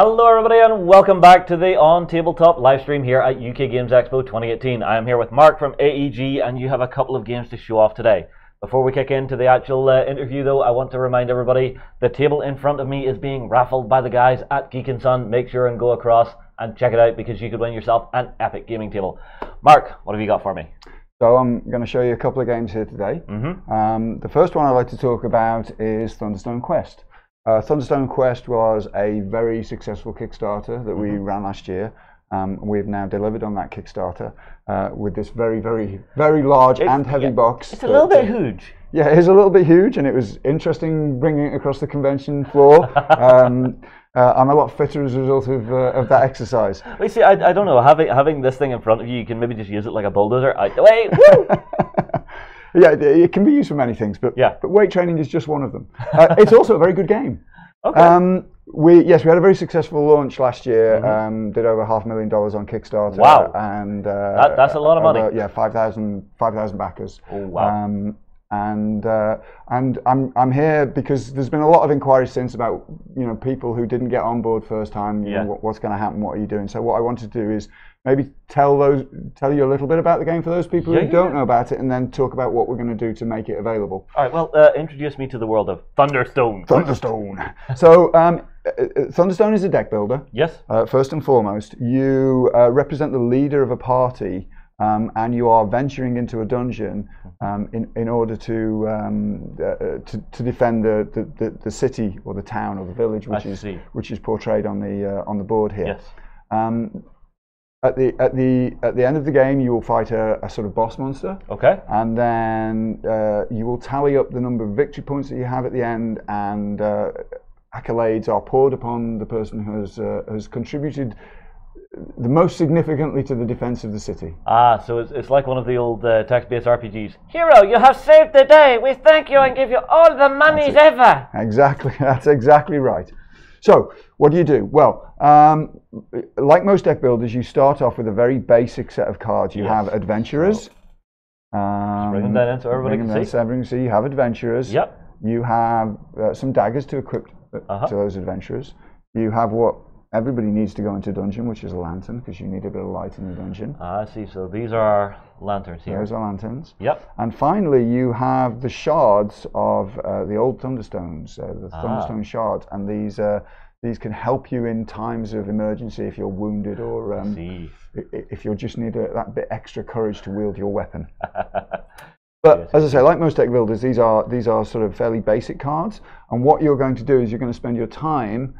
Hello everybody and welcome back to the OnTableTop live stream here at UK Games Expo 2018. I am here with Mark from AEG and you have a couple of games to show off today. Before we kick into the actual interview though, I want to remind everybody the table in front of me is being raffled by the guys at Geek & Son. Make sure and go across and check it out because you could win yourself an epic gaming table. Mark, what have you got for me? So I'm going to show you a couple of games here today. The first one I'd like to talk about is Thunderstone Quest. Thunderstone Quest was a very successful Kickstarter that we ran last year. We've now delivered on that Kickstarter with this very, very, very large and heavy box. It's a little bit huge. Yeah, it is a little bit huge, and it was interesting bringing it across the convention floor. I'm a lot fitter as a result of that exercise. Well, see, I don't know. Having this thing in front of you, you can maybe just use it like a bulldozer. Out the way, woo! Yeah, it can be used for many things, but weight training is just one of them. It's also a very good game. Okay. We had a very successful launch last year. Did over $500,000 on Kickstarter. Wow! And that's a lot of money. 5,000 backers. Oh wow! And I'm here because there's been a lot of inquiries since about people who didn't get on board first time. What's going to happen? What are you doing? So what I want to do is maybe tell you a little bit about the game for those people who don't know about it, and then talk about what we're going to do to make it available. All right. Well, introduce me to the world of Thunderstone. Thunderstone. So Thunderstone is a deck builder. Yes. First and foremost, you represent the leader of a party. And you are venturing into a dungeon in order to defend the city or the town or the village, which is portrayed on the board here. Yes. At the end of the game, you will fight a sort of boss monster. Okay. And then you will tally up the number of victory points that you have at the end, and accolades are poured upon the person who has contributed the most significantly to the defense of the city. So it's like one of the old text-based RPGs. Hero, you have saved the day. We thank you and give you all the monies ever. Exactly, that's exactly right. So, what do? Well, like most deck builders, you start off with a very basic set of cards. You have adventurers. Bring them down so everybody can see. You have adventurers. Yep. You have some daggers to equip to those adventurers. You have what everybody needs to go into a dungeon, which is a lantern, because you need a bit of light in the dungeon. I see. So these are lanterns here. Those are lanterns. Yep. And finally, you have the shards of the old Thunderstones, the Thunderstone shards, and these can help you in times of emergency if you're wounded or if you just need that bit extra courage to wield your weapon. But as I say, like most deck builders, these are sort of fairly basic cards. And what you're going to do is you're going to spend your time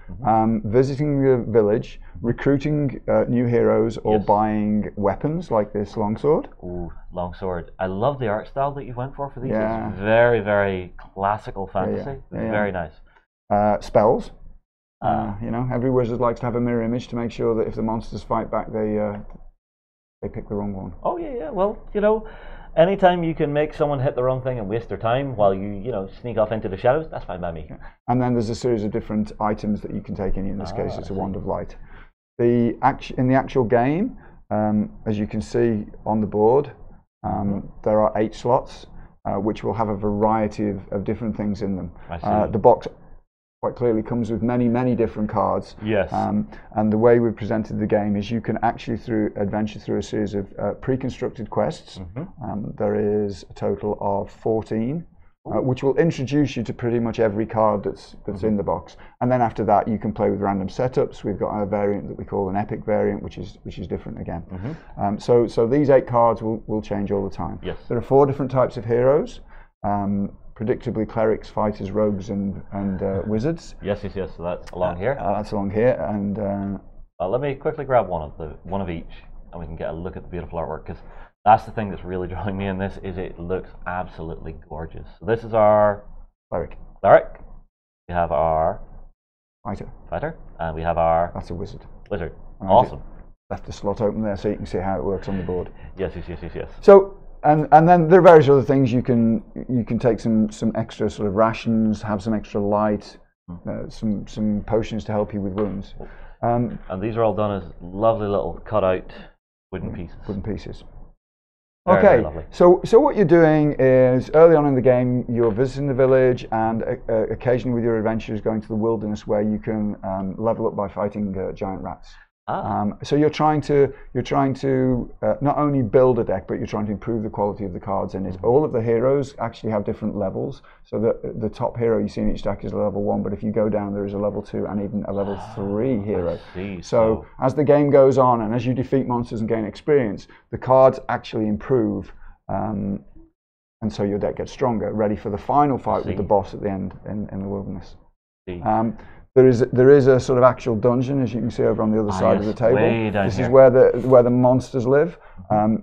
visiting the village, recruiting new heroes, or buying weapons like this longsword. Ooh, longsword! I love the art style that you went for these. Yeah. It's very, very classical fantasy. Very nice. Spells. Every wizard likes to have a mirror image to make sure that if the monsters fight back, they pick the wrong one. Oh yeah. Well, anytime you can make someone hit the wrong thing and waste their time while you sneak off into the shadows, that's fine by me. And then there's a series of different items that you can take in this case, it's a wand of light. In the actual game, as you can see on the board, there are 8 slots, which will have a variety of different things in them. The box quite clearly comes with many, many different cards. Yes. And the way we've presented the game is you can actually adventure through a series of pre-constructed quests. There is a total of 14, which will introduce you to pretty much every card that's in the box. And then after that, you can play with random setups. We've got a variant that we call an epic variant, which is different again. So these 8 cards will change all the time. Yes. There are 4 different types of heroes. Predictably, clerics, fighters, rogues, and wizards. Yes. So that's along here. That's along here, and let me quickly grab one of each, and we can get a look at the beautiful artwork. Because that's the thing that's really drawing me in this is it looks absolutely gorgeous. So this is our cleric. We have our fighter, and we have our that's a wizard. Awesome. Left the slot open there so you can see how it works on the board. Yes. So. And then there are various other things. You can take some extra sort of rations, have some extra light, some potions to help you with wounds. And these are all done as lovely little cut out wooden pieces. Very, Okay, very lovely. so what you're doing is early on in the game you're visiting the village, and occasionally with your adventures going to the wilderness where you can level up by fighting giant rats. So you're trying to not only build a deck, but you're trying to improve the quality of the cards in it. All of the heroes actually have different levels. So the top hero you see in each deck is a level 1, but if you go down there is a level 2 and even a level 3 hero. So as the game goes on and as you defeat monsters and gain experience, the cards actually improve, and so your deck gets stronger, ready for the final fight with the boss at the end in the wilderness. There is a sort of actual dungeon, as you can see over on the other side of the table. This is where the monsters live.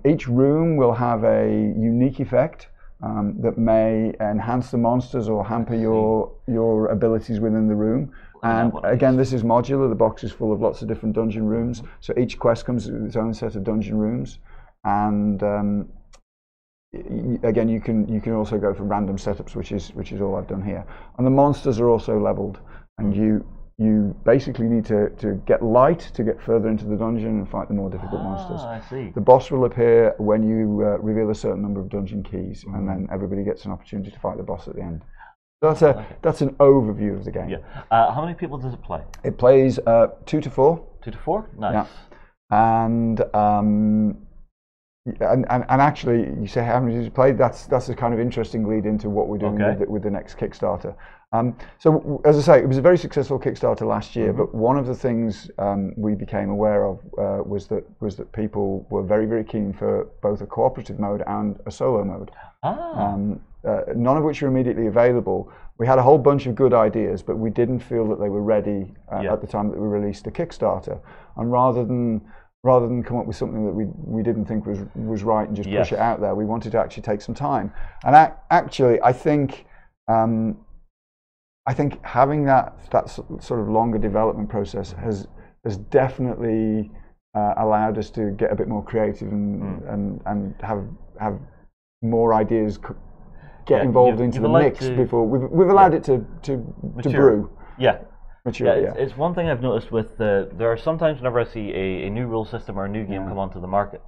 Each room will have a unique effect that may enhance the monsters or hamper your abilities within the room. And again, this is modular. The box is full of lots of different dungeon rooms. So each quest comes with its own set of dungeon rooms. And again, you can also go for random setups, which is all I've done here. And the monsters are also leveled. And you basically need to get light to get further into the dungeon and fight the more difficult monsters. I see. The boss will appear when you reveal a certain number of dungeon keys, and then everybody gets an opportunity to fight the boss at the end. So that's an overview of the game. Yeah. How many people does it play? It plays 2 to 4. 2 to 4? Nice. Yeah. And actually, you say how many does it play? That's a kind of interesting lead into what we're doing with the next Kickstarter. So as I say, it was a very successful Kickstarter last year, but one of the things we became aware of was that people were very, very keen for both a cooperative mode and a solo mode. None of which are immediately available. We had a whole bunch of good ideas, but we didn't feel that they were ready at the time that we released the Kickstarter. And rather than come up with something that we didn't think was right and just push it out there, we wanted to actually take some time. And actually, I think having that sort of longer development process has definitely allowed us to get a bit more creative and have more ideas get involved into the mix before we've allowed it to brew. It's one thing I've noticed with there are sometimes whenever I see a new rule system or a new game come onto the market,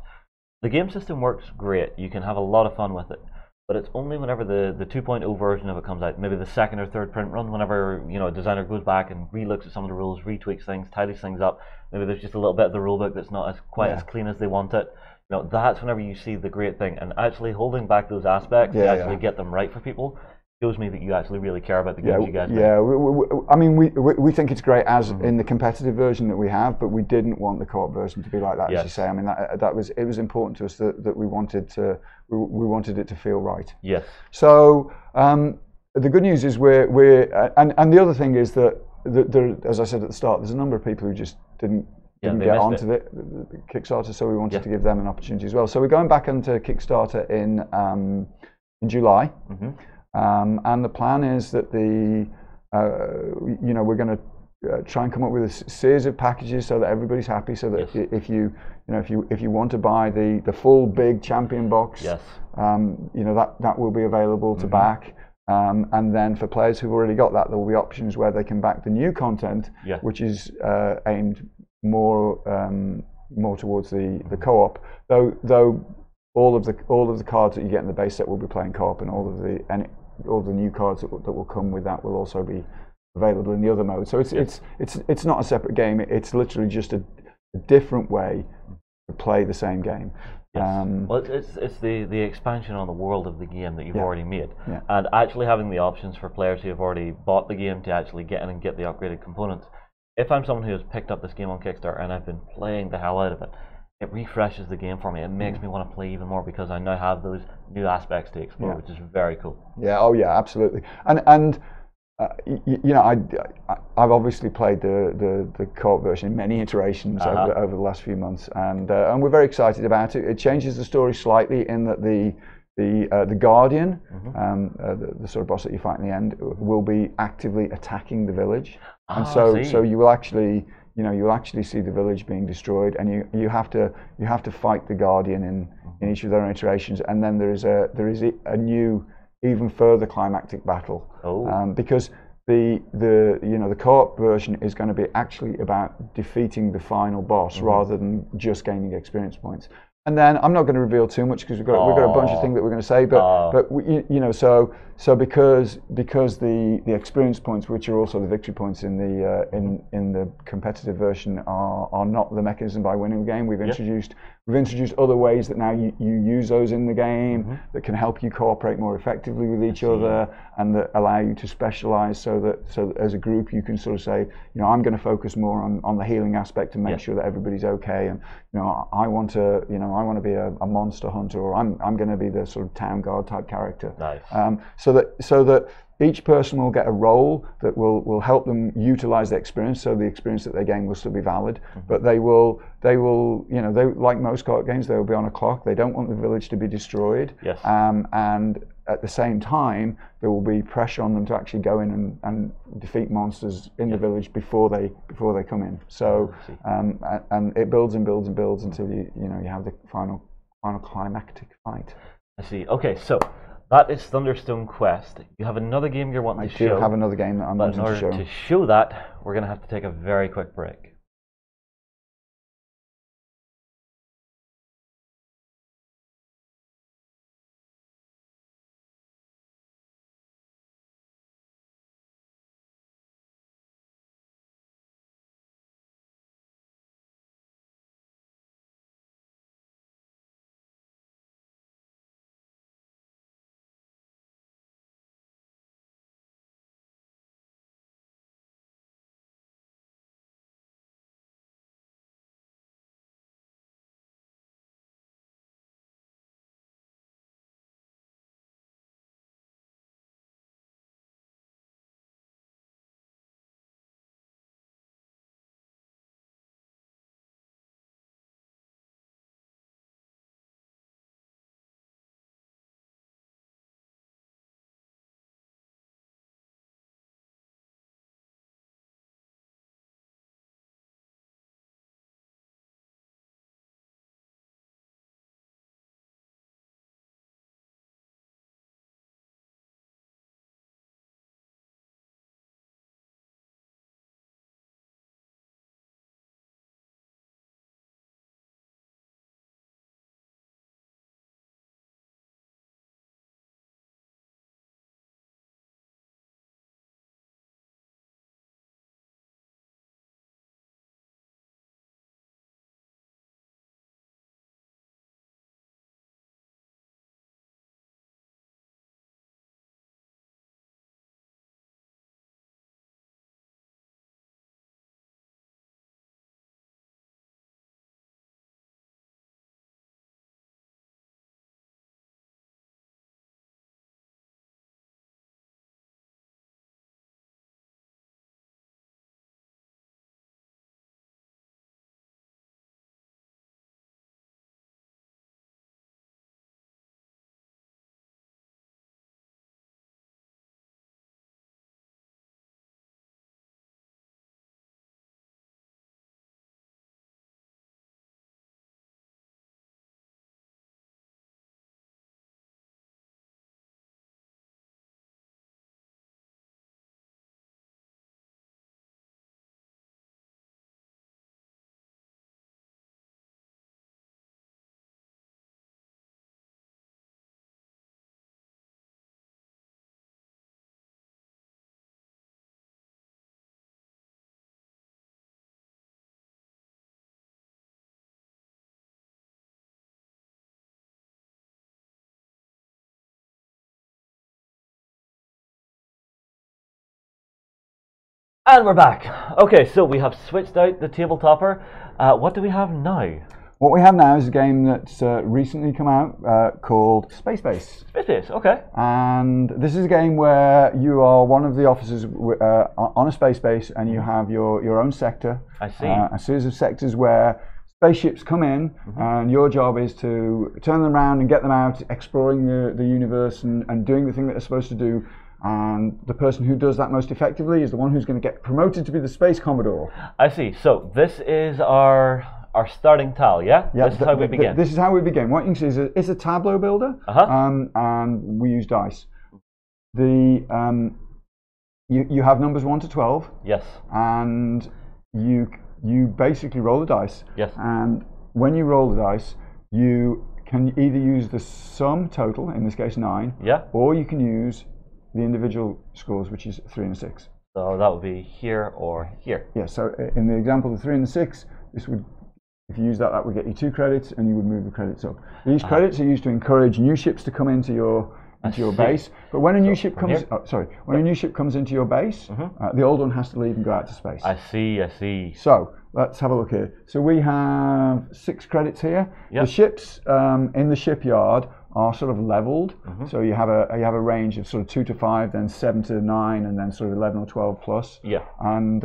the game system works great. You can have a lot of fun with it. But it's only whenever the 2.0 version of it comes out, maybe the second or third print run, whenever a designer goes back and re-looks at some of the rules, retweaks things, tidies things up. Maybe there's just a little bit of the rulebook that's not quite as clean as they want it. That's whenever you see the great thing. And actually holding back those aspects to actually get them right for people shows me that you actually really care about the games you guys make. I mean, we think it's great as in the competitive version that we have, but we didn't want the co-op version to be like that, as you say. I mean, it was important to us that we wanted it to feel right. Yes. So the good news is and the other thing is that there, as I said at the start, there's a number of people who just didn't get onto the Kickstarter, so we wanted to give them an opportunity as well. So we're going back into Kickstarter in July. And the plan is that we're going to try and come up with a series of packages so that everybody's happy. So that if you want to buy the full big champion box, that will be available to back. And then for players who've already got that, there will be options where they can back the new content, which is aimed more towards the co-op. Though all of the cards that you get in the base set will be playing co-op, and all the new cards that will come with that will also be available in the other mode. So it's not a separate game. It's literally just a different way to play the same game. Well, it's the expansion on the world of the game that you've already made, and actually having the options for players who have already bought the game to actually get in and get the upgraded components. If I'm someone who has picked up this game on Kickstarter and I've been playing the hell out of it, it refreshes the game for me. It makes me want to play even more because I now have those new aspects to explore, which is very cool. Yeah, oh yeah, absolutely. And I've obviously played the co-op version in many iterations over the last few months, and we're very excited about it. It changes the story slightly in that the Guardian, the sort of boss that you fight in the end, will be actively attacking the village, and so you will actually. You'll actually see the village being destroyed, and you have to fight the Guardian in each of their iterations, and then there is a new, even further climactic battle, because the co-op version is going to be actually about defeating the final boss rather than just gaining experience points. And then I'm not going to reveal too much because we've got a bunch of things that we're going to say. But we, you know, so because the experience points, which are also the victory points in the competitive version, are not the mechanism by winning the game. We've introduced other ways that now you use those in the game that can help you cooperate more effectively with each other, and that allow you to specialize so that as a group you can sort of say, you know, I'm going to focus more on the healing aspect and make sure that everybody's okay, and you know, I want to be a monster hunter, or I'm going to be the sort of town guard type character. Nice. So that each person will get a role that will help them utilize the experience, so the experience that they gain will still be valid, but they will, you know, they, like most co-op games, they will be on a clock. They don't want the village to be destroyed. Yes. And at the same time, there will be pressure on them to actually go in and defeat monsters in the village before they come in. So and it builds and builds and builds until you have the final climactic fight. I see. Okay, so that is Thunderstone Quest. You have another game you're wanting to show. I do have another game that I'm wanting to show. But in order to show that, we're going to have to take a very quick break. And we're back. Okay, so we have switched out the tabletopper. What do we have now? What we have now is a game that's recently come out called Space Base. Space Base, okay. And this is a game where you are one of the officers on a space base, and you have your own sector. I see. A series of sectors where spaceships come in, and your job is to turn them around and get them out, exploring the universe and doing the thing that they're supposed to do. And the person who does that most effectively is the one who's going to get promoted to be the Space Commodore. I see. So this is our starting tile, yeah? Yeah, this is how we begin. This is how we begin. What you can see is it's a tableau builder, and we use dice. You have numbers 1 to 12. Yes. And you basically roll the dice. Yes. And when you roll the dice, you can either use the sum total, in this case 9, yeah, or you can use the individual scores, which is 3 and a 6. So that would be here or here. Yeah, so in the example of 3 and the 6, this would, if you use that, that would get you 2 credits, and you would move the credits up. These credits are used to encourage new ships to come into your base. But when a new ship comes, when a new ship comes into your base, the old one has to leave and go out to space. I see. So let's have a look here. So we have 6 credits here. Yep. The ships in the shipyard are sort of leveled. So you have a range of sort of 2 to 5, then 7 to 9, and then sort of 11 or 12 plus. Yeah. And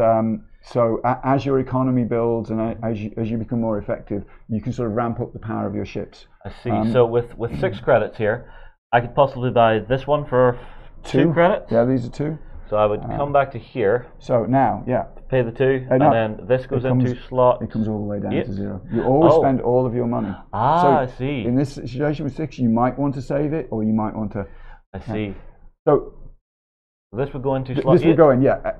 so as your economy builds and as you become more effective, you can sort of ramp up the power of your ships. I see. So with 6 credits here, I could possibly buy this one for 2 credits. Yeah, these are 2. So I would come back to here. So now, yeah, pay the 2, and then this goes into slot. It comes all the way down to 0. You always spend all of your money. So I see. In this situation with 6, you might want to save it, or you might want to. I see. So this would go into slot. This would go in, yeah.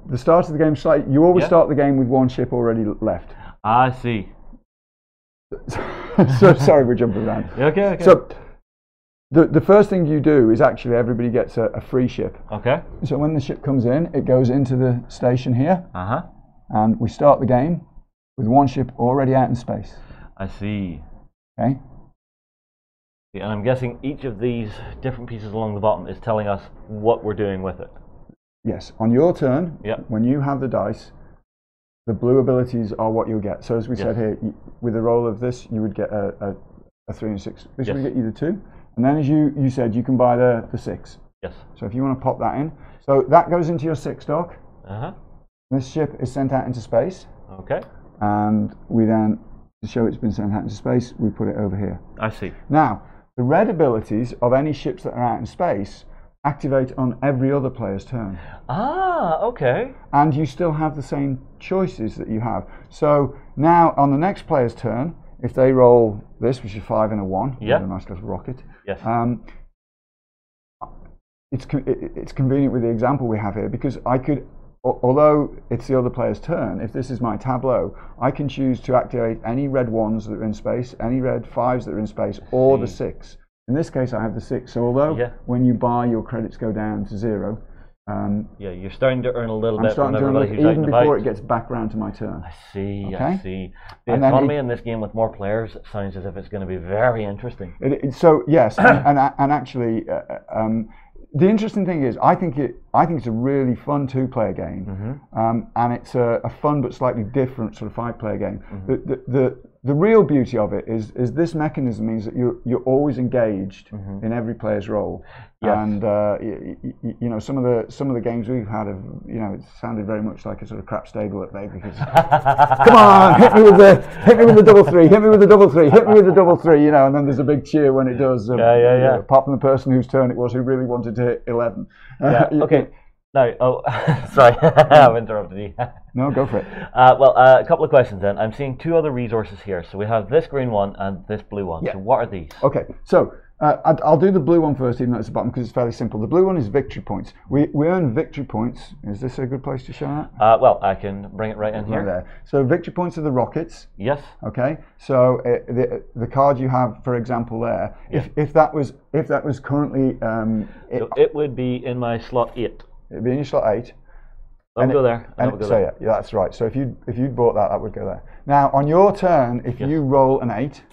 The start of the game, you always start the game with 1 ship already left. I see. So sorry, we're jumping around. Okay. So the first thing you do is actually everybody gets a free ship. Okay. So when the ship comes in, it goes into the station here. And we start the game with 1 ship already out in space. I see. Okay. And I'm guessing each of these different pieces along the bottom is telling us what we're doing with it. Yes. On your turn, when you have the dice, the blue abilities are what you'll get. So as we said here, with a roll of this, you would get a 3 and 6. This would get you the 2. And then as you said, you can buy the 6. Yes. So if you want to pop that in. So that goes into your 6 dock. This ship is sent out into space. Okay. And we then, to show it's been sent out into space, we put it over here. I see. Now, the red abilities of any ships that are out in space activate on every other player's turn. Okay. And you still have the same choices that you have. So now on the next player's turn, if they roll this, which is 5 and a 1, a nice little rocket. Yes. It's convenient with the example we have here, because I could, although it's the other player's turn, if this is my tableau, I can choose to activate any red 1s that are in space, any red 5s that are in space, or the 6. In this case, I have the 6. So although when you buy, your credits go down to 0. You're starting to earn a little bit from everybody who's even before it gets back round to my turn. I see. Okay? I see. The economy in this game with more players sounds as if it's going to be very interesting. So yes, and actually, the interesting thing is, I think it's a really fun 2-player game, and it's a fun but slightly different sort of 5-player game. The real beauty of it is this mechanism means that you're always engaged in every player's role. Yes. And you know, some of the games we've had have, you know, it sounded very much like a sort of crap stable at bay, because come on, hit me with the double 3, hit me with the double 3, hit me with the double 3, you know, and then there's a big cheer when it does. You know, apart from the person whose turn it was who really wanted to hit 11. Okay. No, sorry, I've interrupted you. No, go for it. Well, a couple of questions then. I'm seeing 2 other resources here. So we have this green one and this blue one. So what are these? Okay, so I'll do the blue one first, even though it's the bottom, because it's fairly simple. The blue one is victory points. We earn victory points. Is this a good place to show that? Well, I can bring it right in here. Right there. So victory points are the rockets. Yes. Okay. So the card you have, for example, there. If that was currently, it would be in my slot 8. It'd be in your slot 8. That'll go there. Yeah, that's right. So if you'd bought that would go there. Now on your turn, if you roll an 8,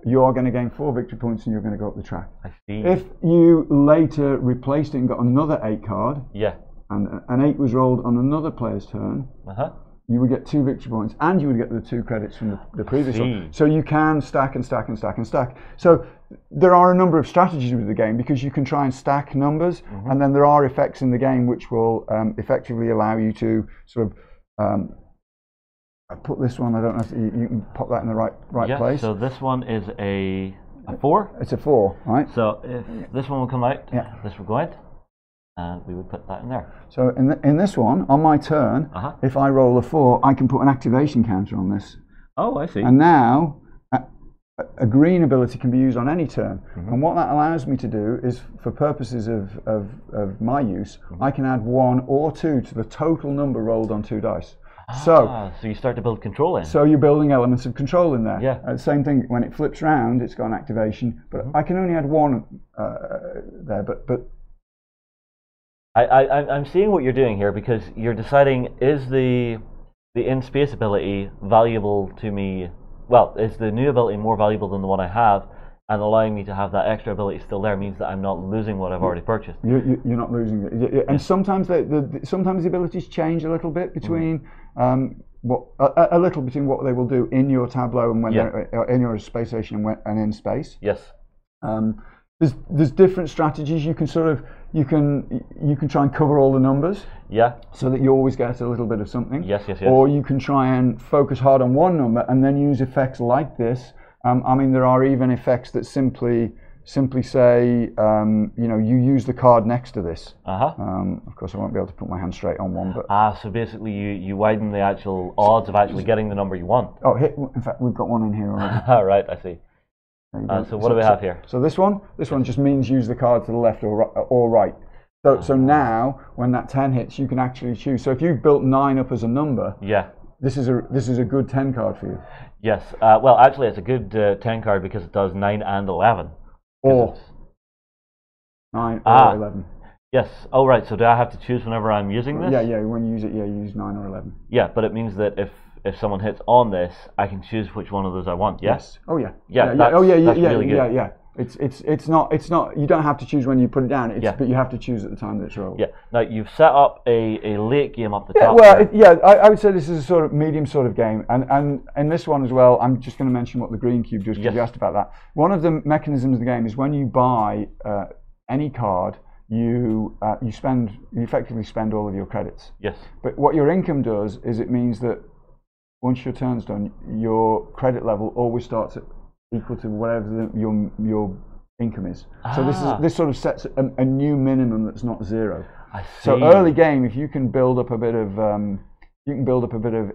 you are going to gain 4 victory points, and you're going to go up the track. I see. If you later replaced it and got another 8 card, and an 8 was rolled on another player's turn, you would get 2 victory points, and you would get the 2 credits from the previous one. So you can stack and stack and stack and stack. So there are a number of strategies with the game, because you can try and stack numbers, and then there are effects in the game which will effectively allow you to sort of I put this one, I don't know if you can pop that in the right place. So this one is a 4? It's a 4, right? So if this one will come out, this will go out, and we would put that in there. So in this one, on my turn, if I roll a 4, I can put an activation counter on this. Oh, I see. And now a green ability can be used on any turn. And what that allows me to do is, for purposes of my use, I can add 1 or 2 to the total number rolled on 2 dice. So you start to build control in. So you're building elements of control in there. Yeah. Same thing, when it flips round, it's got an activation, but I can only add one there, but I'm seeing what you're doing here, because you're deciding, is the in-space ability valuable to me? Well, is the new ability more valuable than the one I have? And allowing me to have that extra ability still there means that I'm not losing what I've already purchased. You're not losing it. And sometimes sometimes the abilities change a little bit between a little between what they will do in your tableau and when they're in your space station and in space. Yes. There's different strategies. You can you can try and cover all the numbers. Yeah. So that you always get a little bit of something. Yes. Or you can try and focus hard on one number and then use effects like this. I mean, there are even effects that simply say, you use the card next to this. Of course, I won't be able to put my hand straight on one, but so basically, you widen the actual odds of actually getting the number you want. Oh, in fact, we've got one in here already. Right, I see. So what do we have here? So this one just means use the card to the left or right. So now, when that 10 hits, you can actually choose. So if you've built 9 up as a number, this is a good 10 card for you. Yes. Well, actually, it's a good 10 card because it does 9 and 11. Or 9 or 11. Yes. Oh, right. So do I have to choose whenever I'm using this? Yeah. When you use it, you use 9 or 11. Yeah, but it means that if someone hits on this, I can choose which one of those I want. Yes. Oh yeah. Yeah. That's really good. Yeah. It's not. You don't have to choose when you put it down. But you have to choose at the time that it's rolled. Yeah. Now you've set up a late game up the top. Well, I would say this is a sort of medium sort of game, and in this one as well, I'm just going to mention what the green cube does because you asked about that. One of the mechanisms of the game is when you buy any card, you effectively spend all of your credits. Yes. But what your income does is it means that once your turn's done, your credit level always starts at equal to whatever your income is. So this sort of sets a new minimum that's not 0. I see. So early game, if you can build up a bit of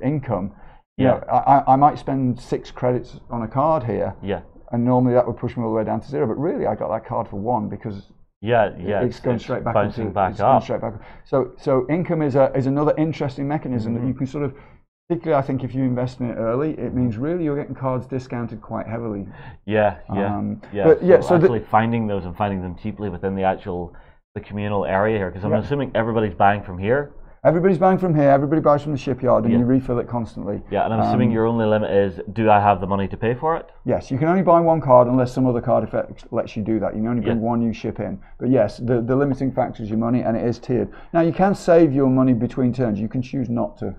income. Yeah. I might spend 6 credits on a card here. Yeah. And normally that would push me all the way down to 0. But really, I got that card for 1 because it's going straight back bouncing back up. So income is another interesting mechanism that you can sort of. Particularly, I think if you invest in it early, it means really you're getting cards discounted quite heavily. Yeah. So actually finding those and finding them cheaply within the communal area here, because I'm assuming everybody's buying from here. Everybody's buying from here. Everybody buys from the shipyard, and you refill it constantly. Yeah, and I'm assuming your only limit is, do I have the money to pay for it? Yes, you can only buy 1 card unless some other card effect lets you do that. You can only bring 1 new ship in. But yes, the limiting factor is your money, and it is tiered. Now you can save your money between turns. You can choose not to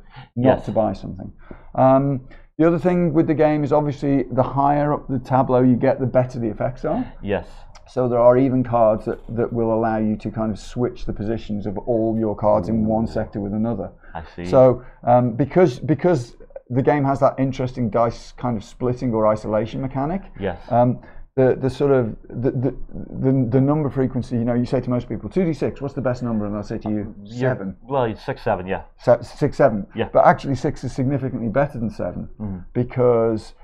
buy something. The other thing with the game is obviously the higher up the tableau you get, the better the effects are. Yes. So there are even cards that will allow you to kind of switch the positions of all your cards in one sector with another. I see. So because the game has that interesting dice kind of splitting or isolation mechanic. Yes. The sort of the number frequency. You say to most people 2d6. What's the best number? And they'll say to you 7. Well, 6, 7. Yeah. 6, 7. Yeah. But actually 6 is significantly better than 7 because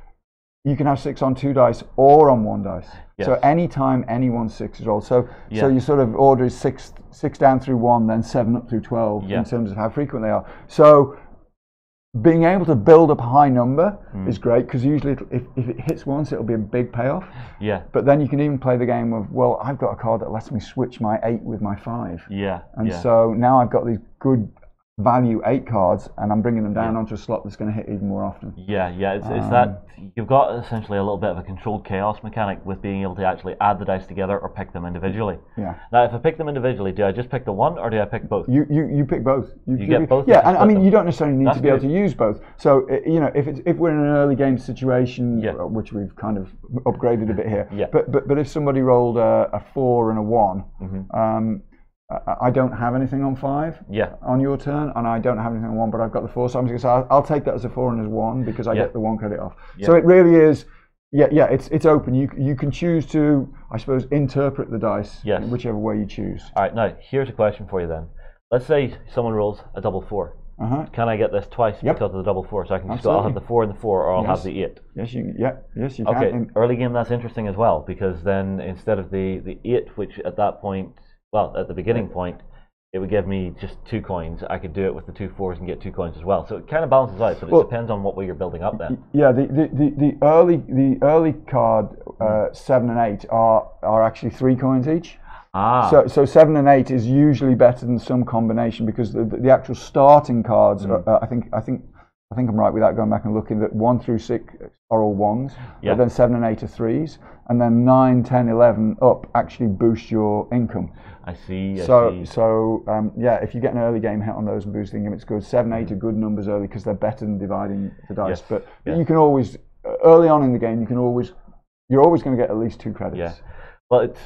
you can have 6 on 2 dice or on 1 dice. Yes. So anytime any 6 is rolled. So your sort of order is 6 down through 1, then 7 up through 12 in terms of how frequent they are. So being able to build up a high number is great because usually if it hits once, it'll be a big payoff. Yeah. But then you can even play the game of, well, I've got a card that lets me switch my 8 with my 5. Yeah. And so now I've got these good value 8 cards, and I'm bringing them down onto a slot that's going to hit even more often. It's that you've got essentially a little bit of a controlled chaos mechanic with being able to actually add the dice together or pick them individually. Yeah. Now, if I pick them individually, do I just pick the one or do I pick both? You pick both. You get both. Yeah, and I mean you don't necessarily need to be able to use both. So if we're in an early game situation, which we've kind of upgraded a bit here. Yeah. But if somebody rolled a 4 and a 1. I don't have anything on 5 on your turn, and I don't have anything on 1, but I've got the 4, so I'm just going to say I'll take that as a 4 and as 1 because I get the 1 credit off. So it really is, it's open. You can choose to, I suppose, interpret the dice whichever way you choose. All right, now here's a question for you then. Let's say someone rolls a double 4. Can I get this twice because of the double 4? So I can just go, I'll have the 4 and the 4, or I'll have the 8. Yes, you can. Okay, early game, that's interesting as well, because then instead of the 8, which at that point, well, at the beginning point, it would give me just 2 coins. I could do it with the 2 4s and get 2 coins as well. So it kind of balances out, but it depends on what way you're building up then. Yeah, the early card 7 and 8 are actually 3 coins each. So 7 and 8 is usually better than some combination, because the actual starting cards are, I think I'm right without going back and looking, that 1 through 6 are all 1s, but then 7 and 8 are 3s, and then 9, 10, 11 up actually boost your income. I see. So yeah, if you get an early game hit on those and boost income, it's good. 7, 8 are good numbers early because they're better than dividing the dice. Yes. But you can always, early on in the game, you're always going to get at least 2 credits. Yeah. Well, it's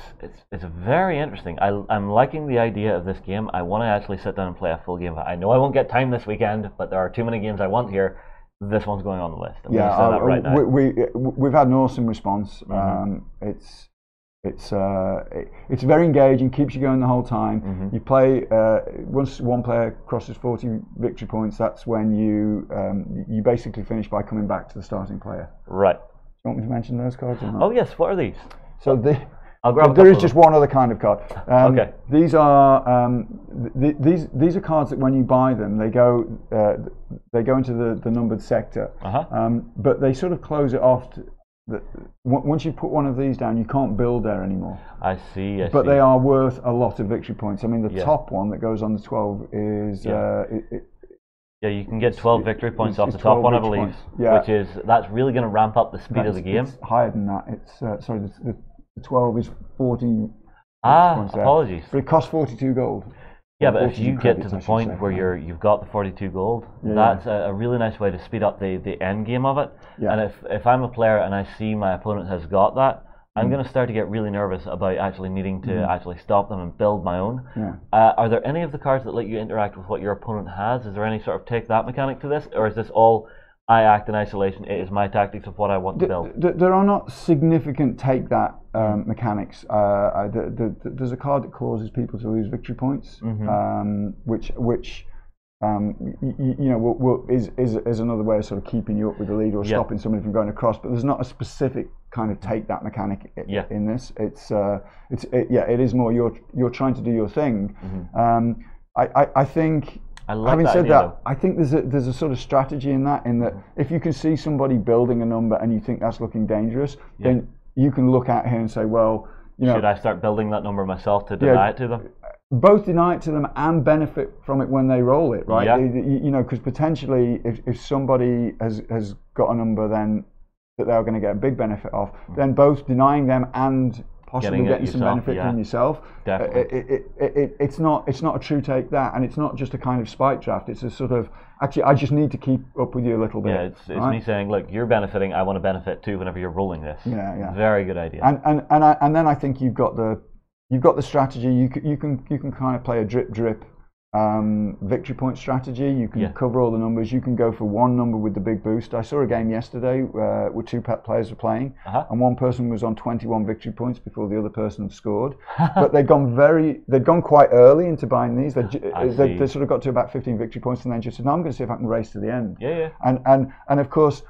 very interesting. I'm liking the idea of this game. I want to actually sit down and play a full game. I know I won't get time this weekend, but there are too many games I want here. This one's going on the list. We've had an awesome response. It's very engaging, keeps you going the whole time. You play once one player crosses 40 victory points. That's when you basically finish by coming back to the starting player. Right. Do you want me to mention those cards or not? Oh yes. What are these? So there is just one other kind of card. Okay. These are these are cards that when you buy them, they go into the numbered sector. But they sort of close it off. Once you put one of these down, you can't build there anymore. I see. But they are worth a lot of victory points. I mean, the top one that goes on the 12 is. Yeah, you can get 12 victory points off the top one, I believe. That's really going to ramp up the speed of the game. It's higher than that. It's sorry, the 12 is 40. Apologies. But it costs 42 gold. Yeah, but if you get to the point where you've got the 42 gold, that's a really nice way to speed up the end game of it. And if I'm a player and I see my opponent has got that, I'm going to start to get really nervous about actually needing to actually stop them and build my own. Are there any of the cards that let you interact with what your opponent has? Is there any sort of take that mechanic to this, or is this all I act in isolation? It is my tactics of what I want to build. There are not significant take that mechanics. There's a card that causes people to lose victory points, which is another way of sort of keeping you up with the lead or stopping somebody from going across. But there's not a specific kind of take that mechanic in this. It is more you're trying to do your thing. I think. Having said that, I think there's a sort of strategy in that if you can see somebody building a number and you think that's looking dangerous, then you can look at here and say, well, should I start building that number myself to deny it to them? Both deny it to them and benefit from it when they roll it, right? Because potentially if somebody has got a number then that they're going to get a big benefit off, then both denying them and possibly getting some benefit from yourself. It's not a true take that, and it's not just a kind of spike draft. It's a sort of actually I just need to keep up with you a little bit. Yeah, it's me saying, look, you're benefiting, I want to benefit too whenever you're rolling this. Very good idea. And then I think you've got the strategy. You can kind of play a drip victory point strategy. You can cover all the numbers. You can go for one number with the big boost. I saw a game yesterday where 2 players were playing, and one person was on 21 victory points before the other person had scored. But they'd gone quite early into buying these. They sort of got to about 15 victory points, and then just said, "No, I'm going to see if I can race to the end." And of course.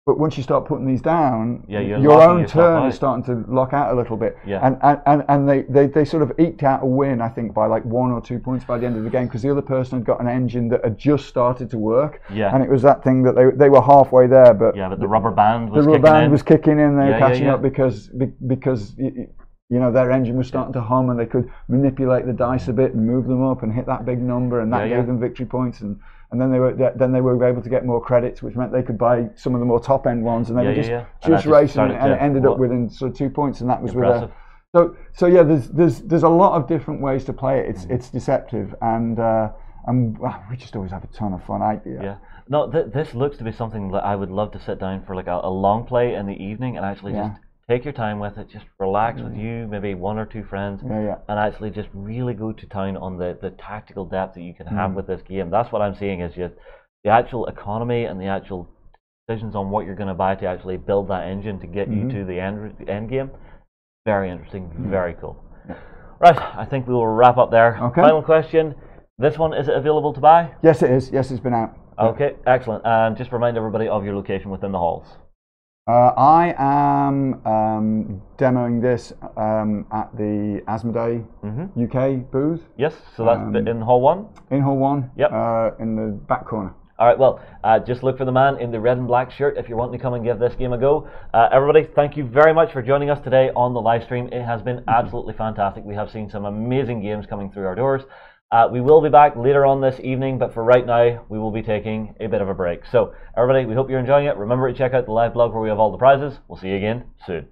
But once you start putting these down, your own turn is starting to lock out a little bit. And they sort of eked out a win, I think, by like 1 or 2 points by the end of the game, because the other person had got an engine that had just started to work. And it was that thing that they were halfway there, but the rubber band was kicking in. They were catching up because their engine was starting to hum, and they could manipulate the dice a bit and move them up and hit that big number, and that gave them victory points. And then they were able to get more credits, which meant they could buy some of the more top end ones, and they were just racing, and it ended up within sort of 2 points, and that was impressive. So yeah, there's a lot of different ways to play it. It's deceptive, and we just always have a ton of fun. No, this looks to be something that I would love to sit down for like a long play in the evening and actually just take your time with it, just relax with you, maybe 1 or 2 friends, and actually just really go to town on the tactical depth that you can have with this game. That's what I'm seeing is just the actual economy and the actual decisions on what you're going to buy to actually build that engine to get you to the end game. Very interesting, very cool. Right, I think we will wrap up there. Final question. This one, is it available to buy? Yes, it is. Yes, it's been out. Okay, excellent. And just remind everybody of your location within the halls. I am demoing this at the Asmodee UK booth. Yes, so that's in Hall 1? In Hall 1, yep. In the back corner. All right, well, just look for the man in the red and black shirt if you're wanting to come and give this game a go. Everybody, thank you very much for joining us today on the live stream. It has been absolutely fantastic. We have seen some amazing games coming through our doors. We will be back later on this evening, but for right now, we will be taking a bit of a break. So, everybody, we hope you're enjoying it. Remember to check out the live blog where we have all the prizes. We'll see you again soon.